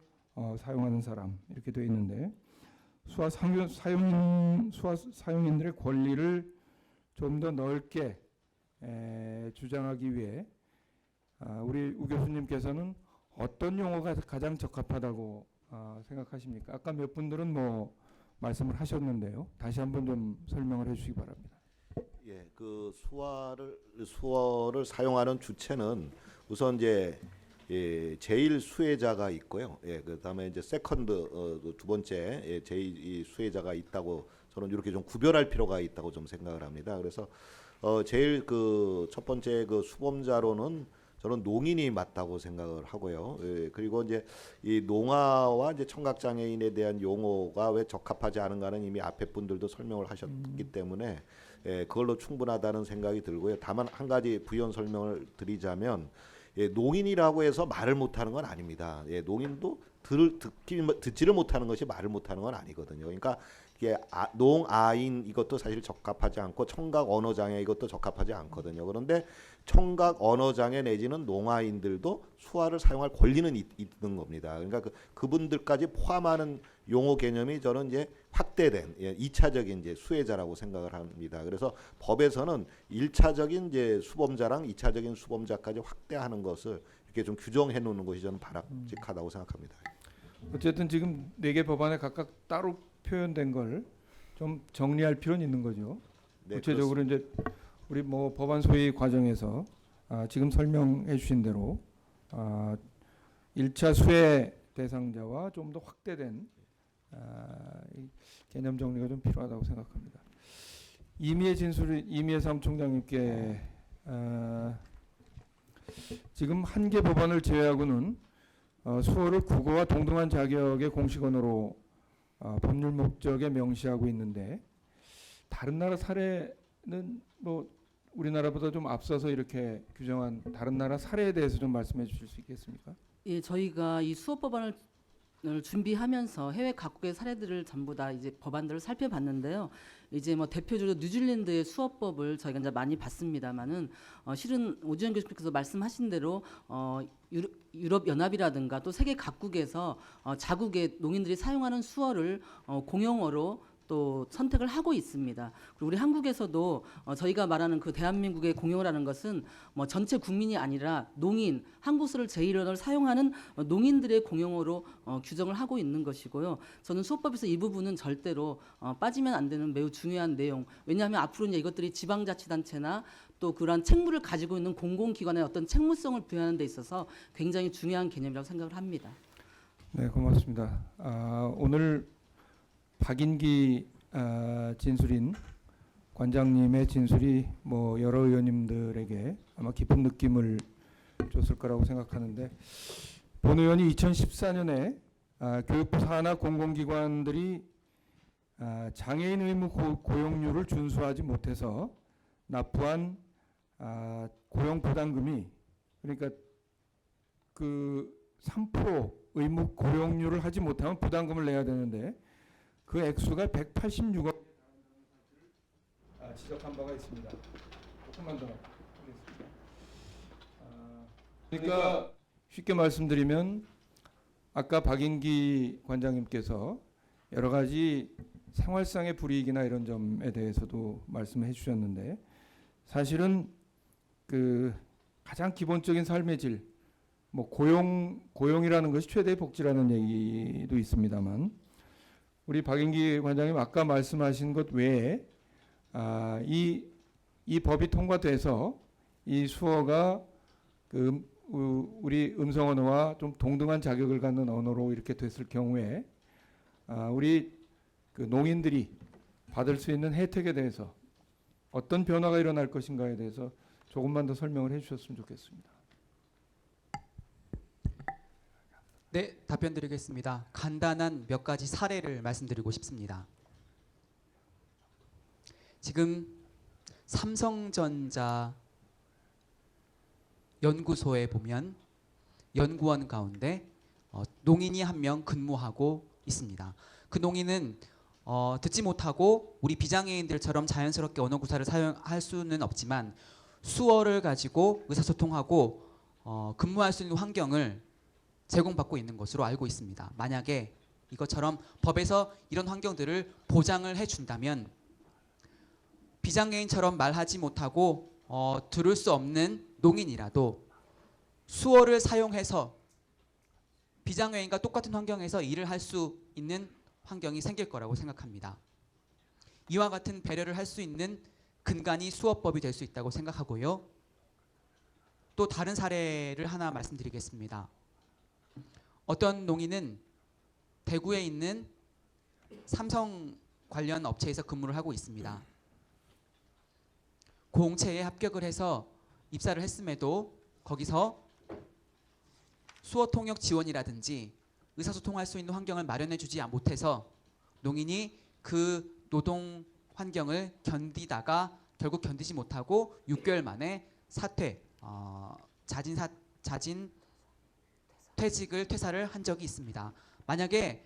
사용하는 사람 이렇게 되어 있는데 수화 사용인들의 권리를 좀 더 넓게 주장하기 위해 우리 우 교수님께서는 어떤 용어가 가장 적합하다고 생각하십니까? 아까 몇 분들은 뭐 말씀을 하셨는데요. 다시 한번 좀 설명을 해주시기 바랍니다. 예, 그 수어를 사용하는 주체는 우선 이제 제일 수혜자가 있고요. 그다음에 이제 세컨드 두 번째 제일 수혜자가 있다고 저는 이렇게 좀 구별할 필요가 있다고 좀 생각을 합니다. 그래서 제일 그 첫 번째 그 수범자로는 저는 농인이 맞다고 생각을 하고요. 그리고 이제 이 농아와 이제 청각장애인에 대한 용어가 왜 적합하지 않은가는 이미 앞에 분들도 설명을 하셨기 때문에 그걸로 충분하다는 생각이 들고요. 다만 한 가지 부연 설명을 드리자면 농인이라고 해서 말을 못하는 건 아닙니다. 농인도 듣지를 못하는 것이 말을 못하는 건 아니거든요. 그러니까 이게 농아인 이것도 사실 적합하지 않고 청각 언어장애 이것도 적합하지 않거든요. 그런데 청각 언어장애 내지는 농아인들도 수화를 사용할 권리는 있는 겁니다. 그러니까 그분들까지 포함하는 용어 개념이 저는 이제 확대된 2차적인 이제 수혜자라고 생각을 합니다. 그래서 법에서는 1차적인 이제 수범자랑 2차적인 수범자까지 확대하는 것을 이렇게 좀 규정해 놓는 것이 저는 바람직하다고 생각합니다. 어쨌든 지금 4개 법안에 각각 따로 표현된 걸 좀 정리할 필요는 있는 거죠. 네, 구체적으로 이제 우리 뭐 법안 소위 과정에서 지금 설명해 주신 대로 1차 수혜 대상자와 좀 더 확대된 개념 정리가 좀 필요하다고 생각합니다. 이미애 사무총장님께 지금 한 개 법안을 제외하고는 수어를 국어와 동등한 자격의 공식 언어로 법률 목적에 명시하고 있는데 다른 나라 사례는 뭐 우리나라보다 좀 앞서서 이렇게 규정한 다른 나라 사례에 대해서 좀 말씀해 주실 수 있겠습니까? 예, 저희가 이 수어 법안을 준비하면서 해외 각국의 사례들을 전부 다 이제 법안들을 살펴봤는데요. 이제 뭐 대표적으로 뉴질랜드의 수어법을 저희가 이제 많이 봤습니다만은 실은 오지현 교수님께서 말씀하신 대로 유럽 연합이라든가 또 세계 각국에서 자국의 농인들이 사용하는 수어를 공용어로 또 선택을 하고 있습니다. 그리고 우리 한국에서도 저희가 말하는 그 대한민국의 공용어라는 것은 뭐 전체 국민이 아니라 농인, 한국어를 제1언어를 사용하는 농인들의 공용어로 규정을 하고 있는 것이고요. 저는 수어법에서 이 부분은 절대로 빠지면 안 되는 매우 중요한 내용. 왜냐하면 앞으로 이제 이것들이 지방자치단체나 또 그러한 책무를 가지고 있는 공공기관의 어떤 책무성을 부여하는 데 있어서 굉장히 중요한 개념이라고 생각을 합니다. 네, 고맙습니다. 오늘 박인기 진술인 관장님의 진술이 뭐 여러 의원님들에게 아마 깊은 느낌을 줬을 거라고 생각하는데, 본 의원이 2014년에 교육부 산하 공공기관들이 장애인 의무 고용률을 준수하지 못해서 납부한 고용 부담금이, 그러니까 그 3% 의무 고용률을 하지 못하면 부담금을 내야 되는데 그 액수가 186억 지적한 바가 있습니다. 조금만 더 하겠습니다. 그러니까 쉽게 말씀드리면 아까 박인기 관장님께서 여러 가지 생활상의 불이익이나 이런 점에 대해서도 말씀해 주셨는데, 사실은 그 가장 기본적인 삶의 질, 뭐 고용이라는 것이 최대의 복지라는 얘기도 있습니다만, 우리 박인기 관장님 아까 말씀하신 것 외에 이 법이 통과돼서 이 수어가 그 우리 음성 언어와 좀 동등한 자격을 갖는 언어로 이렇게 됐을 경우에 우리 그 농인들이 받을 수 있는 혜택에 대해서 어떤 변화가 일어날 것인가에 대해서 조금만 더 설명을 해주셨으면 좋겠습니다. 네, 답변 드리겠습니다. 간단한 몇 가지 사례를 말씀드리고 싶습니다. 지금 삼성전자 연구소에 보면 연구원 가운데 농인이 한 명 근무하고 있습니다. 그 농인은 듣지 못하고 우리 비장애인들처럼 자연스럽게 언어 구사를 사용할 수는 없지만 수어를 가지고 의사소통하고 근무할 수 있는 환경을 제공받고 있는 것으로 알고 있습니다. 만약에 이것처럼 법에서 이런 환경들을 보장을 해준다면 비장애인처럼 말하지 못하고 들을 수 없는 농인이라도 수어를 사용해서 비장애인과 똑같은 환경에서 일을 할 수 있는 환경이 생길 거라고 생각합니다. 이와 같은 배려를 할 수 있는 근간이 수어법이 될 수 있다고 생각하고요. 또 다른 사례를 하나 말씀드리겠습니다. 어떤 농인은 대구에 있는 삼성 관련 업체에서 근무를 하고 있습니다. 공채에 합격을 해서 입사를 했음에도 거기서 수어 통역 지원이라든지 의사소통할 수 있는 환경을 마련해 주지 못해서 농인이 그 노동 환경을 견디다가 결국 견디지 못하고 6개월 만에 사퇴, 자진 퇴사를 한 적이 있습니다. 만약에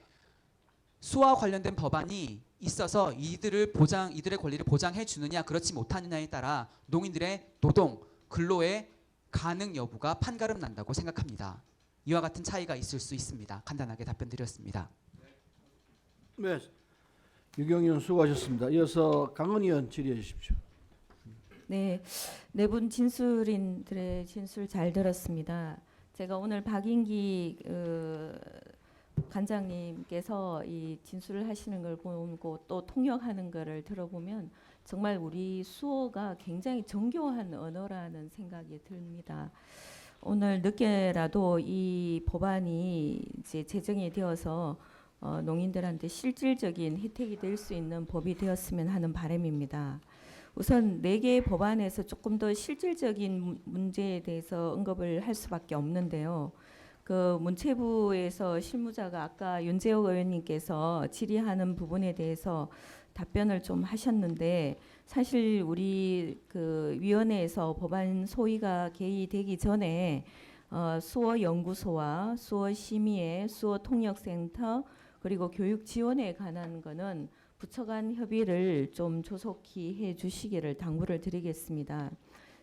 수와 관련된 법안이 있어서 이들의 권리를 보장해 주느냐 그렇지 못하느냐에 따라 농인들의 노동, 근로의 가능 여부가 판가름 난다고 생각합니다. 이와 같은 차이가 있을 수 있습니다. 간단하게 답변드렸습니다. 네, 유경 의원 수고하셨습니다. 이어서 강은 의원 질의해 주십시오. 네, 네 분 진술인들의 진술 잘 들었습니다. 제가 오늘 박인기 관장님께서 이 진술을 하시는 걸 보고 또 통역하는 거를 들어보면 정말 우리 수어가 굉장히 정교한 언어라는 생각이 듭니다. 오늘 늦게라도 이 법안이 이제 제정이 되어서 농인들한테 실질적인 혜택이 될 수 있는 법이 되었으면 하는 바람입니다. 우선 4개의 법안에서 조금 더 실질적인 문제에 대해서 언급을 할 수밖에 없는데요. 그 문체부에서 실무자가 아까 윤재옥 의원님께서 질의하는 부분에 대해서 답변을 좀 하셨는데, 사실 우리 그 위원회에서 법안 소위가 개의되기 전에 수어 연구소와 수어 심의회, 수어 통역센터 그리고 교육 지원에 관한 거는 부처 간 협의를 좀 조속히 해 주시기를 당부를 드리겠습니다.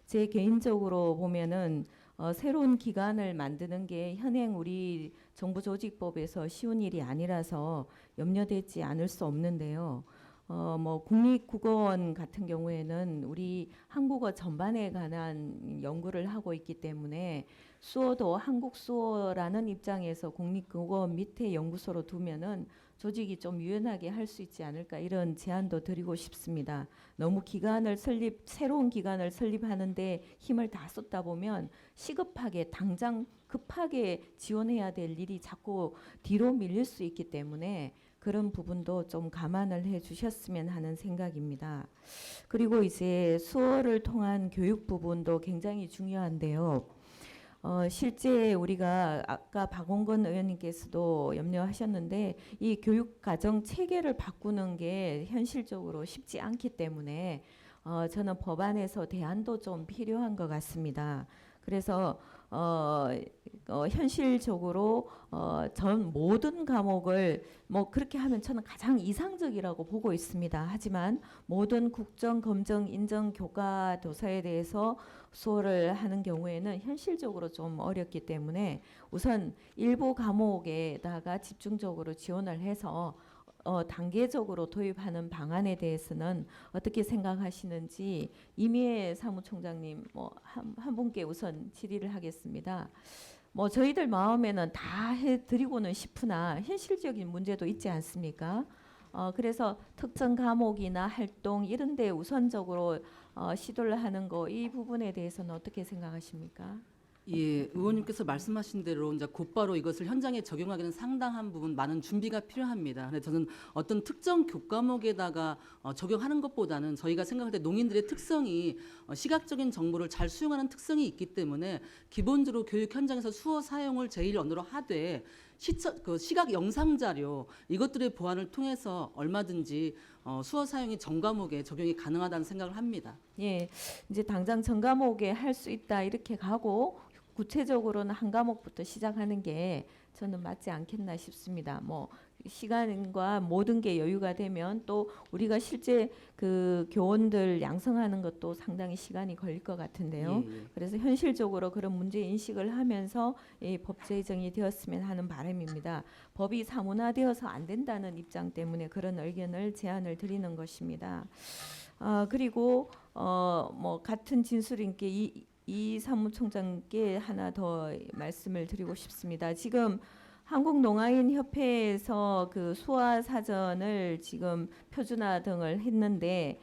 제 개인적으로 보면은 새로운 기관을 만드는 게 현행 우리 정부조직법에서 쉬운 일이 아니라서 염려되지 않을 수 없는데요. 뭐 국립국어원 같은 경우에는 우리 한국어 전반에 관한 연구를 하고 있기 때문에 수어도 한국 수어라는 입장에서 국립국어원 밑에 연구소로 두면은 조직이 좀 유연하게 할 수 있지 않을까, 이런 제안도 드리고 싶습니다. 너무 새로운 기관을 설립하는데 힘을 다 쏟다 보면 시급하게 당장 급하게 지원해야 될 일이 자꾸 뒤로 밀릴 수 있기 때문에 그런 부분도 좀 감안을 해 주셨으면 하는 생각입니다. 그리고 이제 수어를 통한 교육 부분도 굉장히 중요한데요. 실제 우리가 아까 박원건 의원님께서도 염려하셨는데 이 교육 과정 체계를 바꾸는 게 현실적으로 쉽지 않기 때문에 저는 법안에서 대안도 좀 필요한 것 같습니다. 그래서 현실적으로 전 모든 과목을 뭐 그렇게 하면 저는 가장 이상적이라고 보고 있습니다. 하지만 모든 국정, 검정, 인정, 교과 도서에 대해서 수어를 하는 경우에는 현실적으로 좀 어렵기 때문에 우선 일부 과목에다가 집중적으로 지원을 해서 단계적으로 도입하는 방안에 대해서는 어떻게 생각하시는지 이미애 사무총장님 한 분께 우선 질의를 하겠습니다. 저희들 마음에는 다 해드리고는 싶으나 현실적인 문제도 있지 않습니까? 그래서 특정 과목이나 활동 이런 데 우선적으로 시도를 하는 거 이 부분에 대해서는 어떻게 생각하십니까? 예, 의원님께서 말씀하신 대로 이제 곧바로 이것을 현장에 적용하기는 상당한 부분 많은 준비가 필요합니다. 근데 저는 어떤 특정 교과목에다가 적용하는 것보다는 저희가 생각할 때 농인들의 특성이 시각적인 정보를 잘 수용하는 특성이 있기 때문에 기본적으로 교육 현장에서 수어 사용을 제1 언어로 하되 시각 영상 자료 이것들의 보완을 통해서 얼마든지 수어 사용이 전 과목에 적용이 가능하다는 생각을 합니다. 예, 이제 당장 전 과목에 할 수 있다 이렇게 가고 구체적으로는 한 과목부터 시작하는 게 저는 맞지 않겠나 싶습니다. 시간과 모든 게 여유가 되면 또 우리가 실제 그 교원들 양성하는 것도 상당히 시간이 걸릴 것 같은데요. 예. 그래서 현실적으로 그런 문제 인식을 하면서 이 법 제정이 되었으면 하는 바람입니다. 법이 사문화되어서 안 된다는 입장 때문에 그런 의견을 제안을 드리는 것입니다. 그리고 같은 진술인께 이 사무총장께 하나 더 말씀을 드리고 싶습니다. 지금 한국농아인협회에서 그 수화 사전을 지금 표준화 등을 했는데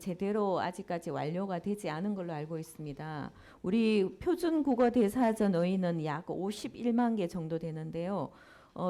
제대로 아직까지 완료가 되지 않은 걸로 알고 있습니다. 우리 표준 국어 대사전 어휘는 약 51만 개 정도 되는데요.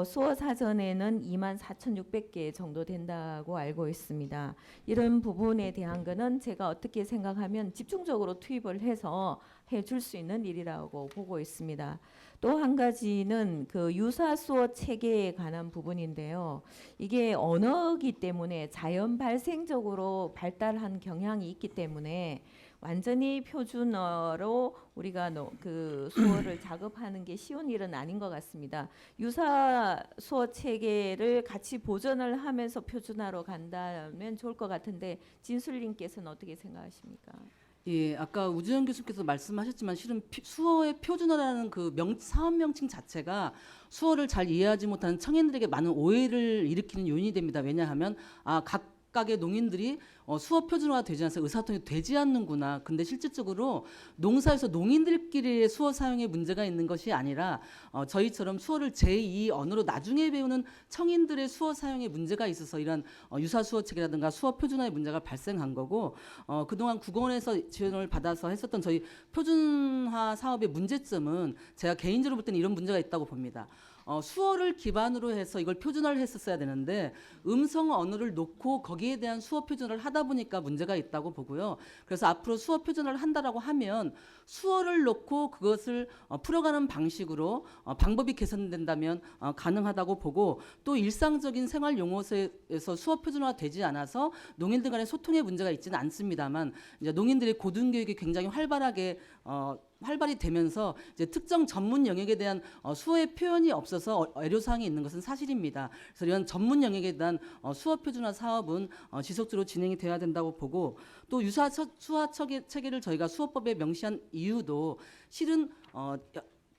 수어 사전에는 24,600개 정도 된다고 알고 있습니다. 이런 부분에 대한 거는 제가 어떻게 생각하면 집중적으로 투입을 해서 해줄 수 있는 일이라고 보고 있습니다. 또 한 가지는 그 유사 수어 체계에 관한 부분인데요. 이게 언어이기 때문에 자연 발생적으로 발달한 경향이 있기 때문에 완전히 표준어로 우리가 그 수어를 작업하는 게 쉬운 일은 아닌 것 같습니다. 유사 수어 체계를 같이 보존을 하면서 표준화로 간다면 좋을 것 같은데 진술님께서는 어떻게 생각하십니까? 예, 아까 우주현 교수께서 말씀하셨지만 실은 수어의 표준어라는 그 사업 명칭 자체가 수어를 잘 이해하지 못하는 청년들에게 많은 오해를 일으키는 요인이 됩니다. 왜냐하면 각각의 농인들이 수어 표준화가 되지 않아서 의사소통이 되지 않는구나. 근데 실질적으로 농사에서 농인들끼리의 수어 사용에 문제가 있는 것이 아니라 저희처럼 수어를 제2 언어로 나중에 배우는 청인들의 수어 사용에 문제가 있어서 이런 유사 수어 체계라든가 수어 표준화의 문제가 발생한 거고 그동안 국어원에서 지원을 받아서 했었던 저희 표준화 사업의 문제점은 제가 개인적으로 볼 때는 이런 문제가 있다고 봅니다. 수어를 기반으로 해서 이걸 표준화를 했었어야 되는데 음성 언어를 놓고 거기에 대한 수어 표준화를 하다 보니까 문제가 있다고 보고요. 그래서 앞으로 수어 표준화를 한다라고 하면 수어를 놓고 그것을 풀어가는 방식으로 방법이 개선된다면 가능하다고 보고 또 일상적인 생활 용어에서 수어 표준화가 되지 않아서 농인들 간의 소통에 문제가 있지는 않습니다만 이제 농인들의 고등교육이 굉장히 활발히 되면서 이제 특정 전문 영역에 대한 수어의 표현이 없어서 애로사항이 있는 것은 사실입니다. 그래서 이런 전문 영역에 대한 수어 표준화 사업은 지속적으로 진행이 돼야 된다고 보고 또 유사 수화 체계를 저희가 수어법에 명시한 이유도 실은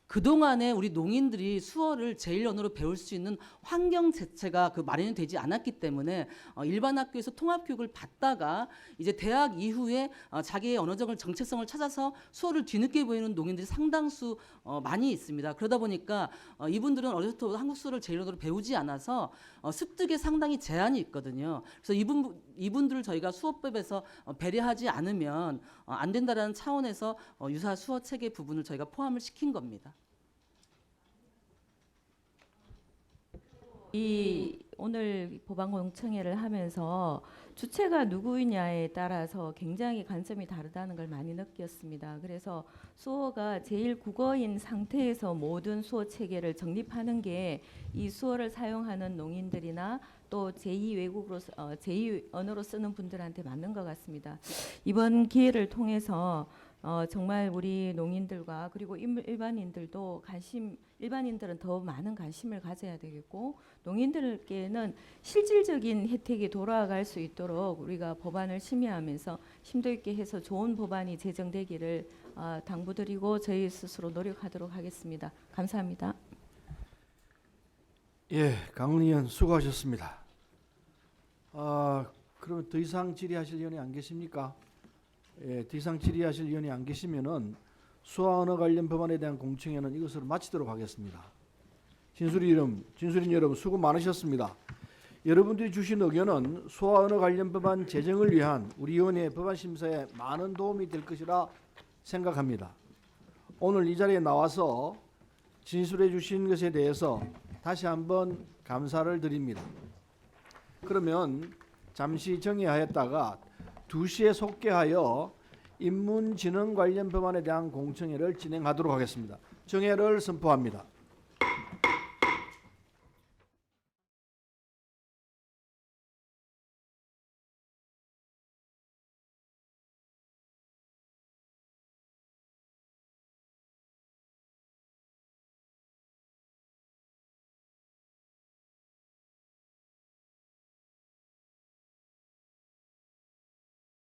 그동안에 우리 농인들이 수어를 제1 언어로 배울 수 있는 환경 자체가 마련이 되지 않았기 때문에 일반 학교에서 통합교육을 받다가 이제 대학 이후에 자기의 언어적 정체성을 찾아서 수어를 뒤늦게 보이는 농인들이 상당수 많이 있습니다. 그러다 보니까 이분들은 어렸을 때부터 한국 수어를 제1 언어로 배우지 않아서 습득에 상당히 제한이 있거든요. 그래서 이분들을 저희가 수어법에서 배려하지 않으면 안 된다라는 차원에서 유사 수어 체계 부분을 저희가 포함을 시킨 겁니다. 이 오늘 법안 공청회를 하면서 주체가 누구이냐에 따라서 굉장히 관점이 다르다는 걸 많이 느꼈습니다. 그래서 수어가 제1국어인 상태에서 모든 수어 체계를 정립하는 게 이 수어를 사용하는 농인들이나 또 제2외국어로 제2 언어로 쓰는 분들한테 맞는 것 같습니다. 이번 기회를 통해서 정말 우리 농인들과 그리고 일반인들도 일반인들은 더 많은 관심을 가져야 되겠고 농인들께는 실질적인 혜택이 돌아갈 수 있도록 우리가 법안을 심의하면서 심도 있게 해서 좋은 법안이 제정되기를 당부드리고 저희 스스로 노력하도록 하겠습니다. 감사합니다. 예, 강은 의원 수고하셨습니다. 그러면 더 이상 질의하실 의원이 안 계십니까? 예, 더 이상 질의하실 의원이 안 계시면은 수화 언어 관련 법안에 대한 공청회는 이것으로 마치도록 하겠습니다. 진술인 여러분 수고 많으셨습니다. 여러분들이 주신 의견은 수화 언어 관련 법안 제정을 위한 우리 의원의 법안 심사에 많은 도움이 될 것이라 생각합니다. 오늘 이 자리에 나와서 진술해 주신 것에 대해서 다시 한번 감사를 드립니다. 그러면 잠시 정회하였다가 2시에 속개하여 인문지능 관련 법안에 대한 공청회를 진행하도록 하겠습니다. 정회를 선포합니다.